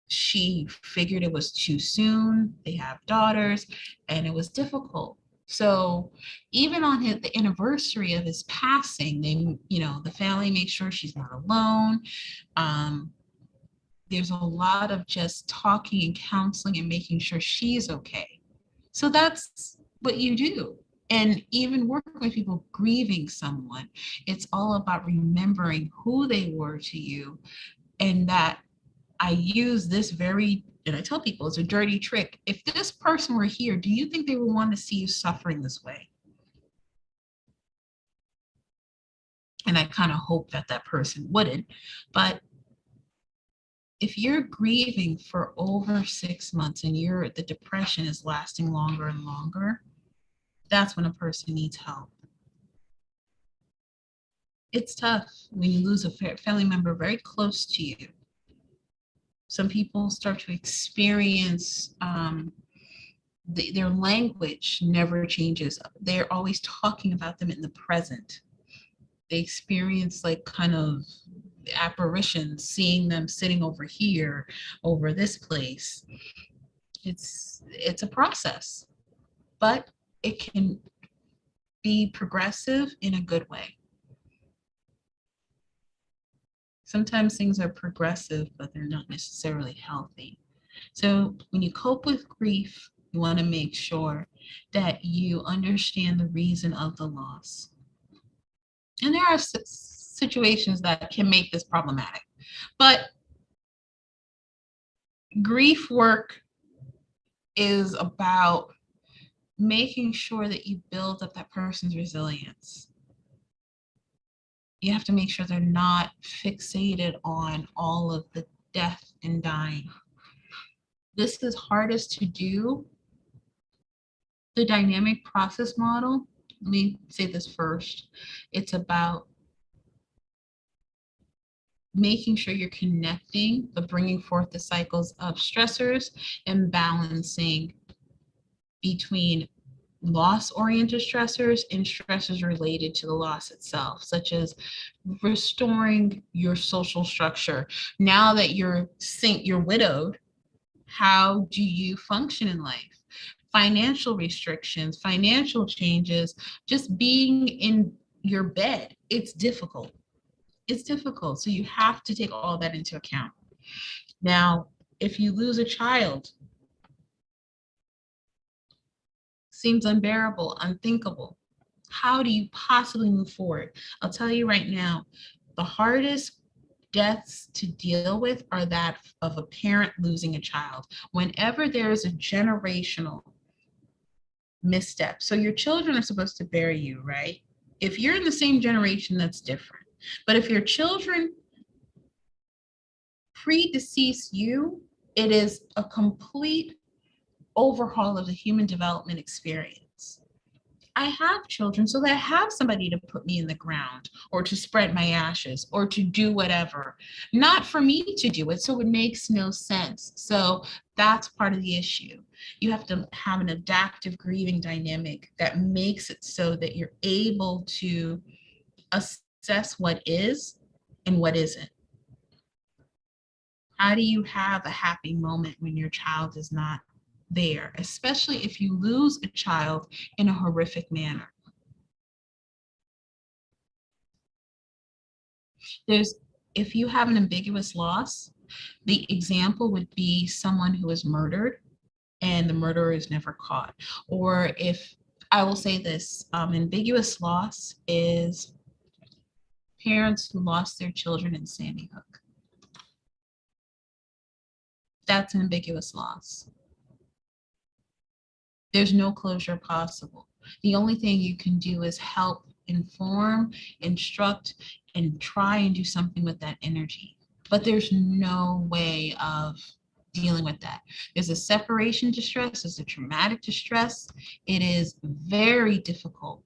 she figured it was too soon. They have daughters, and it was difficult. So even on the anniversary of his passing, they, you know, the family makes sure she's not alone. There's a lot of just talking and counseling and making sure she's okay. So that's what you do. And even working with people grieving someone, it's all about remembering who they were to you. And that I use this and I tell people it's a dirty trick. If this person were here, do you think they would want to see you suffering this way? And I kind of hope that that person wouldn't. But if you're grieving for over 6 months and the depression is lasting longer and longer, that's when a person needs help. It's tough when you lose a family member very close to you. Some people start to experience their language never changes. They're always talking about them in the present. They experience like kind of apparitions, seeing them sitting over here, over this place. It's a process, but it can be progressive in a good way. Sometimes things are progressive, but they're not necessarily healthy. So when you cope with grief, you want to make sure that you understand the reason of the loss. And there are situations that can make this problematic, but grief work is about making sure that you build up that person's resilience. You have to make sure they're not fixated on all of the death and dying. This is hardest to do. The dynamic process model, let me say this first. It's about making sure you're connecting, but bringing forth the cycles of stressors and balancing between loss-oriented stressors and stressors related to the loss itself, such as restoring your social structure. Now that you're widowed, how do you function in life? Financial restrictions, financial changes, just being in your bed, it's difficult. It's difficult. So you have to take all that into account. Now, if you lose a child, seems unbearable, unthinkable. How do you possibly move forward? I'll tell you right now, the hardest deaths to deal with are that of a parent losing a child. Whenever there is a generational misstep, so your children are supposed to bury you, right? If you're in the same generation, that's different. But if your children predecease you, it is a complete overhaul of the human development experience. I have children so that I have somebody to put me in the ground or to spread my ashes or to do whatever, not for me to do it. So it makes no sense. So that's part of the issue. You have to have an adaptive grieving dynamic that makes it so that you're able to assess what is and what isn't. How do you have a happy moment when your child is not there, especially if you lose a child in a horrific manner? If you have an ambiguous loss, the example would be someone who is murdered and the murderer is never caught. Or if, I will say this, ambiguous loss is parents who lost their children in Sandy Hook. That's an ambiguous loss. There's no closure possible. The only thing you can do is help inform, instruct, and try and do something with that energy. But there's no way of dealing with that. There's a separation distress, there's a traumatic distress. It is very difficult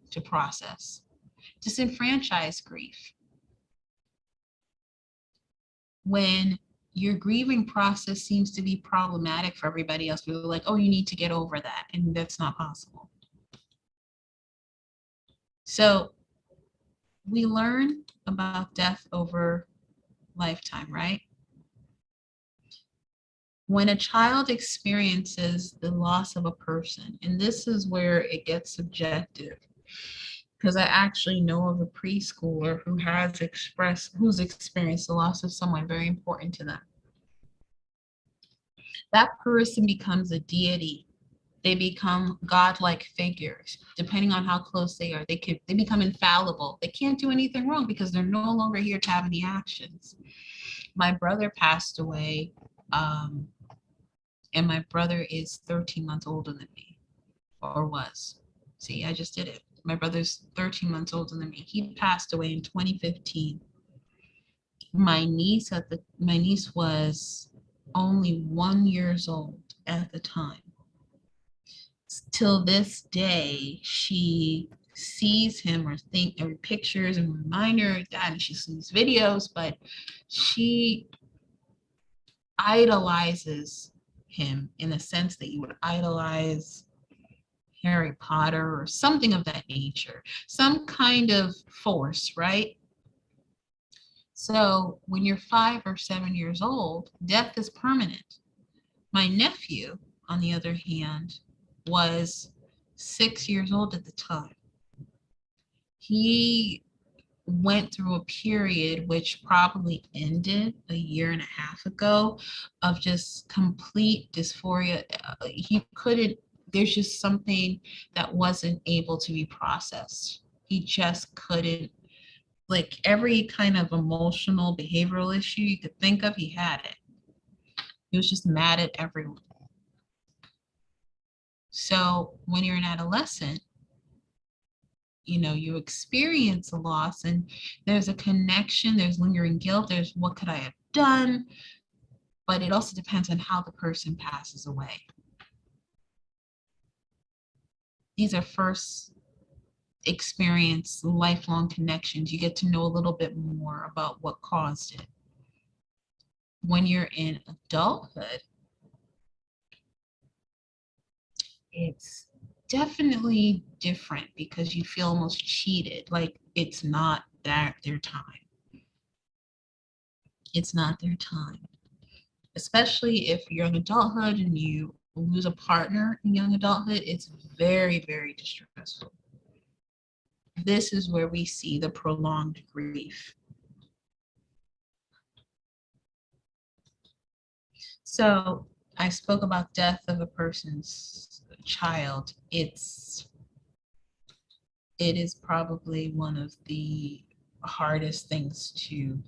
to process. Disenfranchised grief. When your grieving process seems to be problematic for everybody else, we're like, oh, you need to get over that. And that's not possible. So we learn about death over lifetime, right? When a child experiences the loss of a person, and this is where it gets subjective, because I actually know of a preschooler who's experienced the loss of someone very important to them. That person becomes a deity. They become godlike figures. Depending on how close they are, they become infallible. They can't do anything wrong because they're no longer here to have any actions. My brother passed away, and my brother is 13 months older than me, or was. See, I just did it. My brother's 13 months older than me. He passed away in 2015. My niece was only 1 year old at the time. Till this day, she sees him or pictures and remind her that, and she sees videos, but she idolizes him in the sense that you would idolize Harry Potter or something of that nature, some kind of force, right? So when you're 5 or 7 years old, death is permanent. My nephew, on the other hand, was 6 years old at the time. He went through a period which probably ended a year and a half ago of just complete dysphoria. There's just something that wasn't able to be processed. He just couldn't, like every kind of emotional behavioral issue you could think of, he had it. He was just mad at everyone. So when you're an adolescent, you experience a loss and there's a connection, there's lingering guilt, there's what could I have done? But it also depends on how the person passes away. These are first experience, lifelong connections. You get to know a little bit more about what caused it. When you're in adulthood, it's definitely different because you feel almost cheated, like it's not their time. It's not their time. Especially if you're in adulthood and you lose a partner in young adulthood, it's very, very distressful. This is where we see the prolonged grief. So I spoke about death of a person's child. It is probably one of the hardest things to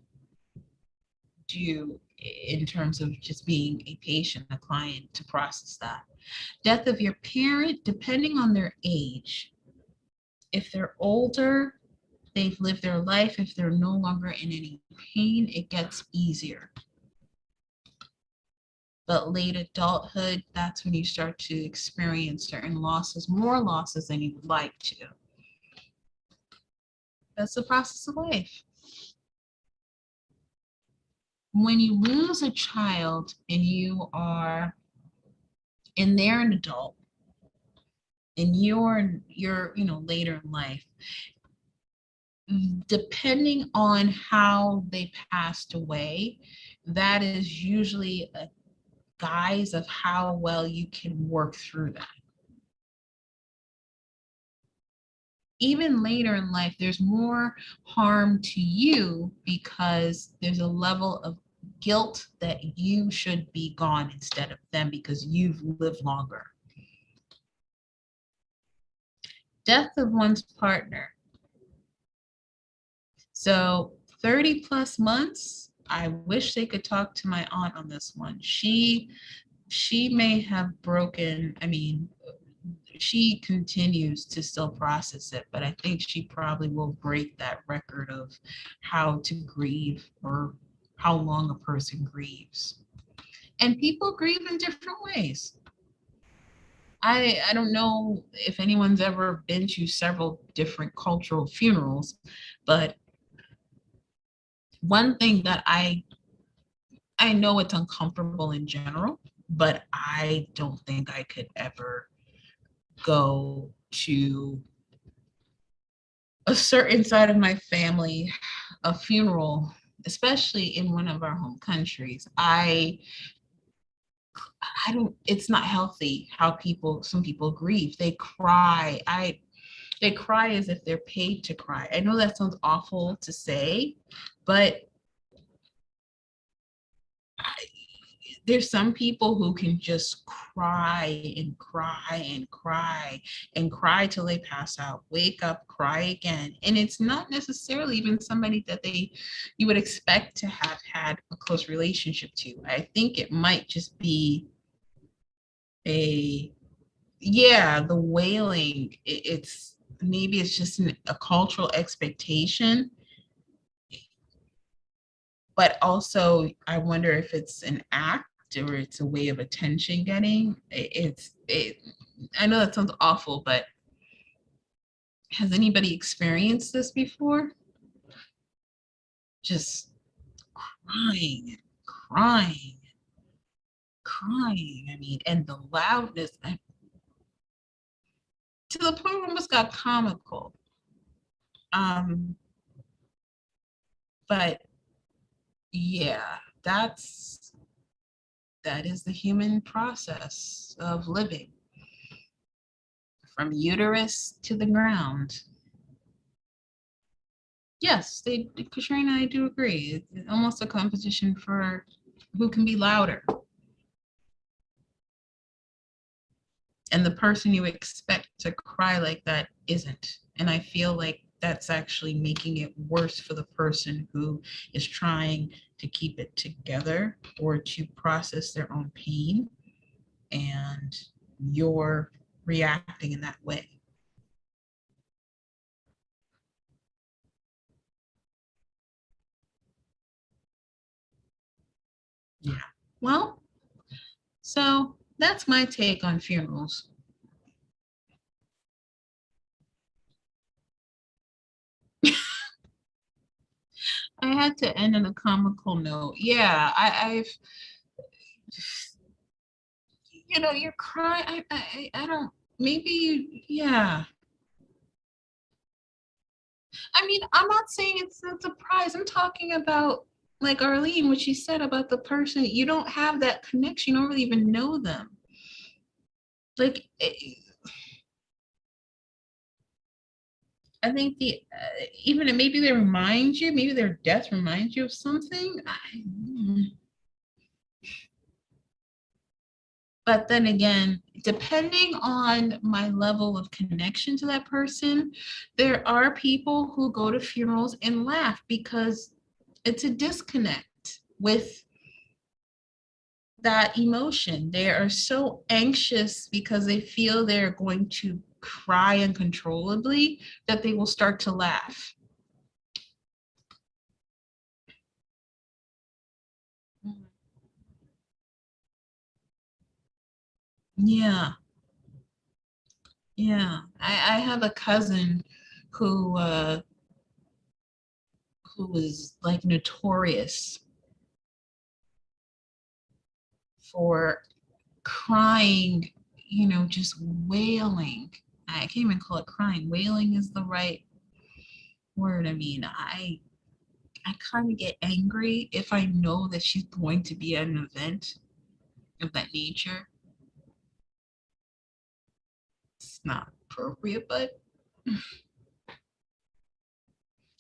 do in terms of just being a patient, a client, to process that. Death of your parent, depending on their age. If they're older, they've lived their life. If they're no longer in any pain, it gets easier. But late adulthood, that's when you start to experience certain losses, more losses than you would like to. That's the process of life. When you lose a child and they're an adult and you're later in life, depending on how they passed away, that is usually a guise of how well you can work through that. Even later in life, there's more harm to you because there's a level of guilt that you should be gone instead of them because you've lived longer. Death of one's partner. So 30 plus months, I wish they could talk to my aunt on this one. She may have broken, she continues to still process it, but I think she probably will break that record of how to grieve or how long a person grieves. And people grieve in different ways. I don't know if anyone's ever been to several different cultural funerals, but one thing that I know it's uncomfortable in general, but I don't think I could ever go to a certain side of my family, a funeral, especially in one of our home countries. I don't, it's not healthy how some people grieve. They cry. They cry as if they're paid to cry. I know that sounds awful to say, but there's some people who can just cry and cry and cry and cry till they pass out, wake up, cry again. And it's not necessarily even somebody that you would expect to have had a close relationship to. I think it might just be the wailing. Maybe it's just a cultural expectation. But also, I wonder if it's an act or it's a way of attention getting. I know that sounds awful, but has anybody experienced this before? Just crying, crying, crying. And the loudness, to the point where it almost got comical. But yeah, that is the human process of living. From uterus to the ground. Yes, Katrina, I do agree. It's almost a competition for who can be louder. And the person you expect to cry like that isn't. And I feel like that's actually making it worse for the person who is trying to keep it together or to process their own pain. And you're reacting in that way. Yeah. Well, so that's my take on funerals. I had to end on a comical note. Yeah, I've, you're crying. I don't, maybe, yeah. I'm not saying it's a surprise. I'm talking about like Arlene, what she said about the person. You don't have that connection. You don't really even know them. Like, I think even maybe they remind you, maybe their death reminds you of something. But then again, depending on my level of connection to that person, there are people who go to funerals and laugh because it's a disconnect with that emotion. They are so anxious because they feel they're going to cry uncontrollably that they will start to laugh. Yeah. Yeah. I have a cousin who who was like notorious for crying, you know, just wailing. I can't even call it crying. Wailing is the right word. I mean, I kind of get angry if I know that she's going to be at an event of that nature. It's not appropriate, but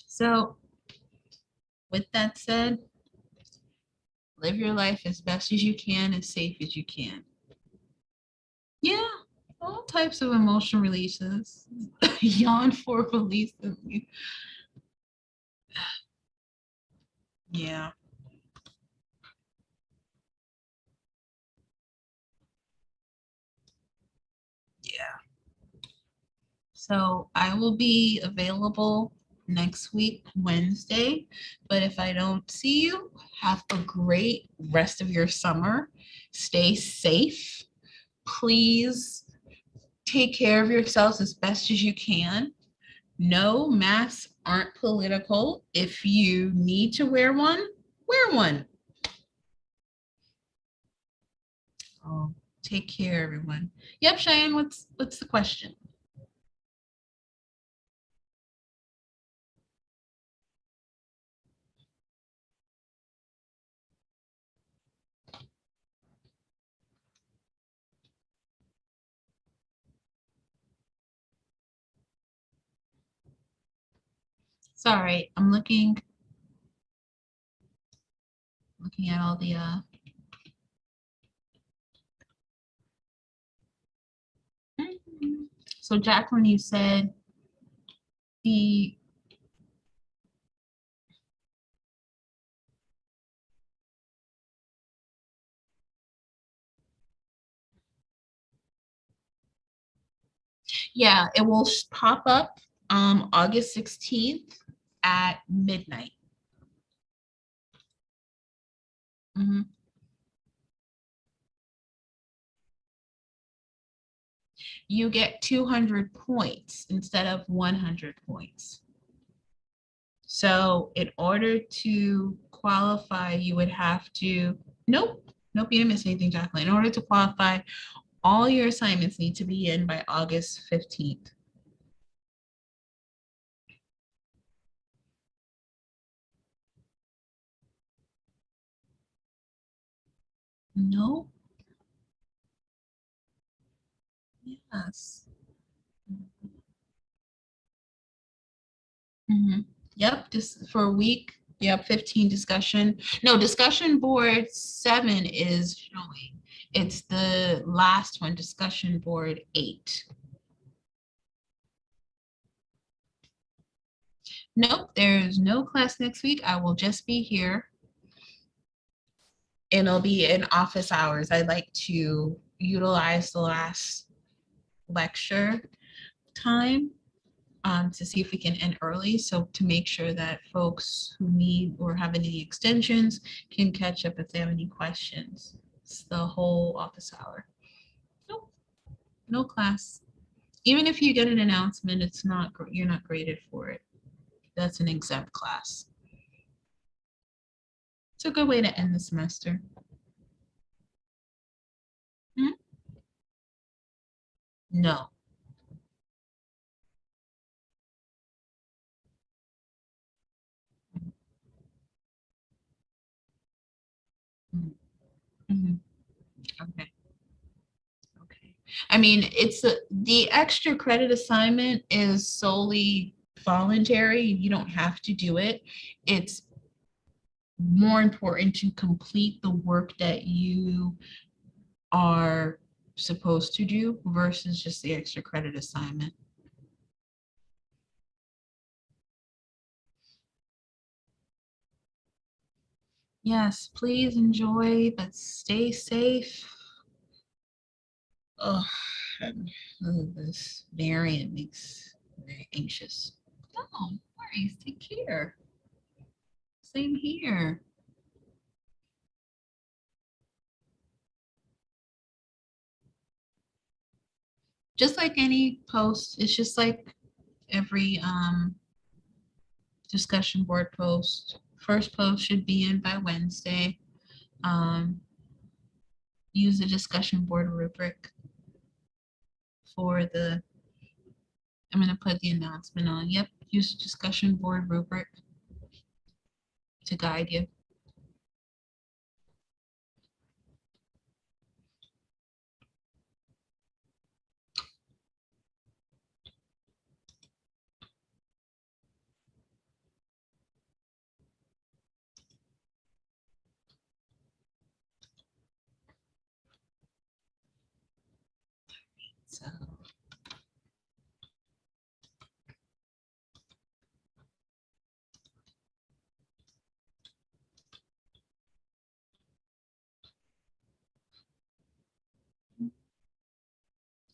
so with that said, live your life as best as you can, as safe as you can. Yeah, all types of emotion releases. Yawn for releases. Yeah, yeah. So I will be available next week, Wednesday. But if I don't see you, have a great rest of your summer. Stay safe. Please take care of yourselves as best as you can. No, masks aren't political. If you need to wear one, wear one. Oh, take care, everyone. Yep, Cheyenne, what's the question? Sorry, I'm looking at all the so Jacqueline, you said the yeah, it will pop up August 16th at midnight. Mhm. You get 200 points instead of 100 points. So in order to qualify, you would have to, nope, you didn't miss anything, Jacqueline. In order to qualify, all your assignments need to be in by August 15th. No, yes. Mhm. Yep, just for a week. Yep, 15 discussion. No, discussion board 7 is showing. It's the last one, discussion board 8. Nope, there's no class next week. I will just be here. And it'll be in office hours. I like to utilize the last lecture time to see if we can end early. So to make sure that folks who need or have any extensions can catch up if they have any questions. It's the whole office hour. Nope, no class. Even if you get an announcement, it's not, you're not graded for it. That's an exempt class. It's a good way to end the semester. Hmm? No. Mhm. Mhm. Okay. Okay. I mean, the extra credit assignment is solely voluntary. You don't have to do it. It's more important to complete the work that you are supposed to do versus just the extra credit assignment. Yes, please enjoy, but stay safe. Oh, this variant makes me very anxious. No, no worries. Take care. Same here. just like any post, it's just like every discussion board post. First post should be in by Wednesday. Use the discussion board rubric for the, I'm gonna put the announcement on. Yep, use the discussion board rubric to guide you.